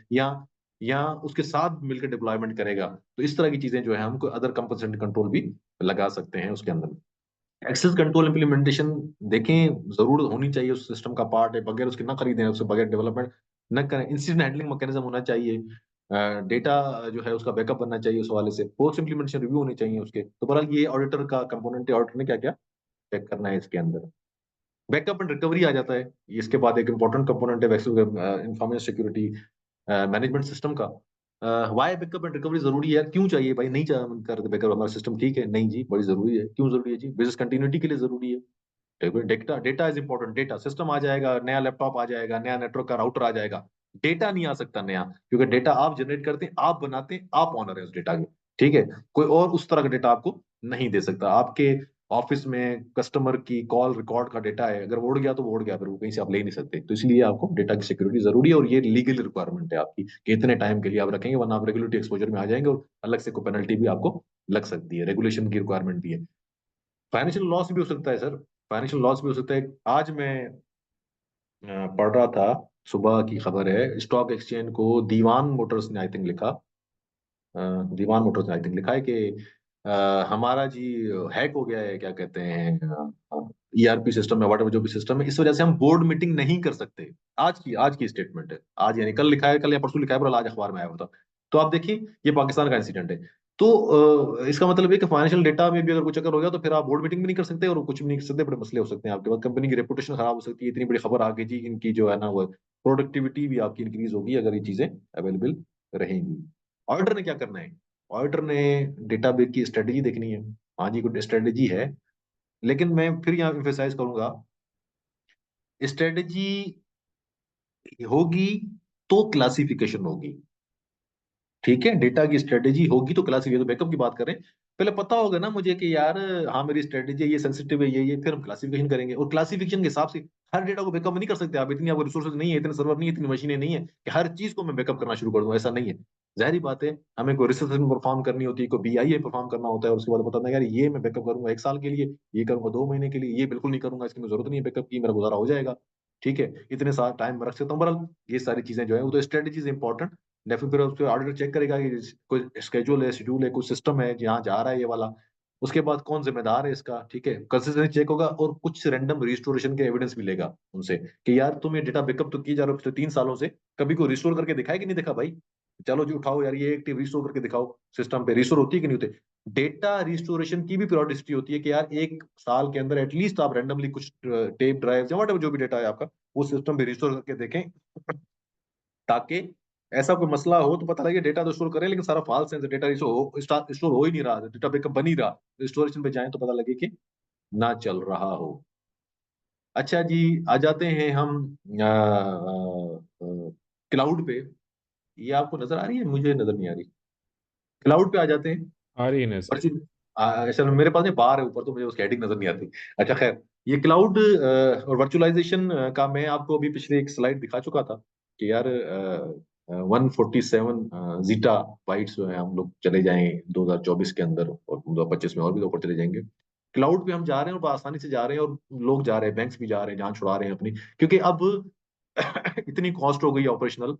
Speaker 1: या उसके साथ मिलकर डिप्लॉयमेंट करेगा। तो इस तरह की चीजें जो है हमको अदर कंपनसेंट कंट्रोल भी लगा सकते हैं उसके अंदर। एक्सेस कंट्रोल इम्प्लीमेंटेशन देखें, जरूर होनी चाहिए, उस सिस्टम का पार्ट है, बगैर उसके ना खरीदें, उसके बगैर डेवलपमेंट न करें। इंसिडेंट हैंडलिंग मैकेनिज्म होना चाहिए। डेटा जो है उसका बैकअप बनना चाहिए उस हवाले से। पोस्ट इम्प्लीमेंटेशन रिव्यू होनी चाहिए उसके। तो बहरहाल ये ऑडिटर का कंपोनेंट है, ऑडिटर ने क्या क्या चेक करना है इसके अंदर। बैकअप एंड रिकवरी आ जाता है, इसके बाद एक इंपॉर्टेंट कंपोनेंट है इंफॉर्मेशन सिक्योरिटी मैनेजमेंट सिस्टम का। वाई बैकअप एंड रिकवरी जरूरी है? क्यों चाहिए भाई? नहीं करते बैकअप, हमारा सिस्टम ठीक है, नहीं जी बड़ी जरूरी है। क्यों जरूरी है जी? बिजनेस कंटिन्यूटी के लिए जरूरी है। Data data is important. Data system आ जाएगा, नया लैपटॉप आ जाएगा, नया नेटवर्क का राउटर आ जाएगा, डेटा नहीं आ सकता नया, क्योंकि डेटा आप जनरेट करते हैं, आप बनाते हैं, आप ऑनर है उस डेटा के। ठीक है, कोई और उस तरह का डेटा आपको नहीं दे सकता। आपके ऑफिस में कस्टमर की कॉल रिकॉर्ड का डेटा है, अगर वो उड़ गया तो वो उड़ गया, फिर वो कहीं से आप ले नहीं सकते। तो इसलिए आपको डेटा की सिक्योरिटी जरूरी है, और ये लीगल रिक्वायरमेंट है आपकी कि इतने टाइम के लिए आप रखेंगे, वरना आप रेगुलेटरी एक्सपोजर में आ जाएंगे और अलग से कोई पेनल्टी भी आपको लग सकती है, रेगुलेशन की रिक्वायरमेंट भी है। फाइनेंशियल लॉस भी हो सकता है सर, फाइनेंशियल लॉस भी हो सकता है। आज मैं पढ़ रहा था, सुबह की खबर है, स्टॉक एक्सचेंज को दीवान मोटर्स ने आई थिंक लिखा, दीवान मोटर्स ने आई थिंक लिखा है कि हमारा जी हैक हो गया है, क्या कहते हैं, ईआरपी सिस्टम है, व्हाटएवर जो भी सिस्टम है, इस वजह से हम बोर्ड मीटिंग नहीं कर सकते। आज की स्टेटमेंट है, आज यानी कल लिखा है, कल या परसों लिखा है, पर आज अखबार में आया होता। तो आप देखिए, ये पाकिस्तान का इंसिडेंट है। तो इसका मतलब है कि फाइनेंशियल डेटा में भी अगर कुछ अगर हो गया तो फिर आप बोर्ड मीटिंग भी नहीं कर सकते और कुछ भी नहीं कर सकते, बड़े मसले हो सकते हैं आपके पास, कंपनी की रेपुटेशन खराब हो सकती है। इतनी बड़ी खबर आ गई जी, इनकी जो है ना वो प्रोडक्टिविटी भी आपकी इंक्रीज होगी अगर ये चीजें अवेलेबल रहेंगी। ऑडिटर ने क्या करना है? ऑडिटर ने डेटाबेस की स्ट्रेटेजी देखनी है। हाँ जी, कुछ स्ट्रेटेजी है, लेकिन मैं फिर यहाँ एम्फेसाइज करूंगा, स्ट्रेटेजी होगी तो क्लासिफिकेशन होगी। ठीक है, डेटा की स्ट्रेटेजी होगी तो क्लासिफिकेशन, तो बैकअप की बात करें, पहले पता होगा ना मुझे कि यार हाँ मेरी स्ट्रेटेजी है, ये सेंसिटिव है, ये फिर हम क्लासिफिकेशन करेंगे, और क्लासिफिकेशन के हिसाब से हर डेटा को बैकअप नहीं कर सकते आप, इतनी आपको रिसोर्सेज नहीं है, इतने सर्वर नहीं है, इतनी मशीनें नहीं है कि हर चीज को मैं बैकअप करना शुरू कर दूं, ऐसा नहीं है। जाहिर बात है, हमें कोई रिसर्च परफॉर्म करनी होती है, कोई बीआईए परफॉर्म करना होता है, उसके बाद पता नहीं यार ये मैं बैकअप करूंगा 1 साल के लिए, ये करूंगा 2 महीने के लिए, ये बिल्कुल नहीं करूंगा, इसकी मुझे जरूरत नहीं है बैकअप की, मेरा गुजारा हो जाएगा। ठीक है, इतने साल टाइम में रख सकता हूँ, बहरहाल ये सारी चीजें जो है वो तो स्ट्रेटेजीज इंपॉर्टेंट। डेफिनेटली फिर उसके ऑडिटर चेक करेगा कि कोई स्केड्यूल है, शेड्यूल है, कुछ सिस्टम है जहाँ जा रहा है ये वाला। उसके बाद कौन जिम्मेदार है इसका, ठीक है, कंसिस्टेंसी चेक होगा, और कुछ रैंडम रिस्टोरेशन के एविडेंस भी लेगा उनसे कि यार तुम ये डेटा बैकअप तो किए जा रहे हो पिछले 3 सालों से, कभी कोई रिस्टोर करके दिखाया कि नहीं देखा भाई? चलो जी उठाओ यार, ये एक्टिव रिस्टोर करके दिखाओ, सिस्टम पे रिस्टोर होती है कि नहीं होती। डेटा रिस्टोरेशन की भी प्रियोरिटी होती है कि यार 1 साल के अंदर एटलीस्ट आप रैंडमली कुछ टेप ड्राइव या वट जो भी डेटा है आपका, वो सिस्टम पे रिस्टोर करके देखें, ताकि ऐसा कोई मसला हो तो पता लगे डेटा तो स्टोर करें लेकिन सारा फॉल्स है, डेटा स्टोर हो ही नहीं रहा, डेटा बैकअप बन ही रहा, स्टोरेज पे जाए तो पता लगे कि ना चल रहा हो। अच्छा जी, आ जाते हैं हम क्लाउड पे। ये आपको नजर आ रही है? मुझे नजर नहीं आ रही। क्लाउड पे आ जाते हैं।
Speaker 2: आ रही है ना सर।
Speaker 1: अच्छा, मेरे पास में बार है ऊपर तो मुझे उसकी हेडिंग नजर नहीं आती। अच्छा खैर, ये क्लाउड और वर्चुअलाइजेशन का मैं आपको अभी पिछले एक स्लाइड दिखा चुका था कि यार 147 जीटा बाइट्स जो है हम लोग चले जाएं 2024 के अंदर, और 2025 में और भी ऊपर चले जाएंगे। क्लाउड पे हम जा रहे हैं और आसानी से जा रहे हैं, और लोग जा रहे हैं, बैंक्स भी जा रहे हैं, जान छुड़ा रहे हैं अपनी, क्योंकि अब इतनी कॉस्ट हो गई है ऑपरेशनल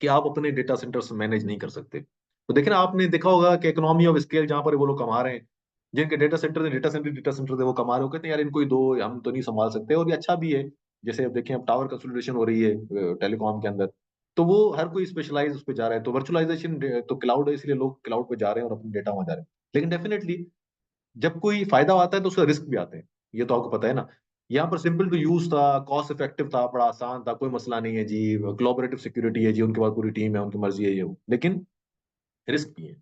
Speaker 1: कि आप अपने डेटा सेंटर्स मैनेज नहीं कर सकते। तो देखिए ना, आपने देखा होगा कि इकोनॉमी ऑफ स्केल जहां पर वो लोग कमा रहे हैं, जिनके डेटा सेंटर है वो कमा रहे हो, कहते हैं यार इनको ही दो, हम तो नहीं संभाल सकते, और ये अच्छा भी है। जैसे अब देखें, अब टावर कंसोलिडेशन हो रही है टेलीकॉम के अंदर, तो वो हर कोई स्पेशलाइज उस पर जा रहा है, तो वर्चुअलाइजेशन तो क्लाउड है, इसलिए लोग क्लाउड पे जा रहे हैं और अपने डेटा वहां जा रहे हैं। लेकिन डेफिनेटली जब कोई फायदा आता है तो उसका रिस्क भी आते हैं, ये तो आपको पता है ना। यहाँ पर सिंपल टू यूज था, कॉस्ट इफेक्टिव था, बड़ा आसान था, कोई मसला नहीं है जी, कोलैबोरेटिव सिक्योरिटी है जी, उनके पास पूरी टीम है, उनकी मर्जी है ये वो। लेकिन रिस्क भी है,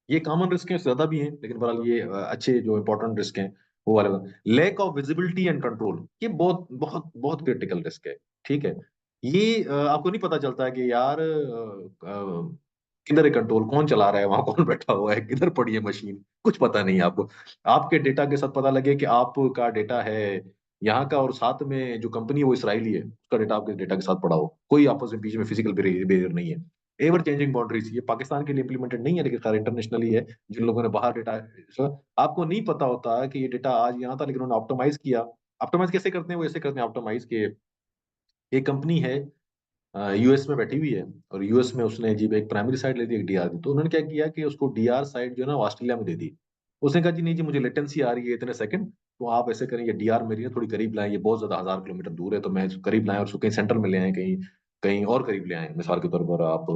Speaker 1: ये कॉमन रिस्क है, ज्यादा भी है, लेकिन बहरहाल ये अच्छे जो इंपॉर्टेंट रिस्क हैं वो वाले। Lack of visibility and control, ये बहुत बहुत बहुत क्रिटिकल रिस्क है। ठीक है, ये आपको नहीं पता चलता है कि यार किधर है कंट्रोल, कौन चला रहा है वहां, कौन बैठा हुआ है, किधर पड़ी है मशीन, कुछ पता नहीं है आपको। आपके डेटा के साथ पता लगे कि आपका डेटा है यहाँ का, और साथ में जो कंपनी है वो इसराइली है, उसका डेटा आपके डेटा के साथ पड़ा हो, कोई आपस में बीच में फिजिकल बेरियर नहीं है। एवर चेंजिंग बाउंड्रीज, ये पाकिस्तान के लिए इंप्लीमेंटेड नहीं है, लेकिन खैर इंटरनेशनली है। जिन लोगों ने बाहर डेटा, आपको नहीं पता होता कि ये डेटा आज यहाँ था, लेकिन उन्होंने ऑप्टिमाइज किया। ऑप्टिमाइज कैसे करते हैं? वो ऐसे करते हैं ऑप्टिमाइज के, एक कंपनी है यूएस में बैठी हुई है, और यूएस में उसने जी एक प्राइमरी साइट ले दी, एक डीआर दी, तो उन्होंने क्या किया कि उसको डीआर साइट जो है ना वो ऑस्ट्रेलिया में दे दी। उसने कहा जी नहीं जी, मुझे लेटेंसी आ रही है इतने सेकंड, तो आप ऐसे करें, ये डीआर मेरी ना थोड़ी करीब लाएं, ये बहुत ज्यादा 1000 किलोमीटर दूर है, तो मैं करीब लाएं और उसको कहीं सेंटर में ले आए, कहीं कहीं और करीब ले आए, मिसाल के तौर पर आप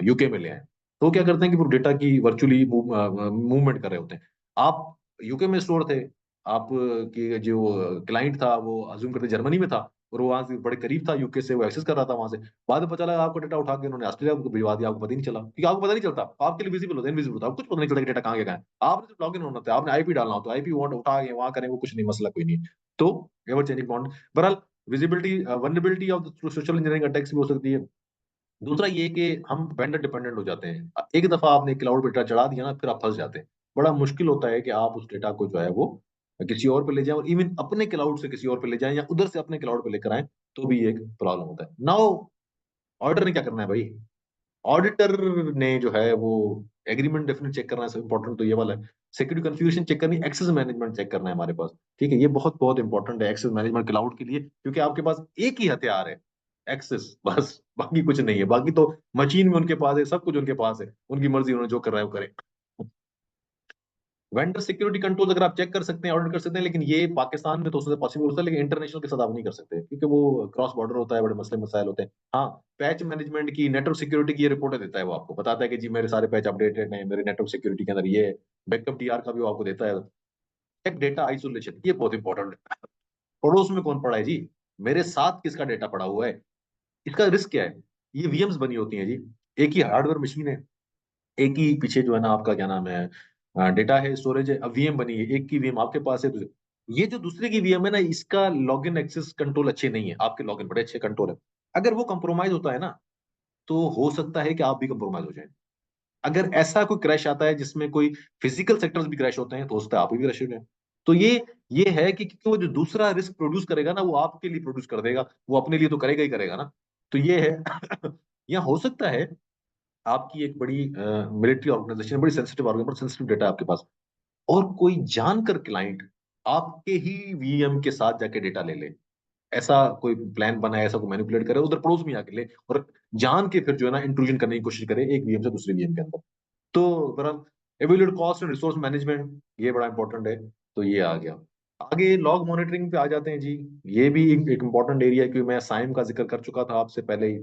Speaker 1: यूके में ले आए। तो वो क्या करते हैं कि वो डेटा की वर्चुअली मूवमेंट कर रहे होते हैं। आप यूके में स्टोर थे, आप की जो क्लाइंट था वो अज्यूम करते जर्मनी में था, और वो वहां से बड़े करीब था यूके से, वो एक्सेस कर रहा था वहां से। बाद में पता लगा आपका डेटा उठा के उन्होंने ऑस्ट्रेलिया को भिजवा दिया, आपको पता ही नहीं चला, क्योंकि आपको पता नहीं चलता, आपके लिए विजिबल होता है, इनविजिबल होता है, आपको कुछ पता नहीं चलता कि डेटा कहाँ गया है। आपने सिर्फ लॉगिन होना था, आपने आईपी डालना होता, आईपी वांट उठा के वहां करें, वो कुछ नहीं, मसला कोई नहीं। तो एवर चेंजिंग बाउंड, बहरहाल visibility vulnerability of social engineering attacks भी हो सकती है। दूसरा ये कि हम वेंडर डिपेंडेंट हो जाते हैं, एक दफा आपने क्लाउड पे डेटा चढ़ा दिया ना, फिर आप फंस जाते हैं। बड़ा मुश्किल होता है कि आप उस डेटा को जो है वो किसी और पे ले जाएं, और इवन अपने क्लाउड से किसी और पे ले जाएं या उधर से अपने क्लाउड पे लेकर आए, तो भी एक प्रॉब्लम होता है। नाउ ऑर्डर ने क्या करना है भाई? ऑडिटर ने जो है वो एग्रीमेंट डेफिनेट चेक करना है, इंपॉर्टेंट तो ये वाला है। सिक्योरिटी कॉन्फ़िगरेशन चेक करनी, एक्सेस मैनेजमेंट चेक करना है हमारे पास। ठीक है, ये बहुत बहुत इंपॉर्टेंट है एक्सेस मैनेजमेंट क्लाउड के लिए, क्योंकि आपके पास एक ही हथियार है, एक्सेस, बस, बाकी कुछ नहीं है। बाकी तो मशीन में उनके पास है, सब कुछ उनके पास है, उनकी मर्जी, उन्होंने जो कर रहा है वो करे। वेंडर सिक्योरिटी कंट्रोल अगर आप चेक कर सकते हैं, ऑडिट कर सकते हैं, लेकिन ये पाकिस्तान में तो उससे पॉसिबल होता है, लेकिन इंटरनेशनल के साथ आप नहीं कर सकते, क्योंकि वो क्रॉस बॉर्डर होता है, बड़े मसले मसाइल होते हैं। हाँ, पैच मैनेजमेंट की, नेटवर्क सिक्योरिटी की ये रिपोर्टें देता है, वो आपको बताता है कि जी मेरे सारे पैच अपडेटेड हैं, मेरे नेटवर्क सिक्योरिटी के अंदर ये बैकअप डीआर का भी वो आपको देता है। चेक डेटा आइसोलेशन, ये बहुत इंपॉर्टेंट है। पड़ोस में कौन पड़ा है जी, मेरे साथ किसका डेटा पड़ा हुआ है, इसका रिस्क क्या है? ये वीएम्स बनी होती हैं जी, एक ही हार्डवेयर मशीन है, एक ही पीछे जो है ना आपका क्या नाम है, डेटा है, स्टोरेज है। अब वीएम बनी है, एक की वीएम आपके पास है, तो ये जो दूसरे की वीएम है ना, इसका लॉगिन एक्सेस कंट्रोल अच्छे नहीं है, आपके लॉगिन बड़े अच्छे कंट्रोल है। अगर वो कंप्रोमाइज होता है ना, तो हो सकता है कि आप भी कंप्रोमाइज हो जाए। अगर ऐसा कोई क्रैश आता है जिसमें कोई फिजिकल सेक्टर्स भी क्रैश होते हैं, तो हो सकता है आप भी क्रैश हो जाए। तो ये है कि वो जो दूसरा रिस्क प्रोड्यूस करेगा ना, वो आपके लिए प्रोड्यूस कर देगा, वो अपने लिए तो करेगा ही करेगा ना। तो ये है या हो सकता है आपकी एक बड़ी मिलिट्री ऑर्गेनाइजेशन, बड़ी सेंसिटिव ऑर्गेनाइजेशन, सेंसिटिव डेटा है आपके पास, और कोई जानकर क्लाइंट आपके ही वीएम के साथ जाके डेटा ले ले, ऐसा कोई प्लान बनाए, ऐसा कोई मैनिपुलेट करे, उधर पड़ोस में आके ले, और जान के फिर जो है ना इंट्रूजन करने की कोशिश करे एक वीएम से दूसरे वीएम के अंदर। तो बहरहाल evaluate cost and resource management, ये बड़ा इंपॉर्टेंट है। तो ये आ गया। आगे लॉग मॉनिटरिंग पे आ जाते हैं जी। ये भी एक इंपॉर्टेंट एरिया है, क्योंकि मैं साइम का जिक्र कर चुका था आपसे पहले ही।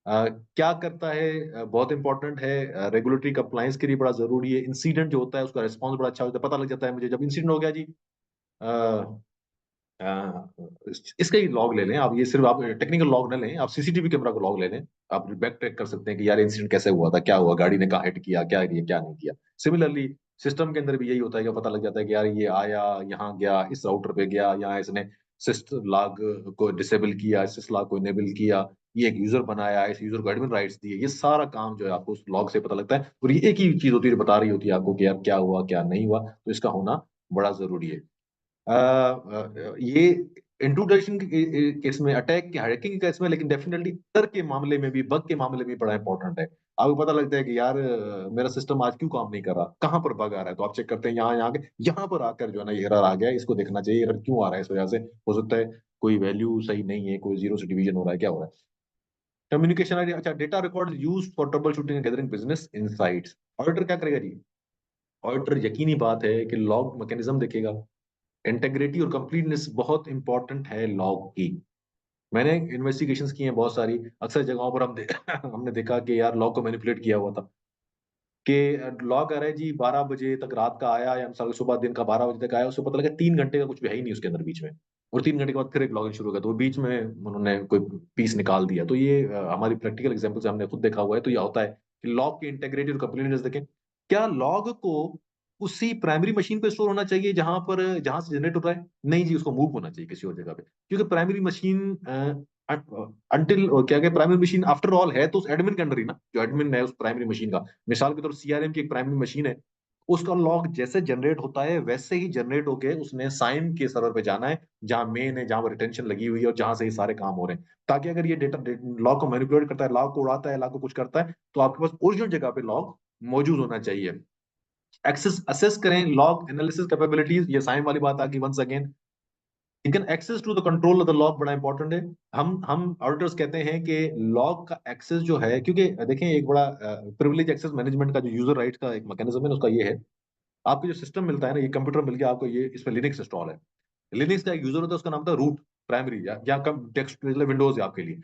Speaker 1: क्या करता है, बहुत इंपॉर्टेंट है, रेगुलेटरी कंप्लायंस के लिए बड़ा जरूरी है। इंसिडेंट जो होता है उसका रिस्पॉन्स बड़ा अच्छा होता है, पता लग जाता है मुझे जब इंसिडेंट हो गया जी। अ, इसका ही लॉग ले लें आप, ये सिर्फ आप टेक्निकल लॉग ना लें, आप सीसीटीवी कैमरा को लॉग ले लें। आप बैक ट्रैक कर सकते हैं कि यार इंसिडेंट कैसे हुआ था, क्या हुआ, गाड़ी ने कहाँ हिट किया, क्या किया, क्या नहीं किया। सिमिलरली सिस्टम के अंदर भी यही होता है कि पता लग जाता है कि यार ये आया, यहाँ गया, इस राउटर पे गया, यहाँ इसने सिस्ट लॉग को डिसेबल किया, सिस्ट लॉग को इनेबल किया, ये एक यूजर बनाया, इस यूजर को एडमिन राइट्स दिए। ये सारा काम जो है आपको उस लॉग से पता लगता है, और ये एक ही चीज होती है जो बता रही होती है आपको कि यार क्या हुआ, क्या नहीं हुआ। तो इसका होना बड़ा जरूरी है। ये इंट्रोडक्शन के केस में, अटैक के हैकिंग के केस में, लेकिन डेफिनेटली एरर के मामले में भी, बग के मामले में भी बड़ा इंपॉर्टेंट है। आपको पता लगता है कि यार मेरा सिस्टम आज क्यों काम नहीं कर रहा, कहाँ पर बग आ रहा है, तो आप चेक करते हैं यहाँ के, यहाँ पर आकर जो है ना ये एरर आ गया है, इसको देखना चाहिए, एरर क्यों आ रहा है, इस वजह से हो सकता है कोई वैल्यू सही नहीं है, कोई जीरो से डिवीजन हो रहा है, क्या हो रहा है। कम्युनिकेशन आईडी, अच्छा, data record use for trouble shooting and gathering business insights. Auditor क्या करेगा जी? ऑडिटर यकीनी बात है कि लॉग मैकेनिज्म देखेगा। इंटेग्रिटी और कंप्लीटनेस बहुत इंपॉर्टेंट है लॉग की। मैंने इन्वेस्टिगेशंस की हैं बहुत सारी, अक्सर जगहों पर हमने देखा कि यार लॉग को मैनिपुलेट किया हुआ था, कि लॉग आ रहा है जी 12 बजे तक रात का आया, या मिसाल सुबह दिन का 12 बजे तक आया, उसको पता लगा 3 घंटे का कुछ भी है ही नहीं उसके अंदर बीच में, और 3 घंटे के बाद फिर एक लॉगिन शुरू हो गया, तो बीच में उन्होंने कोई पीस निकाल दिया। तो ये हमारी प्रैक्टिकल एग्जाम्पल से हमने खुद देखा हुआ है। तो ये होता है कि लॉग की इंटेग्रिटी और कंप्लीटनेस देखें। क्या लॉग को उसी प्राइमरी मशीन पे स्टोर होना चाहिए जहां से जनरेट हो रहा है? नहीं जी, उसको मूव होना चाहिए किसी और जगह पे, क्योंकि प्राइमरी मशीन अंटिल क्या क्या प्राइमरी मशीन आफ्टर ऑल है तो उस एडमिन के अंडर ही ना, जो एडमिन है उस प्राइमरी मशीन का। मिसाल के तौर पर सीआरएम की एक प्राइमरी मशीन है, उसका लॉग जैसे जनरेट होता है वैसे ही जनरेट होके उसने साइम के सर्वर पे जाना है, जहां मेन है, जहां वो रिटेंशन लगी हुई है, और जहां से ये सारे काम हो रहे हैं। ताकि अगर ये डेटा लॉग को मैनिपुलेट करता है, लॉग को उड़ाता है, लॉग को कुछ करता है, तो आपके पास ओरिजिनल जगह पे लॉग मौजूद होना चाहिए। एक्सेस असेस करें लॉग एनालिसिस कैपेबिलिटीज, ये साइम वाली बात आ गई once again. You can access to the control of the log, बड़ा इंपॉर्टेंट है। हम ऑडिटर्स कहते हैं कि लॉग का एक्सेस जो है, क्योंकि देखें एक बड़ा प्रिविलेज एक्सेस मैनेजमेंट का जो यूजर राइट का एक मैकेनिज्म है ना, उसका ये है, आपको जो सिस्टम मिलता है ना, ये कंप्यूटर मिल गया आपको, ये इसमें लिनक्स इंस्टॉल है। लिनक्स का एक यूजर होता है, उसका नाम होता है रूट प्राइमरी, या कम टेक्स्ट विंडोज है आपके लिए,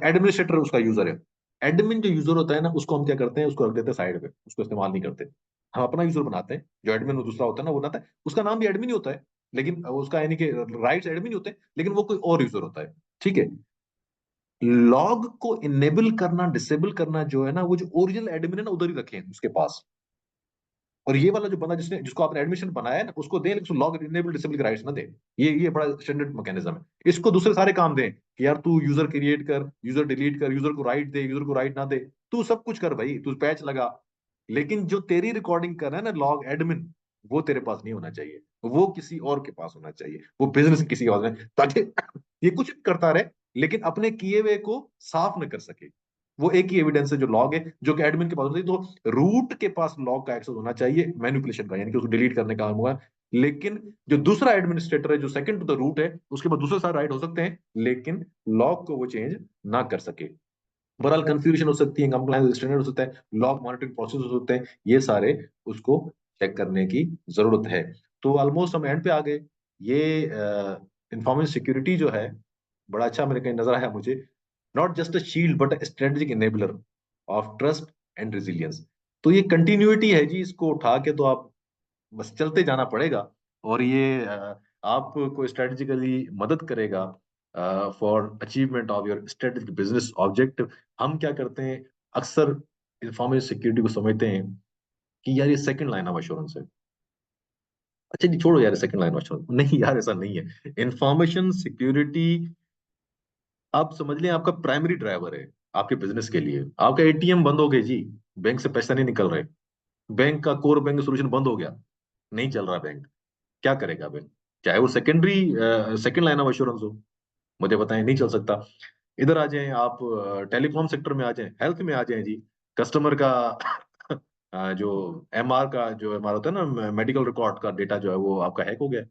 Speaker 1: एडमिनिस्ट्रेटर उसका यूजर है। एडमिन जो यूजर होता है ना, उसको हम क्या करते हैं, उसको रख देते हैं साइड पे, उसको इस्तेमाल नहीं करते। हम अपना यूजर बनाते हैं, जो एडमिन दूसरा होता है ना वो बनाता है, उसका नाम भी एडमिन ही होता है, लेकिन उसका यानी कि राइट्स एडमिन ही होते हैं, लेकिन वो कोई और यूजर होता है। ठीक है। लॉग को इनेबल करना, डिसेबल करना जो है ना, वो जो ओरिजिनल एडमिन है ना, उधर ही रखें उसके पास। और ये वाला जो बंदा जिसको आपने एडमिशन बनाया है ना, उसको दें, लेकिन उसको लॉग इनेबल डिसेबल के राइट्स ना दें। ये बड़ा स्टैंडर्ड मैकेनिज्म है। इसको दूसरे सारे काम दें कि यार तू यूजर क्रिएट कर, यूजर डिलीट कर, यूजर को राइट दे, यूजर को राइट ना दे, तू सब कुछ कर भाई, तू पैच लगा। लेकिन जो तेरी रिकॉर्डिंग कर रहा है ना लॉग एडमिन, वो तेरे पास नहीं होना चाहिए, वो किसी और के पास होना चाहिए, वो बिजनेस किसी और में, ताकि ये कुछ भी करता रहे लेकिन अपने किए हुए को साफ न कर सके। वो एक ही एविडेंस है जो लॉग है, जो कि एडमिन के पास होती है। तो रूट के पास लॉग का एक्सेस होना चाहिए मैनिपुलेशन का, यानी कि उसको डिलीट करने का काम हुआ। लेकिन जो दूसरा एडमिनिस्ट्रेटर है, जो सेकंड टू द रूट है, उसके बाद दूसरे सारे राइट हो सकते हैं, लेकिन लॉग को वो चेंज ना कर सके। ओवरऑल कंफ्यूजन हो सकती है, कंप्लायंस स्टैंडर्ड हो सकता है, लॉग मॉनिटरिंग प्रोसेस हो सकते हैं, ये सारे उसको चेक करने की जरूरत है। तो ऑलमोस्ट हम एंड पे आ गए। ये इंफॉर्मेशन सिक्योरिटी जो है, बड़ा अच्छा मेरे कहीं नजर आया मुझे, not just a shield but a strategic enabler of trust and resilience. तो ये कंटिन्यूटी है जी, इसको उठा के तो आप बस चलते जाना पड़ेगा। और ये आपको स्ट्रेटेजिकली मदद करेगा for achievement of your strategic business objective. हम क्या करते हैं, अक्सर इंफॉर्मेशन सिक्योरिटी को समझते हैं कि यार ये सेकंड लाइन ऑफ एश्योरेंस है। अच्छा जी, छोड़ो यार, सेकंड लाइन ऑफ एश्योरेंस नहीं यार, ऐसा नहीं है। इंफॉर्मेशन सिक्योरिटी आप समझ लें आपका प्राइमरी ड्राइवर है आपके बिजनेस के लिए। आपका एटीएम बंद हो गए जी, बैंक से पैसा नहीं निकल रहे, बैंक का कोर बैंक सोल्यूशन बंद हो गया, नहीं चल रहा बैंक, क्या करेगा बैंक? चाहे वो secondary second line of assurance हो, मुझे बताएं, नहीं चल सकता। इधर आ जाएं आप, टेलीकॉम सेक्टर में आ जाएं, हेल्थ में आ जाएं जी, कस्टमर का जो एमआर का जो एमआर होता है ना, मेडिकल रिकॉर्ड का डेटा जो है वो आपका हैक हो गया,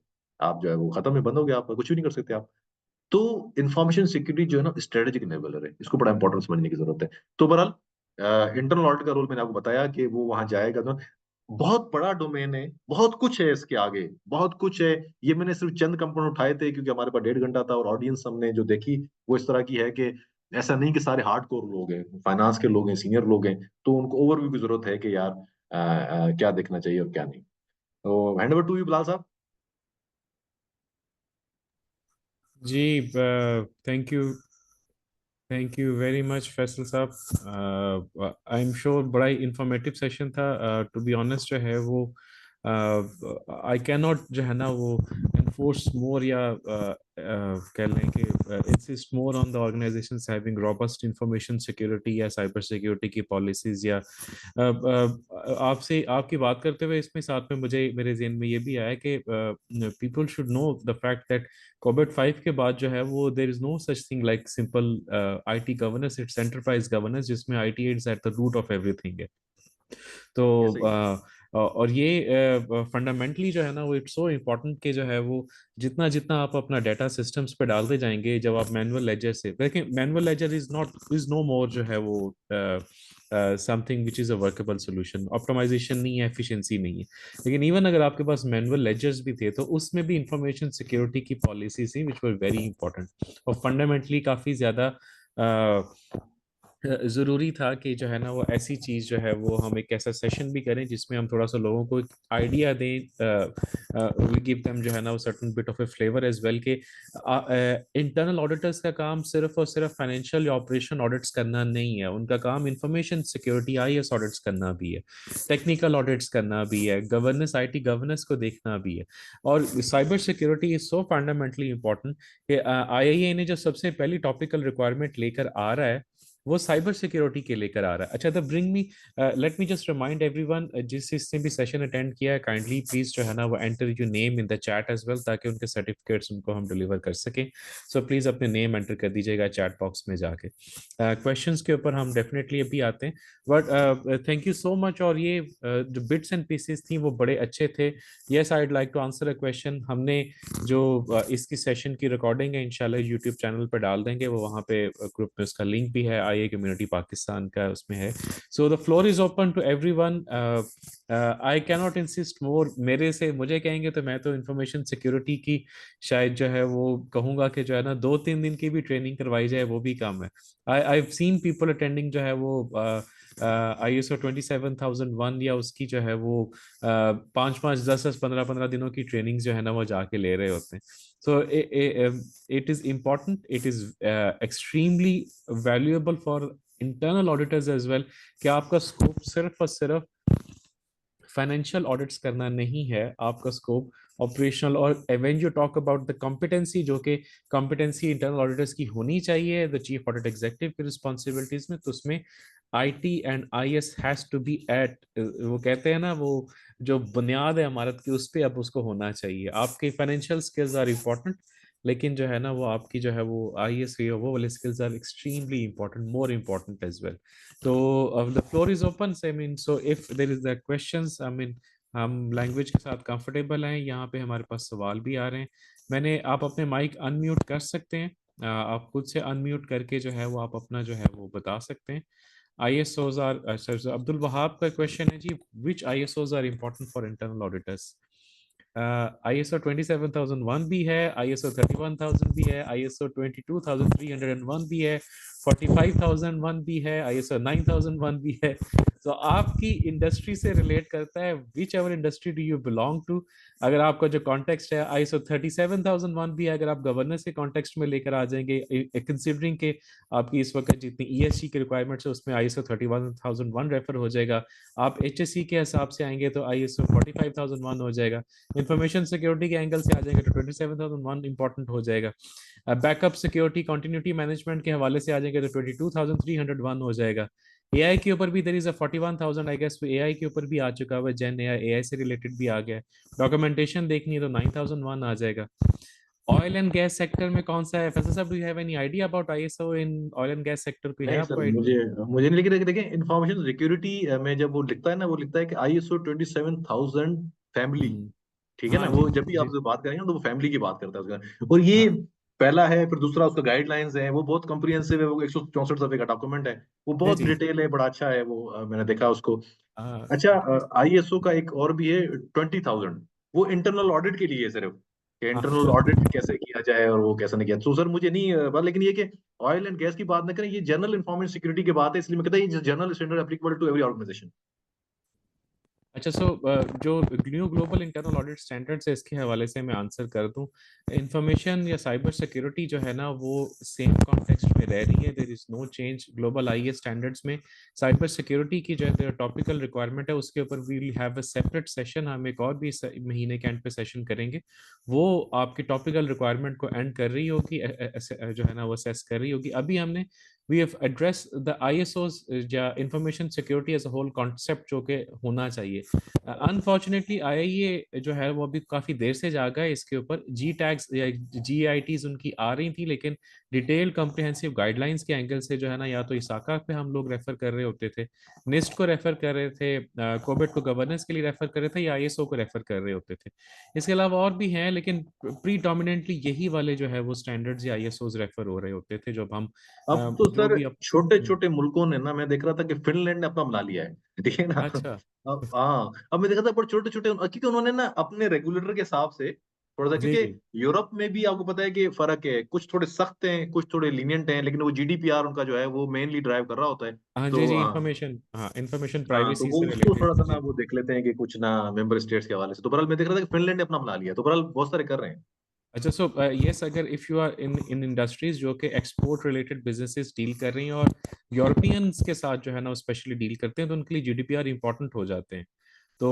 Speaker 1: आप जो है वो खत्म है, बंद हो गया, आप कुछ भी नहीं कर सकते आप। तो इंफॉर्मेशन सिक्योरिटी जो है ना, स्ट्रेटेजिक इनेबलर है, इसको बड़ा इंपॉर्टेंट समझने की जरूरत है। तो बहरहाल इंटरनल ऑडिट का रोल मैंने आपको बताया कि वो वहां जाएगा। तो बहुत बड़ा डोमेन है, बहुत कुछ है इसके आगे, बहुत कुछ है। ये मैंने सिर्फ चंद कंपोनेंट उठाए थे क्योंकि हमारे पास 1.5 घंटा था, और ऑडियंस हमने जो देखी वो इस तरह की है कि ऐसा नहीं कि सारे हार्ड कोर लोग हैं, फाइनेंस के लोग हैं, सीनियर लोग हैं, तो उनको ओवरव्यू की जरूरत है कि यार क्या देखना चाहिए और क्या नहीं। तो hand over to you Bilal साहब।
Speaker 2: जी, thank you very much Faisal साहब। आई एम श्योर बड़ा ही इंफॉर्मेटिव सेशन था। टू बी ऑनेस्ट जो है वो आई कैन नॉट जो है ना वो enforce मोर या कह लें कि insist more on the organisations having robust information security या साइबर सिक्योरिटी की पॉलिसीज या आपसे आपकी बात करते हुए इसमें साथ में मुझे मेरे ज़हन में ये भी आया कि people should know the fact that Covid 5 के बाद जो है वो there is no such thing like simple IT governance, it's enterprise governance जिसमें IT is at the root of everything है।
Speaker 1: ये
Speaker 2: तो
Speaker 1: सही है।
Speaker 2: और ये फंडामेंटली जो है ना वो इट्स सो इम्पोर्टेंट कि जो है वो जितना जितना आप अपना डाटा सिस्टम्स पे डालते जाएंगे, जब आप मैनुअल लेजर से देखिए, manual ledger is no more जो है वो something which is a workable solution, optimisation नहीं है, एफिशिएंसी नहीं है। लेकिन इवन अगर आपके पास मैनुअल लेजर्स भी थे तो उसमें भी इंफॉर्मेशन सिक्योरिटी की पॉलिसी थी विच वर वेरी इंपॉर्टेंट और फंडामेंटली काफी ज्यादा ज़रूरी था कि जो है ना वो ऐसी चीज़ जो है वो हम एक ऐसा सेशन भी करें जिसमें हम थोड़ा सा लोगों को एक आइडिया दें, वी गिव देम जो है ना वो certain bit of a flavour as well के इंटरनल ऑडिटर्स का काम सिर्फ और सिर्फ फाइनेंशियल या ऑपरेशन ऑडिट्स करना नहीं है, उनका काम इंफॉर्मेशन सिक्योरिटी आईएस ऑडिट्स करना भी है, टेक्निकल ऑडिट्स करना भी है, गवर्नेंस आईटी गवर्नेंस को देखना भी है। और cyber security is so fundamentally important कि आईआईए ने जो सबसे पहली टॉपिकल रिक्वायरमेंट लेकर आ रहा है वो साइबर सिक्योरिटी के लेकर आ रहा है। अच्छा, the bring me let me just remind everyone जिसने भी सेशन अटेंड किया है, काइंडली प्लीज जो है ना वो enter your name in the chat as well ताकि उनके सर्टिफिकेट्स उनको हम डिलीवर कर सकें। सो प्लीज अपने नेम एंटर कर दीजिएगा चैट बॉक्स में जाके। क्वेश्चंस के ऊपर हम डेफिनेटली अभी आते हैं, but thank you so much. और ये जो बिट्स एंड पीसेस थी वो बड़े अच्छे थे। Yes, I would like to answer a question. हमने जो इसकी सेशन की रिकॉर्डिंग है इंशाल्लाह यूट्यूब चैनल पर डाल देंगे, वो वहाँ पे ग्रुप में उसका लिंक भी है, आईए कम्युनिटी पाकिस्तान का उसमें है। So the floor is open to everyone. I can not insist more. मेरे से मुझे कहेंगे तो मैं तो इंफॉर्मेशन सिक्योरिटी की शायद जो है वो कहूंगा कि जो है ना 2-3 दिन की भी ट्रेनिंग करवाई जाए वो भी कम है। आई सीन पीपल अटेंडिंग जो है वो ISO 27001 या उसकी जो है वो 5-5, 10-10, 15-15 दिनों की ट्रेनिंग जो है ना वो जाके ले रहे होते हैं। So it is important, it is extremely valuable for internal auditors as well कि आपका स्कोप सिर्फ और सिर्फ फाइनेंशियल ऑडिट्स करना नहीं है, आपका स्कोप ऑपरेशनल, और when you talk about the competency, जो कि कॉम्पिटेंसी इंटरनल ऑडिटर्स की होनी चाहिए द चीफ ऑडिट एग्जीक्यूटिव की रिस्पॉन्सिबिलिटीज में, तो उसमें IT and IS has to be at, वो कहते हैं ना, वो जो बुनियाद है इमारत की, उस पर अब उसको होना चाहिए। आपकी फाइनेंशियल स्किल्स आर इम्पोर्टेंट, लेकिन जो है ना वो आपकी जो है वो आईएएस वो वाले skills are extremely important, more important as well. तो the floor is open, I mean, so if there is the questions, I mean, हम लैंग्वेज के साथ कंफर्टेबल हैं, यहाँ पे हमारे पास सवाल भी आ रहे हैं। आप अपने माइक अनम्यूट कर सकते हैं, आप खुद से अनम्यूट करके जो है वो आप अपना जो है वो बता सकते हैं। ISOs आर, अब्दुल वहाब का क्वेश्चन है जी, which ISOs are important for internal auditors? ISO 27001 भी है, ISO 31000 भी है, ISO 22301 भी है, 45001 भी है, ISO 9001 भी है। तो आपकी इंडस्ट्री से रिलेट करता है, whichever industry do you belong to. अगर आपका जो कॉन्टेक्स्ट है ISO 37001 भी है, अगर आप गवर्नेंस के कॉन्टेक्स्ट में लेकर आ जाएंगे, कंसिडरिंग के आपकी इस वक्त जितनी ESG की रिक्वायरमेंट्स है उसमें ISO 31001 रेफर हो जाएगा। आप HSE के हिसाब से आएंगे तो ISO 45001 हो जाएगा। इंफॉर्मेशन सिक्योरिटी के एंगल से आ जाएंगे तो 27001 इंपॉर्टेंट हो जाएगा। बैकअप सिक्योरिटी कंटिन्यूटी मैनेजमेंट के हवाले से आ जाएंगे तो 22301 हो जाएगा। एआई के ऊपर भी there is a 41000, I guess AI के ऊपर भी आ चुका हुआ है, जेन एआई से रिलेटेड भी आ गया है। डॉक्यूमेंटेशन देखनी है तो 9001 आ जाएगा। ऑयल एंड गैस सेक्टर में कौन सा है? फैसल साहब, do you have any idea about ISO in oil and gas sector? कोई है
Speaker 1: नहीं सर,
Speaker 2: आपको आइडिया?
Speaker 1: मुझे मुझे नहीं, लेकिन देखिए इंफॉर्मेशन सिक्योरिटी में जब वो लिखता है ना, वो लिखता है कि ISO 27000 फैमिली। ठीक है ना,
Speaker 2: हाँ जी
Speaker 1: वो जब भी
Speaker 2: जी।
Speaker 1: आपसे बात करेंगे ना तो वो फैमिली की बात करता है उसका। और ये
Speaker 2: हाँ
Speaker 1: पहला है, फिर दूसरा उसका गाइडलाइंस है, वो बहुत कम्प्रिहेंसिव है, वो 164 सफ़े का डॉक्यूमेंट है। वो
Speaker 2: जी
Speaker 1: बहुत
Speaker 2: जी।
Speaker 1: डिटेल है, बड़ा अच्छा है वो, मैंने देखा उसको।
Speaker 2: हाँ
Speaker 1: अच्छा, ISO का एक और भी है 20000, वो इंटरनल ऑडिट के लिए है सिर्फ, कि
Speaker 2: हाँ।
Speaker 1: इंटरनल ऑडिट कैसे किया जाए और वो कैसे नहीं किया। तो सर मुझे नहीं बात, लेकिन ये कि ऑयल एंड गैस की बात ना करें, ये जनरल इंफॉर्मेशन सिक्योरिटी की बात है, इसलिए मैं कहता हूँ ये general standard applicable to every organisation.
Speaker 2: अच्छा, सो जो new global internal audit standards है, इसके हवाले से मैं आंसर कर दूं। इंफॉर्मेशन या साइबर सिक्योरिटी जो है ना वो सेम कॉन्टेक्स्ट में रह रही है, there is no change. Global IAS standards में साइबर सिक्योरिटी की जो है टॉपिकल रिक्वायरमेंट है, उसके ऊपर we will have a separate session, हम एक और भी इस महीने के एंड पे सेशन करेंगे। वो आपकी टॉपिकल रिक्वायरमेंट को एंड कर रही होगी, जो है ना वो असेस कर रही होगी। अभी हमने we have address the ISOs या information security as a whole concept जो कि होना चाहिए। अनफॉर्चुनेटली IIA जो है वो अभी काफ़ी देर से जागा है इसके ऊपर। जी टैग्स या GITs उनकी आ रही थी, लेकिन डिटेल कॉम्प्रिहेंसिव गाइडलाइंस के एंगल से जो है ना, या तो इसाका पे हम लोग रेफर कर रहे होते थे, निस्ट को रेफर कर रहे थे, कोविड को गवर्नेंस के लिए रेफर कर रहे थे, या ISO को रेफर कर रहे होते थे। इसके अलावा और भी हैं, लेकिन प्री डोमिनेंटली यही वाले जो है वो स्टैंडर्ड्स या ISOs रेफर हो रहे होते थे जब हम
Speaker 1: अब तो
Speaker 2: जो
Speaker 1: सर
Speaker 2: भी अब।
Speaker 1: छोटे छोटे मुल्कों ने ना, मैं देख रहा था कि फिनलैंड ने अपना बना लिया है। ठीक है ना।
Speaker 2: अच्छा।
Speaker 1: अब हाँ, अब मैं देखा था पर छोटे छोटे, क्योंकि उन्होंने ना अपने रेगुलेटर के हिसाब से थोड़ा सा,
Speaker 2: जी
Speaker 1: क्योंकि
Speaker 2: जी।
Speaker 1: यूरोप में भी आपको पता है कि फर्क है, कुछ थोड़े सख्त हैं, कुछ थोड़े लीनियंट हैं, लेकिन वो GDPR उनका जो है वो मेनली ड्राइव कर रहा होता है।
Speaker 2: हाँ जी
Speaker 1: तो
Speaker 2: जी,
Speaker 1: हाँ।
Speaker 2: इंफॉर्मेशन, हाँ, इंफॉर्मेशन
Speaker 1: हाँ, तो
Speaker 2: प्राइवेसी
Speaker 1: वो
Speaker 2: से
Speaker 1: उसको
Speaker 2: रिलेटेड,
Speaker 1: थोड़ा सा ना
Speaker 2: जी।
Speaker 1: वो देख लेते हैं कि कुछ ना मेंबर स्टेट्स के हवाले से। तो बहरहाल मैं देख रहा था कि फिनलैंड ने अपना बना लिया, तो बहरहाल बहुत सारे कर रहे हैं।
Speaker 2: अच्छा, सो यस, अगर if you are in in industries जो कि एक्सपोर्ट रिलेटेड बिजनेसेस डील कर रही हैं और यूरोपियंस के साथ जो है ना स्पेशली डील करते हैं, तो उनके लिए GDPR इंपॉर्टेंट हो जाते हैं। तो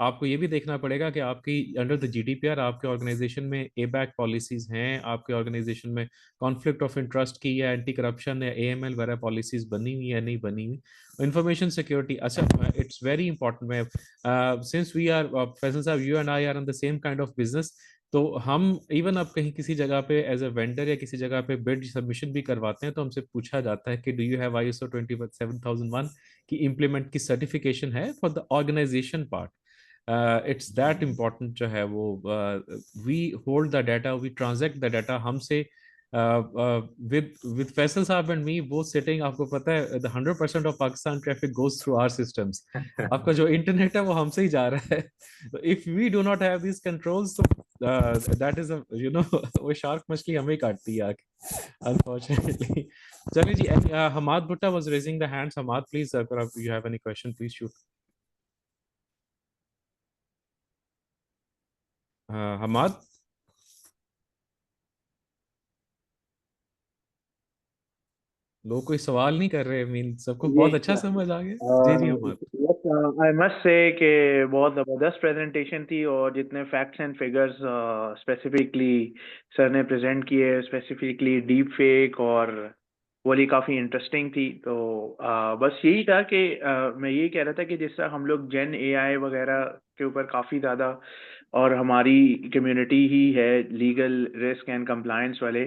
Speaker 2: आपको ये भी देखना पड़ेगा कि आपकी अंडर द GDPR आपके ऑर्गेनाइजेशन में ABAC पॉलिसीज हैं, आपके ऑर्गेनाइजेशन में कॉन्फ्लिक्ट ऑफ इंटरेस्ट की या एंटी करप्शन या AML वगैरह पॉलिसीज बनी हुई या नहीं बनी हुई। इंफॉर्मेशन सिक्योरिटी, अच्छा, इट्स वेरी इंपॉर्टेंट। मैं सिंस वी आर, फैसल साहब, you and I are in the same kind of business, तो हम इवन अब कहीं किसी जगह पे एज अ वेंडर या किसी जगह पे बिड सबमिशन भी करवाते हैं, तो हमसे पूछा जाता है कि डू यू हैव ISO 27001 की इम्प्लीमेंट की सर्टिफिकेशन है for the organisation part. It's that important जो है वो, we hold the data, we transact the data हमसे, विद विद फैसल साहब एंड मी वो सिटिंग, आपको पता है the 100% of Pakistan traffic goes through our systems. आपका जो इंटरनेट है वो हमसे ही जा रहा है। तो if we do not have these controls, तो दैट इज वो शार्क मछली हमें ही काटती है आके, अनफॉर्चुनेटली। चलिए जी, Hammad Bhutta was raising the hands. Hammad, please, अगर आप you have any question, please shoot. Hammad, लोग कोई सवाल नहीं कर रहे, मीन सबको
Speaker 3: ये
Speaker 2: बहुत अच्छा समझ आ गया। जी जी,
Speaker 3: yes
Speaker 2: Hammad.
Speaker 3: I must say कि बहुत ज़बरदस्त प्रेजेंटेशन थी, और जितने facts and figures specifically sir ने प्रेजेंट किए, स्पेसिफिकली डीप फेक और वो वाली काफ़ी इंटरेस्टिंग थी। तो बस यही था कि मैं यही कह रहा था कि जिस तरह हम लोग जेन एआई वगैरह के ऊपर काफ़ी ज़्यादा, और हमारी कम्युनिटी ही है लीगल रिस्क एंड कंप्लायंस वाले,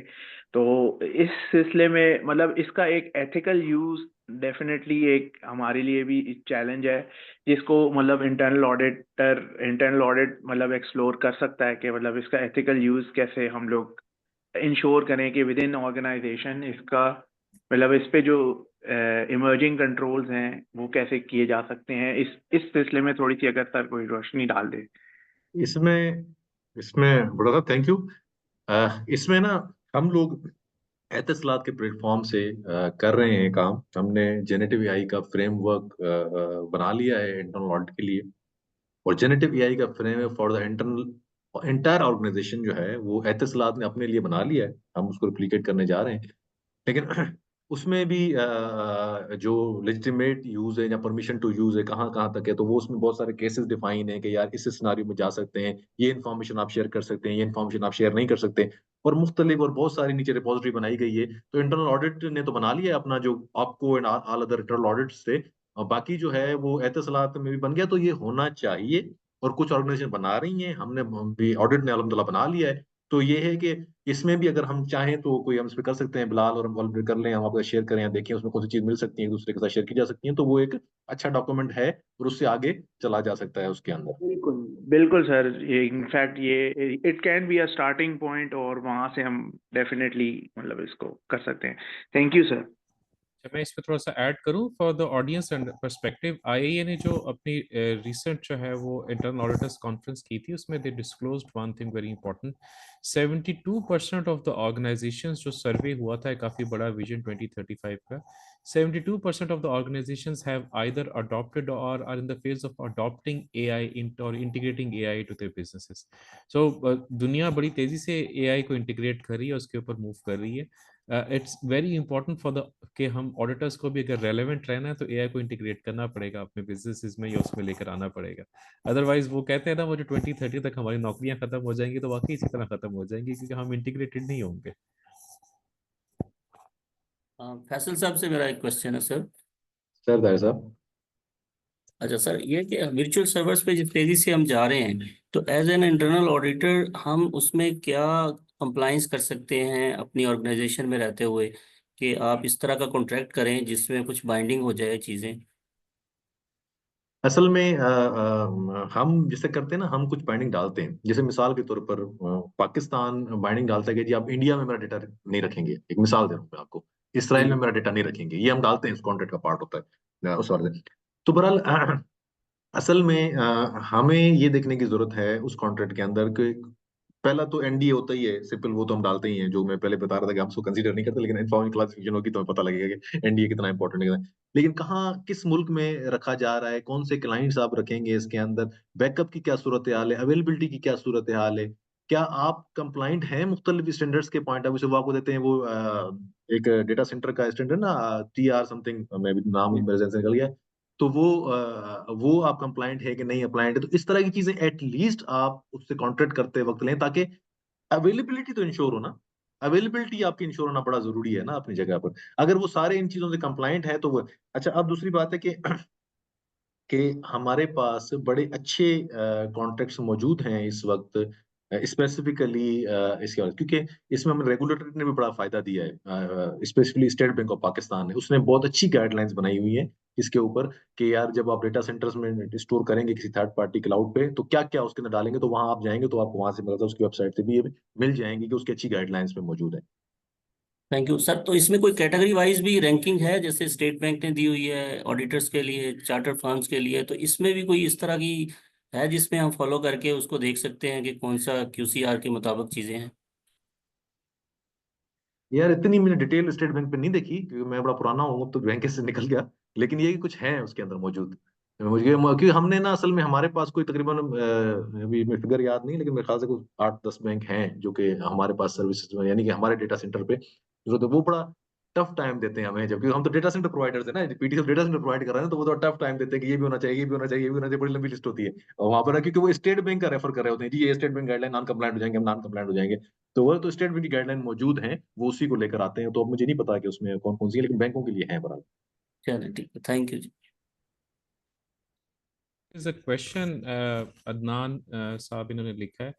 Speaker 3: तो इस सिलसिले में मतलब इसका एक एथिकल यूज़ डेफिनेटली एक हमारे लिए भी चैलेंज है, जिसको मतलब इंटरनल ऑडिट मतलब एक्सप्लोर कर सकता है कि मतलब इसका एथिकल यूज़ कैसे हम लोग इंश्योर करें कि विद इन ऑर्गेनाइजेशन इसका मतलब इस पे जो इमर्जिंग कंट्रोल्स हैं वो कैसे किए जा सकते हैं। इस सिलसिले में थोड़ी सी अगर सर कोई रोशनी डाल दे।
Speaker 1: इसमें इसमें बड़ा सा थैंक यू। इसमें ना हम लोग एतिसलात के प्लेटफॉर्म से कर रहे हैं काम। हमने जेनेटिव एआई का फ्रेमवर्क बना लिया है इंटरनल ऑडिट के लिए। और जेनेटिव एआई का framework for the internal entire organisation जो है वो एतिसलात ने अपने लिए बना लिया है। हम उसको रिप्लिकेट करने जा रहे हैं। लेकिन उसमें भी जो लेजिटिमेट यूज है या परमिशन टू यूज है कहाँ कहाँ तक है, तो वो उसमें बहुत सारे केसेस डिफाइन है कि यार इस सिनारियो में जा सकते हैं, ये इन्फॉर्मेशन आप शेयर कर सकते हैं, ये इन्फॉर्मेशन आप शेयर नहीं कर सकते। और मुख्तलिफ और बहुत सारी नीचे रिपोजिटरी बनाई गई है। तो इंटरनल ऑडिट ने तो बना लिया है अपना जो आपको and all other internal audit से, और बाकी जो है वो एहतसलात में भी बन गया। तो ये होना चाहिए। और कुछ ऑर्गेनाइजेशन बना रही हैं, हमने भी ऑडिट ने अलहमदुलिल्लाह बना लिया है। तो ये है कि इसमें भी अगर हम चाहें तो कोई हम इसमें कर सकते हैं बिलाल, और हम वॉलंटियर कर लें, हम आपको शेयर करें या देखें उसमें कौन सी चीज मिल सकती है, एक दूसरे के साथ शेयर की जा सकती है। तो वो एक अच्छा डॉक्यूमेंट है और उससे आगे चला जा सकता है उसके अंदर।
Speaker 3: बिल्कुल बिल्कुल सर, ये इनफैक्ट ये it can be a starting point, और वहां से हम डेफिनेटली मतलब इसको कर सकते हैं। Thank you sir.
Speaker 2: अच्छा, मैं इस पे थोड़ा सा ऐड करूं for the audience and perspective. IIA ने जो अपनी रिसेंट जो है वो इंटरनल ऑडिटर्स कॉन्फ्रेंस की थी, उसमें they disclosed one thing very important. 72% of the organizations जो सर्वे हुआ था, काफी बड़ा विजन 2035 का, 72% of the organizations have either adopted or are in the phase of adopting AI or integrating AI to their businesses. So दुनिया बड़ी तेजी से AI को इंटीग्रेट कर रही है, उसके ऊपर मूव कर रही है। It's very important for the कि हम ऑडिटर्स को भी अगर रेलेवेंट रहना है तो एआई को इंटीग्रेट करना पड़ेगा अपने बिजनेसेस में, या उसमें लेकर आना पड़ेगा। अदरवाइज वो कहते हैं ना, वो जो 2030 तक हमारी नौकरियां खत्म हो जाएंगी, तो वाकई इसी तरह खत्म हो जाएंगी, क्योंकि हम इंटीग्रेटेड नहीं होंगे।
Speaker 4: फैसल साहब से मेरा एक क्वेश्चन है सर।
Speaker 1: सर दायर साहब।
Speaker 4: अच्छा सर, ये कि वर्चुअल सर्वर्स पे जिस तेजी से हम जा रहे हैं, तो एज एन इंटरनल ऑडिटर हम उसमें क्या कंप्लाइंस कर सकते हैं अपनी ऑर्गेनाइजेशन में रहते हुए, कि आप इस तरह का कॉन्ट्रैक्ट करें जिसमें कुछ बाइंडिंग हो जाए चीज़ें।
Speaker 1: असल में हम जैसे करते हैं ना, हम कुछ बाइंडिंग डालते हैं। जैसे मिसाल के तौर पर पाकिस्तान बाइंडिंग डालता है कि जी आप इंडिया में मेरा डेटा नहीं रखेंगे। एक मिसाल दे रहा हूँ मैं आपको, इसराइल में
Speaker 4: जी।
Speaker 1: मेरा डेटा नहीं रखेंगे। ये हम डालते हैं, इस कॉन्ट्रैक्ट का पार्ट होता है उस वाले दिन। तो बहरहाल असल में हमें ये देखने की जरूरत है उस कॉन्ट्रैक्ट के अंदर कि पहला तो एनडीए होता ही है, सिंपल, वो तो हम डालते ही हैं। जो मैं पहले बता रहा था कि हम उसको कंसीडर नहीं करते, लेकिन इन्फॉर्मेशन क्लासिफिकेशन होगी तो हमें पता लगेगा कि एनडीए कितना इंपॉर्टेंट है। लेकिन कहाँ किस मुल्क में रखा जा रहा है, कौन से क्लाइंट्स आप रखेंगे इसके अंदर, बैकअप की क्या सूरत हाल है, अवेलेबिलिटी की क्या सूरत हाल है, क्या आप कंप्लाइंट हैं मुख्तलिफ स्टैंडर्ड्स के पॉइंट ऑफ व्यू से। वो आपको देते हैं वो एक डेटा सेंटर का स्टैंडर्ड ना, TR समथिंग, मैं भी नाम मेरे जहन से निकल गया। तो वो आप कंप्लाइंट है कि नहीं अप्लाइंट है। तो इस तरह की चीजें एटलीस्ट आप उससे कॉन्ट्रैक्ट करते वक्त लें, ताकि अवेलेबिलिटी तो इंश्योर हो ना। अवेलेबिलिटी आपकी इंश्योर होना बड़ा जरूरी है ना अपनी जगह पर। अगर वो सारे इन चीजों से कंप्लाइंट है तो वो अच्छा। अब दूसरी बात है कि हमारे पास बड़े अच्छे कॉन्ट्रैक्ट्स मौजूद हैं इस वक्त, स्पेसिफिकली इसके बाद, क्योंकि इसमें हमें रेगुलेटर ने भी बड़ा फायदा दिया है। Specifically state bank of Pakistan ने, उसने बहुत अच्छी गाइडलाइंस बनाई हुई है इसके ऊपर कि यार जब आप डेटा सेंटर्स में स्टोर करेंगे किसी थर्ड पार्टी क्लाउड पे, तो क्या क्या उसके अंदर डालेंगे। तो वहां आप जाएंगे तो आपको वहां से मतलब उसकी वेबसाइट से भी ये मिल जाएंगी कि उसकी अच्छी गाइडलाइंस में मौजूद है।
Speaker 4: Thank you sir. तो इसमें कोई कैटेगरी वाइज भी रैंकिंग है, जैसे स्टेट बैंक ने दी हुई है ऑडिटर्स के लिए, चार्टर फर्म्स के लिए, तो इसमें भी कोई इस तरह की है जिसमें हम फॉलो करके उसको देख सकते हैं कि कौन सा QCR के मुताबिक चीज़ें हैं।
Speaker 1: यार इतनी मैंने डिटेल स्टेट बैंक पे नहीं देखी, क्योंकि मैं बड़ा पुराना हूँ, अब तो बैंक से निकल गया। लेकिन ये कि कुछ है उसके अंदर मौजूद। मुझे क्योंकि हमने ना असल में हमारे पास कोई तकरीबन अभी मैं फिगर याद नहीं, लेकिन मेरे ख्याल से कुछ 8-10 बैंक हैं जो कि हमारे पास सर्विसेज में, यानी कि हमारे डेटा सेंटर पे जरूरत है। वो बड़ा टफ टाइम देते हैं हमें, जबकि हम तो डेटा सेंटर प्रोवाइडर्स है ना, पीटीसी डेटा सेंटर प्रोवाइड कर रहे हैं, तो वो तो टफ टाइम देते हैं कि ये भी होना चाहिए, ये भी होना चाहिए, ये भी होना चाहिए, बड़ी लंबी लिस्ट होती है। और वहां पर ना, क्योंकि वो स्टेट बैंक का रेफर कर रहे होते हैं, जी ये state bank guideline non compliant हो जाएंगे, हम नॉन कंप्लायंट हो जाएंगे। तो वो तो स्टेट बैंक की गाइडलाइन मौजूद है, वो उसी को लेकर आते हैं। तो अब मुझे नहीं पता कि उसमें कौन कौन सी है, लेकिन बैंकों के लिए है बहरहाल।
Speaker 4: चलिए ठीक है, थैंक यू जी।
Speaker 2: इज अ क्वेश्चन, अदनान साहब इन्होंने लिखा है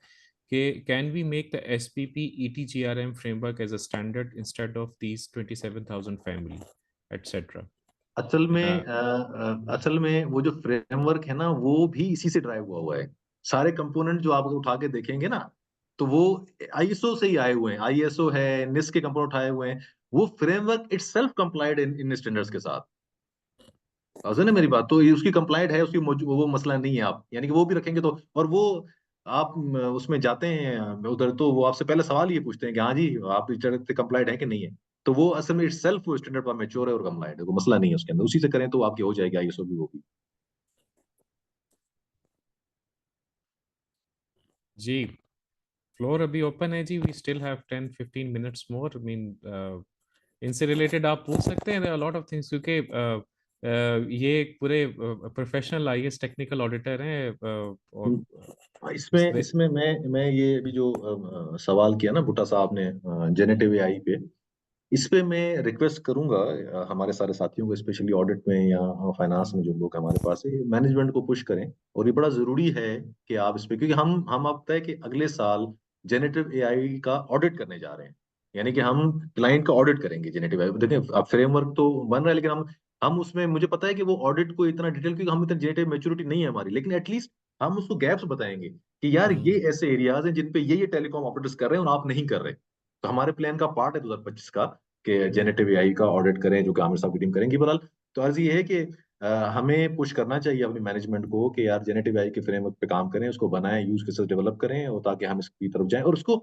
Speaker 2: कि can we make the SPP ETGRM framework as a standard instead of these 27,000 family etcetera.
Speaker 1: असल में वो जो फ्रेमवर्क है ना, वो भी इसी से ड्राइव हुआ हुआ है। सारे कंपोनेंट जो आप अगर उठा के देखेंगे ना, तो वो आईएसओ से ही आए हुए हैं। आईएसओ है, निस के कंपोनेंट उठाए हुए हैं। वो फ्रेमवर्क इटसेल्फ कंप्लाइड इन स्टैंडर्ड्स के साथ। समझे ना मेरी बात? तो ये उसकी कंप्लाइड है, उसकी वो मसला नहीं है। आप यानी कि वो भी रखेंगे तो, और वो आप उसमें जाते हैं उधर, तो वो आपसे पहले सवाल ये पूछते हैं कि हाँ जी आप इस तरह से कंप्लाइड है कि नहीं है। तो वो असल में इटसेल्फ वो स्टैंडर्ड पर मैच्योर है और कंप्लाइड है, वो मसला नहीं है उसके अंदर। उसी से करें तो आपकी हो जाएगी आईएसओ भी, वो भी।
Speaker 2: जी, फ्लोर अभी ओपन है जी, we still have 10-15 minutes more. I mean इनसे रिलेटेड आप पूछ सकते हैं लॉट ऑफ थिंग्स, क्योंकि ये एक पूरे प्रोफेशनल आईएएस टेक्निकल ऑडिटर हैं, और
Speaker 1: इसमें इसमें मैं ये अभी जो सवाल किया ना भुट्टा साहब ने जेनेटिव एआई पे, इस पे मैं रिक्वेस्ट करूंगा हमारे सारे साथियों को, स्पेशली ऑडिट में या फाइनेंस में जो लोग हमारे पास है, मैनेजमेंट को पुश करें। और ये बड़ा जरूरी है कि आप इस पे, क्योंकि हम अब तय कि अगले साल जेनेटिव एआई का ऑडिट करने जा रहे हैं। यानी कि हम क्लाइंट का ऑडिट करेंगे जेनेटिव एआई। देखें, अब फ्रेमवर्क तो बन रहा है, लेकिन हम उसमें, मुझे पता है कि वो ऑडिट को इतना डिटेल, क्योंकि हम इतना जेनेटिव मेच्योरिटी नहीं है हमारी, लेकिन एटलीस्ट हम उसको गैप्स बताएंगे कि यार ये ऐसे एरियाज हैं जिन पे ये टेलीकॉम ऑपरेटर्स कर रहे हैं और आप नहीं कर रहे। तो हमारे प्लान का पार्ट है 2025 का कि जेनेटिव एआई का ऑडिट करें, जो कि आमिर साहब की टीम करेंगी बहरहाल। तो अर्ज ये है कि हमें पुश करना चाहिए अपनी मैनेजमेंट को कि यार जेनेटिव एआई के फ्रेमवर्क पे काम करें, उसको बनाएं, यूज केसेस डेवलप करें, और ताकि हम इसकी तरफ जाएं। और उसको,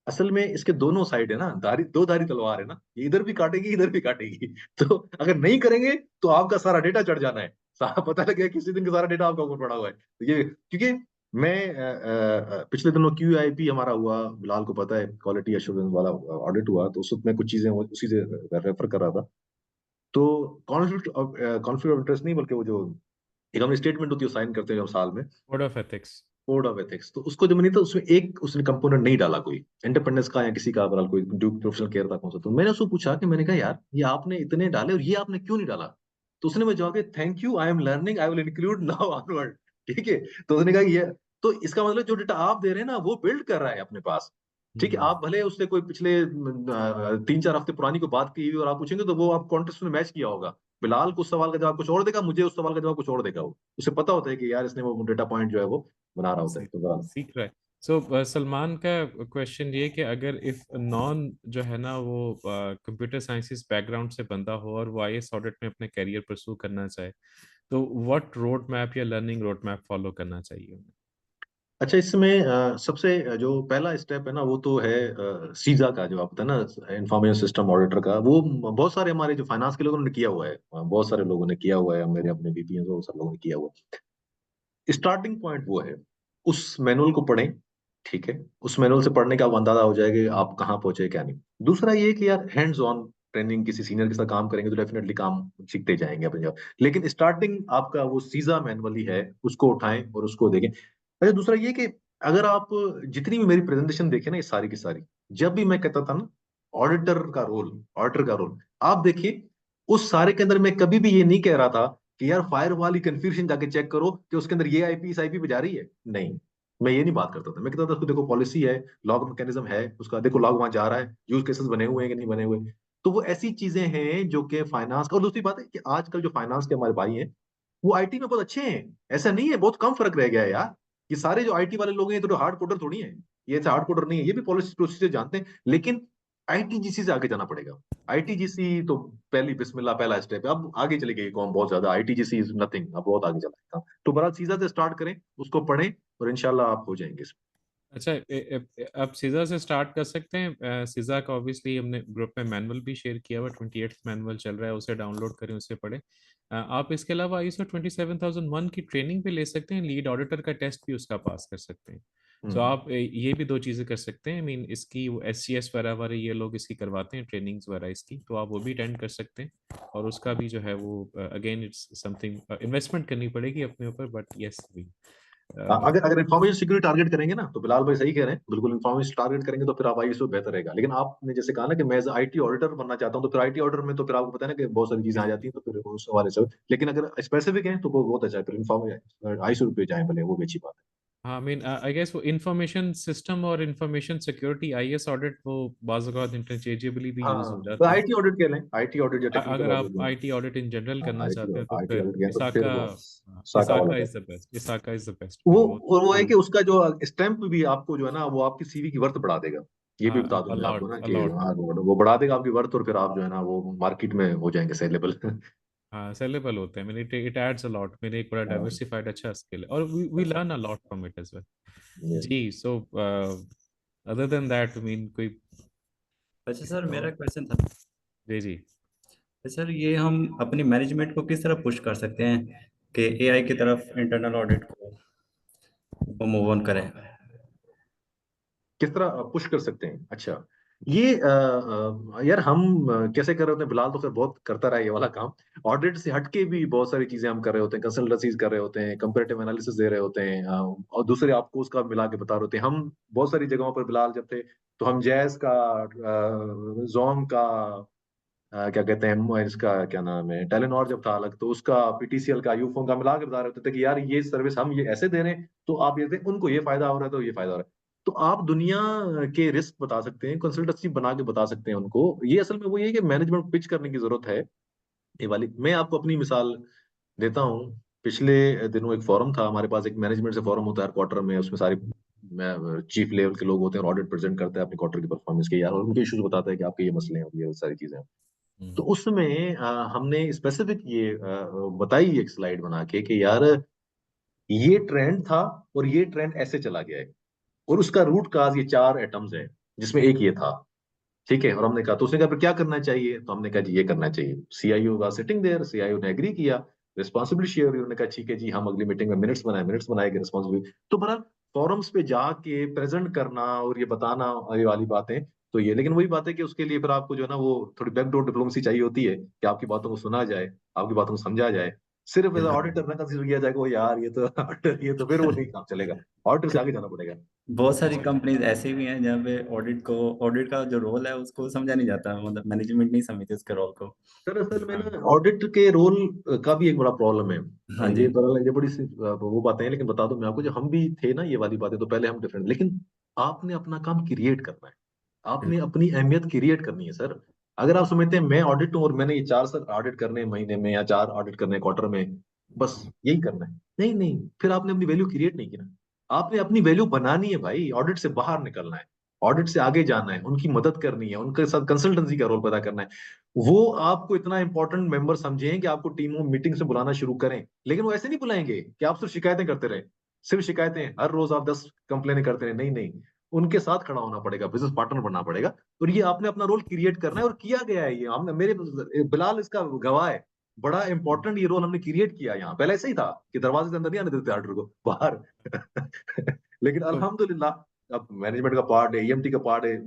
Speaker 1: असल में इसके दोनों साइड है ना, दो धारी तलवार है ना, ये इधर भी काटेगी, इधर भी काटेगी। तो अगर नहीं करेंगे तो आपका सारा डेटा चढ़ जाना है। पता लगेगा किसी दिन का सारा डेटा आपका ऊपर पड़ा हुआ है। तो ये, क्योंकि मैं पिछले दिनों QIP हमारा हुआ, बिलाल को पता है, क्वालिटी एश्योरेंस वाला ऑडिट हुआ, तो उसमें कुछ चीजें उसी से रेफर कर रहा था। तो कॉन्फ्लिक्ट ऑफ इंटरेस्ट नहीं, बल्कि वो जो एक हमने स्टेटमेंट होती है साइन करते हैं जब साल में,
Speaker 2: code of ethics.
Speaker 1: Code of ethics, तो उसको जब नहीं था, उसमें एक उसने कंपोनेंट नहीं डाला, कोई इंडिपेंडेंस का या किसी का बहरहाल, कोई ड्यूक प्रोफेशनल केयर था कौन सा। तो मैंने उसको पूछा कि, मैंने कहा यार ये आपने इतने डाले और ये आपने क्यों नहीं डाला? तो उसने मुझे जवाब दिया, thank you, I am learning, I will include now onward. ठीक है। तो उसने कहा ये, तो इसका मतलब जो डेटा आप दे रहे हैं ना, वो बिल्ड कर रहा है अपने पास। ठीक है, आप भले उससे कोई पिछले 3-4 हफ्ते पुरानी को बात की हुई और आप पूछेंगे, तो वो आप कॉन्टेक्स्ट में मैच किया होगा। बिलाल कुछ सवाल का जवाब कुछ और देगा, मुझे उस सवाल का जवाब कुछ और देगा। वो उसे पता होता है कि यार इसने वो डेटा पॉइंट जो है वो बना रहा होता है। तो बहरहाल
Speaker 2: सीख रहा है। सो सलमान का क्वेश्चन ये कि अगर इफ नॉन जो है ना वो कंप्यूटर साइंसेस बैकग्राउंड से बंदा हो और वो आईएएस ऑडिट में अपने करियर परसू करना चाहे, तो व्हाट रोड मैप या लर्निंग रोड मैप फॉलो करना चाहिए उन्हें?
Speaker 1: अच्छा, इसमें सबसे जो पहला स्टेप है ना, वो तो है सीजा का, जो आप पता है ना, इंफॉर्मेशन सिस्टम ऑडिटर का। वो बहुत सारे हमारे जो फाइनेंस के लोगों ने किया हुआ है, बहुत सारे लोगों ने किया हुआ है, मेरे अपने बीपी हैं, बहुत सारे लोगों ने किया हुआ है। स्टार्टिंग पॉइंट वो है, उस मैनुअल को पढ़ें। ठीक है, उस मैनुअल से पढ़ने का आप अंदाजा हो जाएगा कि आप कहाँ पहुंचे क्या नहीं। दूसरा ये कि यार हैंड्स ऑन ट्रेनिंग, किसी सीनियर के साथ काम करेंगे तो डेफिनेटली काम सीखते जाएंगे अपने आप। लेकिन स्टार्टिंग आपका वो सीजा मैनुअल ही है, उसको उठाएं और उसको देखें। अच्छा, दूसरा ये कि अगर आप जितनी भी मेरी प्रेजेंटेशन देखें ना, ये सारी की सारी, जब भी मैं कहता था ना ऑडिटर का रोल, आप देखिए उस सारे के अंदर मैं कभी भी ये नहीं कह रहा था कि यार फायर वाली कंफ्यूजन जाके चेक करो कि उसके अंदर ये आईपी इस आईपी पे जा रही है। नहीं, मैं ये नहीं बात करता था। मैं कहता था उसको देखो, पॉलिसी है, लॉग मैकेनिज्म है उसका, देखो लॉग वहां जा रहा है, यूज केसेस बने हुए हैं कि नहीं बने हुए। तो वो ऐसी चीजें हैं जो कि फाइनेंस, और दूसरी बात है कि आजकल जो फाइनेंस के हमारे भाई हैं, वो आईटी में बहुत अच्छे हैं। ऐसा नहीं है, बहुत कम फर्क रह गया है यार। ये सारे जो आईटी वाले लोग हैं, ये तो हार्ड कोडर थोड़ी है। ये ऐसे हार्ड कोडर नहीं है, ये भी पॉलिसी प्रोसीजर जानते हैं। लेकिन आईटीजीसी से आगे जाना पड़ेगा। आईटीजीसी तो पहली बिस्मिल्लाह, पहला स्टेप है। अब आगे चली गई कौन बहुत ज्यादा, आईटीजीसी इज नथिंग, अब बहुत आगे चला है काम। तो बड़ा सीधा से स्टार्ट करें, उसको पढ़ें, और इंशाल्लाह आप हो जाएंगे इसमें।
Speaker 2: अच्छा, अब सीजा से स्टार्ट कर सकते हैं। सीजा का ऑब्वियसली हमने ग्रुप में मैनुअल भी शेयर किया हुआ, 28th मैनुअल चल रहा है, उसे डाउनलोड करें, उसे पढ़ें। आप इसके अलावा ISO 27001 की ट्रेनिंग भी ले सकते हैं, लीड ऑडिटर का टेस्ट भी उसका पास कर सकते हैं। सो आप ये भी दो चीज़ें कर सकते हैं। आई मीन इसकी SCS वगैरह ये लोग इसकी करवाते हैं ट्रेनिंग्स वगैरह इसकी, तो आप वो भी अटेंड कर सकते हैं। और उसका भी जो है वो अगेन इट्स समथिंग इन्वेस्टमेंट करनी पड़ेगी अपने ऊपर, बट यस भी
Speaker 1: अगर अगर इन्फॉर्मेशन सिक्योरिटी टारगेट करेंगे ना, तो बिलाल भाई सही कह रहे हैं, बिल्कुल इन्फॉर्मेशन टारगेट करेंगे तो फिर आप ISO बेहतर रहेगा। लेकिन आपने जैसे कहा ना कि मैं IT ऑडिटर बनना चाहता हूँ, तो फिर IT ऑडिटर में तो फिर आपको पता है ना कि बहुत सारी चीजें आ जाती हैं, तो फिर उस हवाले से। लेकिन अगर स्पेसिफिक है तो वो बहुत अच्छा है, फिर इन्फॉर्मेशन ISO पे जाए भले, वो भी अच्छी बात है।
Speaker 2: हाँ, आई मीन आई गेस वो इंफॉर्मेशन सिस्टम और इंफॉर्मेशन सिक्योरिटी IS ऑडिट वो बाज़ औक़ात इंटरचेंजेबली भी यूज़ हो
Speaker 1: हाँ, तो
Speaker 2: जाते हैं।
Speaker 1: IT ऑडिट कह लें, IT ऑडिट या टेक्निकल
Speaker 2: अगर आप
Speaker 1: audit.
Speaker 2: IT audit in general करना
Speaker 1: IT
Speaker 2: चाहते हो तो
Speaker 1: IT
Speaker 2: फिर
Speaker 1: ऑडिट गए तो फिर
Speaker 2: इसाका,
Speaker 1: वो साका वाला
Speaker 2: इसाका
Speaker 1: है।
Speaker 2: Is the best, ISACA is the best
Speaker 1: वो
Speaker 2: फिर वो
Speaker 1: और वो है कि
Speaker 2: टूल।
Speaker 1: उसका जो स्टैंप भी आपको जो है ना, वो आपकी CV की वर्थ बढ़ा देगा। ये भी बता दूं मैं आपको
Speaker 2: अलॉट
Speaker 1: ना कि
Speaker 2: अलॉट।
Speaker 1: हाँ, वो बढ़ा देगा आपकी वर्थ, और फिर आप जो है ना वो मार्केट में हो जाएंगे सेलेबल।
Speaker 2: हाँ, सेलेबल होते हैं। मैंने इट एड्स अ लॉट, मेरे एक बड़ा डाइवर्सिफाइड अच्छा स्किल है और we learn a lot from it as well. जी, so other than that I mean कोई।
Speaker 5: अच्छा सर, मेरा क्वेश्चन था।
Speaker 2: जी जी।
Speaker 5: तो सर, ये हम अपनी मैनेजमेंट को किस तरह पुश कर सकते हैं कि AI की तरफ इंटरनल ऑडिट को मूव ऑन करें?
Speaker 1: किस तरह पुश कर सकते हैं? अच्छा, ये यार हम कैसे कर रहे होते हैं, बिलाल तो खैर बहुत करता रहा है ये वाला काम। ऑडिट से हटके भी बहुत सारी चीजें हम कर रहे होते हैं, कंसल्टेंसीज कर रहे होते हैं, कंपैरेटिव एनालिसिस दे रहे होते हैं, और दूसरे आपको उसका मिला के बता रहे होते हैं। हम बहुत सारी जगहों पर बिलाल जब थे, तो हम जैस का, जोम का, क्या कहते हैं इसका, क्या नाम है, टेलीनॉर जब था अलग, तो उसका, PTCL का, यूफोन का मिला के बता रहे होते थे कि यार ये सर्विस हम ये ऐसे दे रहे हैं, तो आप ये दें, उनको ये फायदा हो रहा है, तो ये फायदा हो रहा है। तो आप दुनिया के रिस्क बता सकते हैं, कंसल्टेंसी बना के बता सकते हैं उनको। ये असल में वो ये है कि मैनेजमेंट पिच करने की जरूरत है। ये वाली मैं आपको अपनी मिसाल देता हूँ। पिछले दिनों एक फोरम था हमारे पास, एक मैनेजमेंट से फोरम होता है क्वार्टर में, उसमें सारे चीफ लेवल के लोग होते हैं और ऑडिट प्रेजेंट करते हैं अपनी क्वार्टर की परफॉर्मेंस के, यार, और उनके इश्यूज बताते हैं कि आपके ये मसले हैं और ये सारी चीजें हैं। तो उसमें हमने स्पेसिफिक ये बताई एक स्लाइड बना के कि यार ये ट्रेंड था और ये ट्रेंड ऐसे चला गया है, और उसका रूट काज ये 4 एटम्स है, जिसमें एक ये था। ठीक है, और हमने कहा, तो उसने कहा फिर क्या करना चाहिए, तो हमने कहा जी ये करना चाहिए। CIO का सिटिंग देयर, CIO ने एग्री किया, रिस्पॉन्सिबिलिटी शेयर हुई, उन्होंने कहा ठीक है जी, हम अगली मीटिंग में मिनट्स बनाएंगे, रिस्पॉन्सिबिलिटी। तो बहरहाल फॉरम्स पे जाके प्रेजेंट करना और ये बताना, ये वाली बातें, तो ये, लेकिन वही बात है कि उसके लिए फिर आपको जो है ना वो थोड़ी बैकडोर डिप्लोमेसी चाहिए होती है, कि आपकी बातों को सुना जाए, आपकी बातों को समझा जाए। सिर्फ एज ऑडिटर ना कंसीडर किया जाएगा, वो यार ये तो ऑडिटर, ये तो फिर वो नहीं काम चलेगा। ऑडिटर से आगे जाना पड़ेगा।
Speaker 5: बहुत सारी कंपनीज ऐसी भी हैं जहाँ पे ऑडिट का जो रोल है उसको समझा नहीं जाता, मतलब मैनेजमेंट नहीं समझती उसके रोल को।
Speaker 1: दरअसल में ना ऑडिट के रोल का भी एक बड़ा प्रॉब्लम है।
Speaker 5: हाँ
Speaker 1: ये
Speaker 5: जी।
Speaker 1: बड़ा, ये बड़ी सी वो बातें हैं, लेकिन बता दूं मैं आपको, जब हम भी थे ना ये वाली बातें, तो पहले हम डिफरेंट, लेकिन आपने अपना काम क्रिएट करना है, आपने
Speaker 5: बिल्कुल।
Speaker 1: अपनी अहमियत क्रिएट करनी है सर। अगर आप समझते हैं मैं ऑडिट हूं और मैंने ये 4 सर ऑडिट करने हैं महीने में, या 4 ऑडिट करने हैं क्वार्टर में, बस यही करना है, नहीं नहीं, फिर आपने अपनी वैल्यू क्रिएट नहीं की ना। आपने अपनी वैल्यू बनानी है भाई, ऑडिट से बाहर निकलना है, ऑडिट से आगे जाना है, उनकी मदद करनी है, उनके साथ कंसल्टेंसी का रोल पैदा करना है। वो आपको इतना इंपॉर्टेंट मेंबर समझें कि आपको टीमों मीटिंग से बुलाना शुरू करें, लेकिन वो ऐसे नहीं बुलाएंगे कि आप सिर्फ शिकायतें करते रहे, सिर्फ शिकायतें, हर रोज आप 10 कंप्लेनें करते रहे, नहीं नहीं, उनके साथ खड़ा होना पड़ेगा, बिजनेस पार्टनर बनना पड़ेगा। और ये आपने अपना रोल क्रिएट करना है, और किया गया है ये, हमने, मेरे बिलाल इसका गवाह है, बड़ा इंपॉर्टेंट ये रोल हमने क्रिएट किया यहाँ। पहले ऐसे ही था कि दरवाजे से अंदर नहीं आने देते ऑर्डर को, बाहर। लेकिन
Speaker 2: तो
Speaker 1: अल्हम्दुलिल्लाह अब मैनेजमेंट का पार्ट है, EMT का पार्ट है,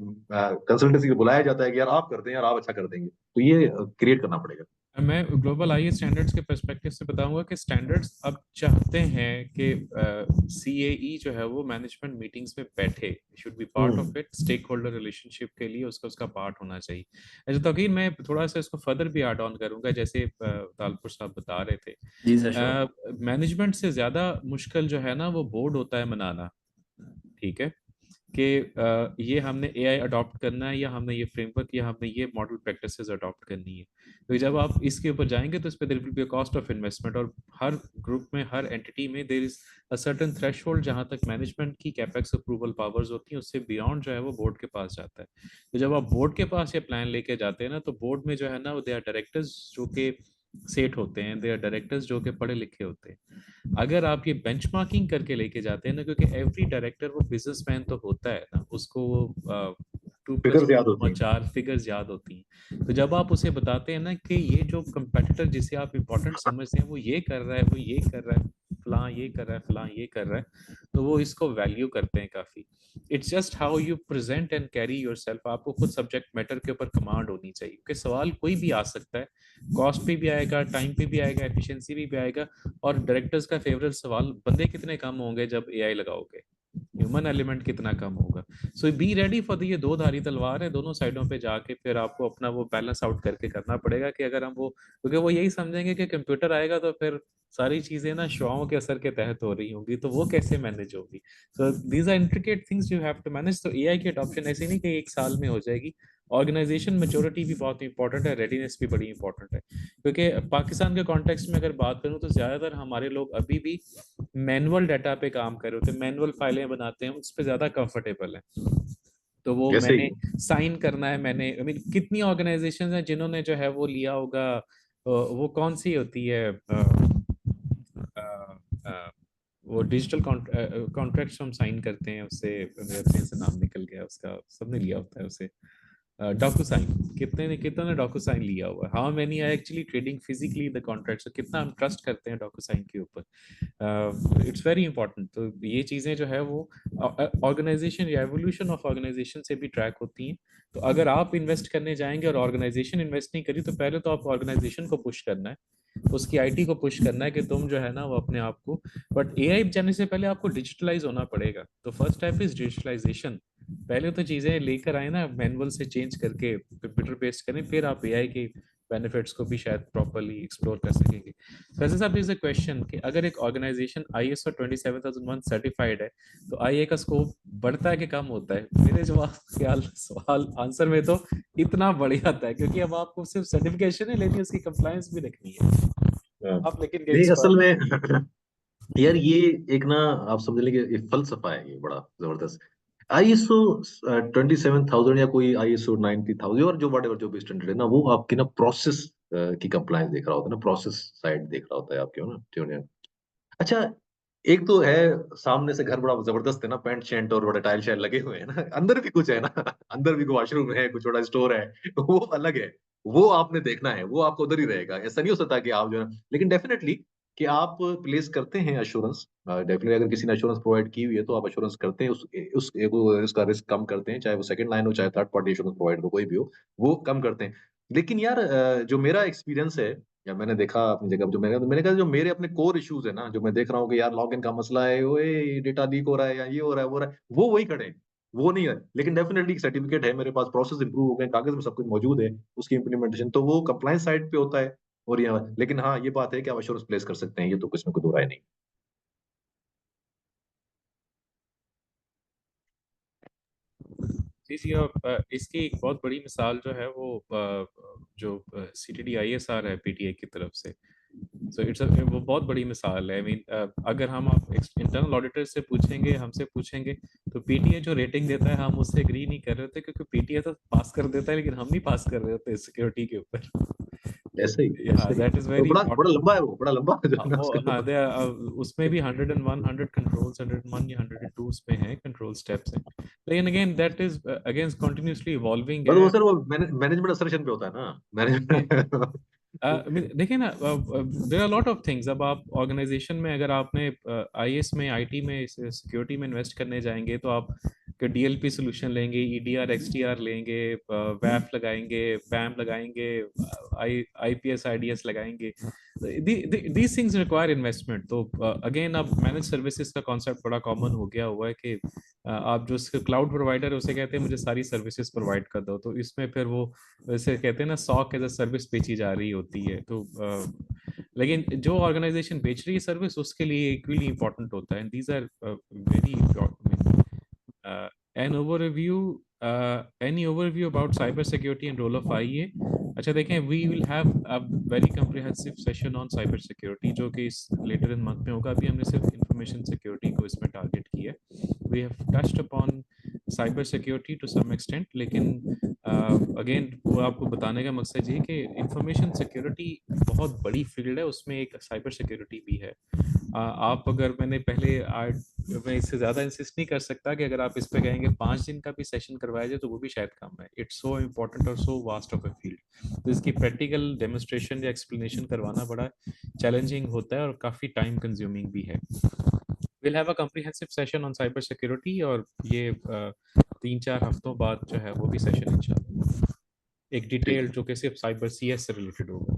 Speaker 1: कंसल्टेंसी को बुलाया जाता है कि यार आप करते हैं, यार आप अच्छा कर देंगे, तो ये क्रिएट करना पड़ेगा।
Speaker 2: मैं ग्लोबल IS स्टैंडर्ड्स के पर्सपेक्टिव से बताऊंगा कि स्टैंडर्ड्स अब चाहते हैं कि CAE जो है वो मैनेजमेंट मीटिंग्स में बैठे, should be part of it, stakeholder relationship के लिए उसका पार्ट होना चाहिए। अच्छा तौकीर, मैं थोड़ा सा इसको फर्दर भी ऐड ऑन करूंगा, जैसे तालपुर साहब बता रहे थे,
Speaker 5: जी सर, श्योर।
Speaker 2: मैनेजमेंट से ज्यादा मुश्किल जो है ना वो बोर्ड होता है मनाना। ठीक है, कि ये हमने AI अडॉप्ट करना है, या हमने ये फ्रेमवर्क, या हमने ये मॉडल प्रैक्टिसेस अडॉप्ट करनी है। तो जब आप इसके ऊपर जाएंगे तो इस पे there will be a cost of investment, और हर ग्रुप में, हर एंटिटी में there is a certain threshold जहां तक मैनेजमेंट की कैपेक्स अप्रूवल पावर्स होती हैं, उससे बियॉन्ड जो है वो बोर्ड के पास जाता है। तो जब आप बोर्ड के पास ये प्लान लेके जाते हैं ना, तो बोर्ड में जो है ना वो दे आर डायरेक्टर्स जो कि सेट होते हैं, दे आर डायरेक्टर्स जो कि पढ़े लिखे होते हैं। अगर आप ये बेंचमार्किंग करके लेके जाते हैं ना, क्योंकि एवरी डायरेक्टर वो बिजनेसमैन तो होता है ना, उसको वो 2 + 2
Speaker 1: फिगर्स याद होती हैं।
Speaker 2: 4 फिगर्स याद होती हैं। तो जब आप उसे बताते हैं ना कि ये जो कंपेटिटर जिसे आप इंपॉर्टेंट समझते हैं वो ये कर रहा है, वो ये कर रहा है, फलां ये कर रहा है, फलां ये कर रहा है, तो वो इसको वैल्यू करते हैं काफी। It's just how you present and carry yourself. आपको खुद सब्जेक्ट मैटर के ऊपर कमांड होनी चाहिए, क्योंकि सवाल कोई भी आ सकता है, कॉस्ट पे भी आएगा, टाइम पे भी आएगा, एफिशिएंसी भी आएगा। और डायरेक्टर्स का फेवरेट सवाल, बंदे कितने कम होंगे जब एआई लगाओगे, ह्यूमन एलिमेंट कितना कम होगा। सो बी रेडी फॉर ये दो धारी तलवार है, दोनों साइडों पे जाके फिर आपको अपना वो बैलेंस आउट करके करना पड़ेगा। कि अगर हम वो, क्योंकि वो यही समझेंगे कि कंप्यूटर आएगा तो फिर सारी चीजें ना शुआओं के असर के तहत हो रही होंगी, तो वो कैसे मैनेज होगी। So these are intricate things you have to manage. तो एआई की अडॉप्शन ऐसे नहीं कि एक साल में हो जाएगी। ऑर्गेनाइजेशन मैच्योरिटी भी बहुत इंपॉर्टेंट है, रेडीनेस भी बड़ी इंपॉर्टेंट है। क्योंकि पाकिस्तान के कॉन्टेक्स्ट में अगर बात करूं तो ज्यादातर हमारे लोग अभी भी मैनुअल डाटा पे काम कर रहे होते हैं, मैनुअल फाइलें बनाते हैं, उस पर ज्यादा कंफर्टेबल है। तो वो
Speaker 1: जैसे
Speaker 2: मैंने
Speaker 1: ही
Speaker 2: साइन करना है, मैंने आई मीन कितनी ऑर्गेनाइजेशंस हैं जिन्होंने जो है वो लिया होगा, वो कौन सी होती है, वो डिजिटल कॉन्ट्रैक्ट्स हम साइन करते हैं उससे, मेरे अपने से नाम निकल गया उसका, सबने लिया होता है उसे, डॉक्यूसाइन। कितने ने डॉक्यूसाइन लिया हुआ है। How many are actually trading physically the contracts, कितना हम ट्रस्ट करते हैं डॉक्यूसाइन के ऊपर। It's very important. तो ये चीजें जो है वो ऑर्गेनाइजेशन या एवोल्यूशन ऑफ ऑर्गेनाइजेशन से भी ट्रैक होती हैं। तो अगर आप इन्वेस्ट करने जाएंगे और ऑर्गेनाइजेशन इन्वेस्ट नहीं करी, तो पहले तो आप ऑर्गेनाइजेशन को पुश करना है, उसकी आईटी को पुश करना है कि तुम जो है ना वो अपने आप को, बट एआई जाने से पहले आपको डिजिटलाइज होना पड़ेगा। तो फर्स्ट स्टेप इज डिजिटलाइजेशन। पहले तो चीजें लेकर आए ना, मैनुअल से चेंज करके कंप्यूटर बेस्ड करें, फिर आप एआई के बेनिफिट्स को भी शायद प्रॉपर्ली एक्सप्लोर कर सकेंगे। वैसे साहब इज अ क्वेश्चन कि अगर एक ऑर्गेनाइजेशन ISO 27001 सर्टिफाइड है, तो आईए का स्कोप बढ़ता है कि कम होता है? मेरे जवाब ख्याल सवाल आंसर में तो इतना बढ़ जाता है, क्योंकि अब आपको सिर्फ सर्टिफिकेशन है लेकिन उसकी कंप्लायंस भी रखनी है। आप लेकिन
Speaker 1: नहीं, असल में यार ये एक ना, आप समझ लीजिए ये फलसफा है, ये बड़ा जबरदस्त। आईएसओ 27000 या कोई ISO 90000 और जो whatever जो भी स्टैंडर्ड है ना, वो आपकी ना प्रोसेस की कंप्लायंस देख रहा होता है ना, प्रोसेस साइड देख रहा होता है आपके ना ट्यूनियर। अच्छा, एक तो है सामने से घर बड़ा जबरदस्त है ना, पेंट शेंट और बड़े टाइल शाइल लगे हुए हैं ना, अंदर भी कुछ है ना, अंदर भी वॉशरूम है, कुछ बड़ा स्टोर है, वो अलग है। वो आपने देखना है, वो आपको उधर ही रहेगा। ऐसा नहीं हो सकता कि आप जो है, लेकिन डेफिनेटली कि आप प्लेस करते हैं अश्योरेंस। डेफिनेटली अगर किसी ने अश्योरेंस प्रोवाइड की हुई है तो आप अश्योरेंस करते हैं, उसका रिस्क कम करते हैं, चाहे वो सेकंड लाइन हो चाहे थर्ड पार्टी अश्योरेंस प्रोवाइड हो, कोई भी हो, वो कम करते हैं। लेकिन यार जो मेरा एक्सपीरियंस है या मैंने देखा अपनी जगह, जो मैंने कहा जो मेरे अपने कोर इश्यूज है ना, जो मैं देख रहा हूँ कि यार लॉग इन का मसला है, ओए डेटा लीक हो रहा है या ये हो रहा है वो रहा है, वो वही खड़े हैं, वो नहीं है। लेकिन डेफिनेटली सर्टिफिकेट है मेरे पास, प्रोसेस इंप्रूव हो गए, कागज में सब कुछ मौजूद है, उसकी इम्प्लीमेंटेशन तो वो कंप्लायंस साइड पे होता है। और यहाँ लेकिन हाँ, ये बात है कि आप अश्योरेंस प्लेस कर सकते हैं, ये तो किसी में कोई दो राय नहीं।
Speaker 2: जी जी। और इसकी एक बहुत बड़ी मिसाल जो है वो जो CTD ISR है PTI की तरफ से, सो इट्स वो बहुत बड़ी मिसाल है। आई मीन अगर हम आप इंटरनल ऑडिटर से पूछेंगे, हमसे पूछेंगे, तो PTI जो रेटिंग देता है हम उससे एग्री नहीं कर रहे होते, क्योंकि PTI तो पास कर देता है लेकिन हम नहीं पास कर रहे होते सिक्योरिटी के ऊपर।
Speaker 1: ऐसे ही
Speaker 2: हाँ, दैट इज
Speaker 1: तो
Speaker 2: वेरी
Speaker 1: बड़ा
Speaker 2: इम्पोर्टेंट।
Speaker 1: बड़ा लंबा है, वो बड़ा लंबा जो है ना
Speaker 2: वो
Speaker 1: उसका।
Speaker 2: हाँ, उसमें भी 101 100 कंट्रोल्स, 101 या 102 में है कंट्रोल स्टेप्स हैं। लेकिन again that is again continuously evolving
Speaker 1: बस वो
Speaker 2: है।
Speaker 1: सर वो मैनेजमेंट असर्शन पे होता है ना, मैनेजमेंट।
Speaker 2: देखिए ना, there are lot of things. अब आप ऑर्गेनाइजेशन में अगर आपने IS में IT में सिक्योरिटी में इन्वेस्ट करने जाएंगे, तो आप DLP सोल्यूशन लेंगे, EDR XDR लेंगे, WAF लगाएंगे, PAM लगाएंगे, IPS IDS लगाएंगे। These things require investment. तो अगेन अब मैनेज सर्विसेज का कॉन्सेप्ट बड़ा कॉमन हो गया हुआ है कि आप जो क्लाउड प्रोवाइडर है उसे कहते हैं मुझे सारी सर्विसेज प्रोवाइड कर दो, तो इसमें फिर वो वैसे कहते हैं ना SOC एज अ सर्विस बेची जा रही होती है। तो लेकिन जो ऑर्गेनाइजेशन बेच रही है सर्विस, उसके लिए इक्वली इंपॉर्टेंट होता है। These are very important. An overview any overview about cyber security and role of IE? अच्छा देखें, we will have a very comprehensive session on cyber security जो कि इस later in month में होगा। अभी हमने सिर्फ information security को इसमें target किया है। We have touched upon cyber security to some extent, लेकिन अगेन वो आपको बताने का मकसद ये कि इंफॉर्मेशन सिक्योरिटी बहुत बड़ी फील्ड है, उसमें एक साइबर सिक्योरिटी भी है। आप अगर मैं इससे ज़्यादा इंसिस्ट नहीं कर सकता कि अगर आप इस पे कहेंगे 5 दिन का भी सेशन करवाया जाए तो वो भी शायद कम है। इट्स सो इम्पोर्टेंट और so vast of a field. तो इसकी प्रैक्टिकल डेमोन्स्ट्रेशन या एक्सप्लेनेशन करवाना बड़ा चैलेंजिंग होता है और काफ़ी टाइम कंज्यूमिंग भी है। we'll have a comprehensive session on cyber security, और ये 3-4 हफ्तों बाद जो है वो भी सेशन इंशाल्लाह एक डिटेल जो कि सिर्फ साइबर CS से रिलेटेड होगा।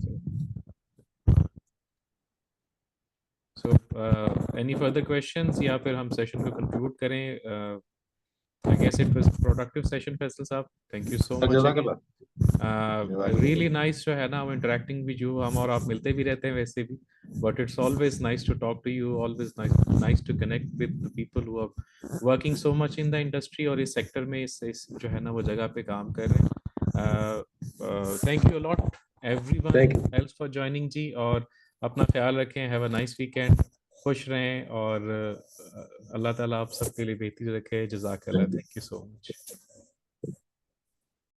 Speaker 2: So any further questions, या फिर हम सेशन को कंक्लूड करें? I guess it was a productive session, Faisal साहब, thank you so much again. Really nice जो है ना, हम interacting with you, हम और आप मिलते भी रहते हैं वैसे भी, but it's always nice to talk to you, always nice to connect with the people who are working so much in the industry और इस सेक्टर में इस जो है ना वो जगह पे काम कर रहे हैं। Thank you a lot everyone else for joining जी, और अपना ख्याल रखें, have a nice weekend, खुश रहें, और अल्लाह ताला आप सबके लिए बेहतरीन रखे। जज़ाकल्लाह, थैंक यू सो मच।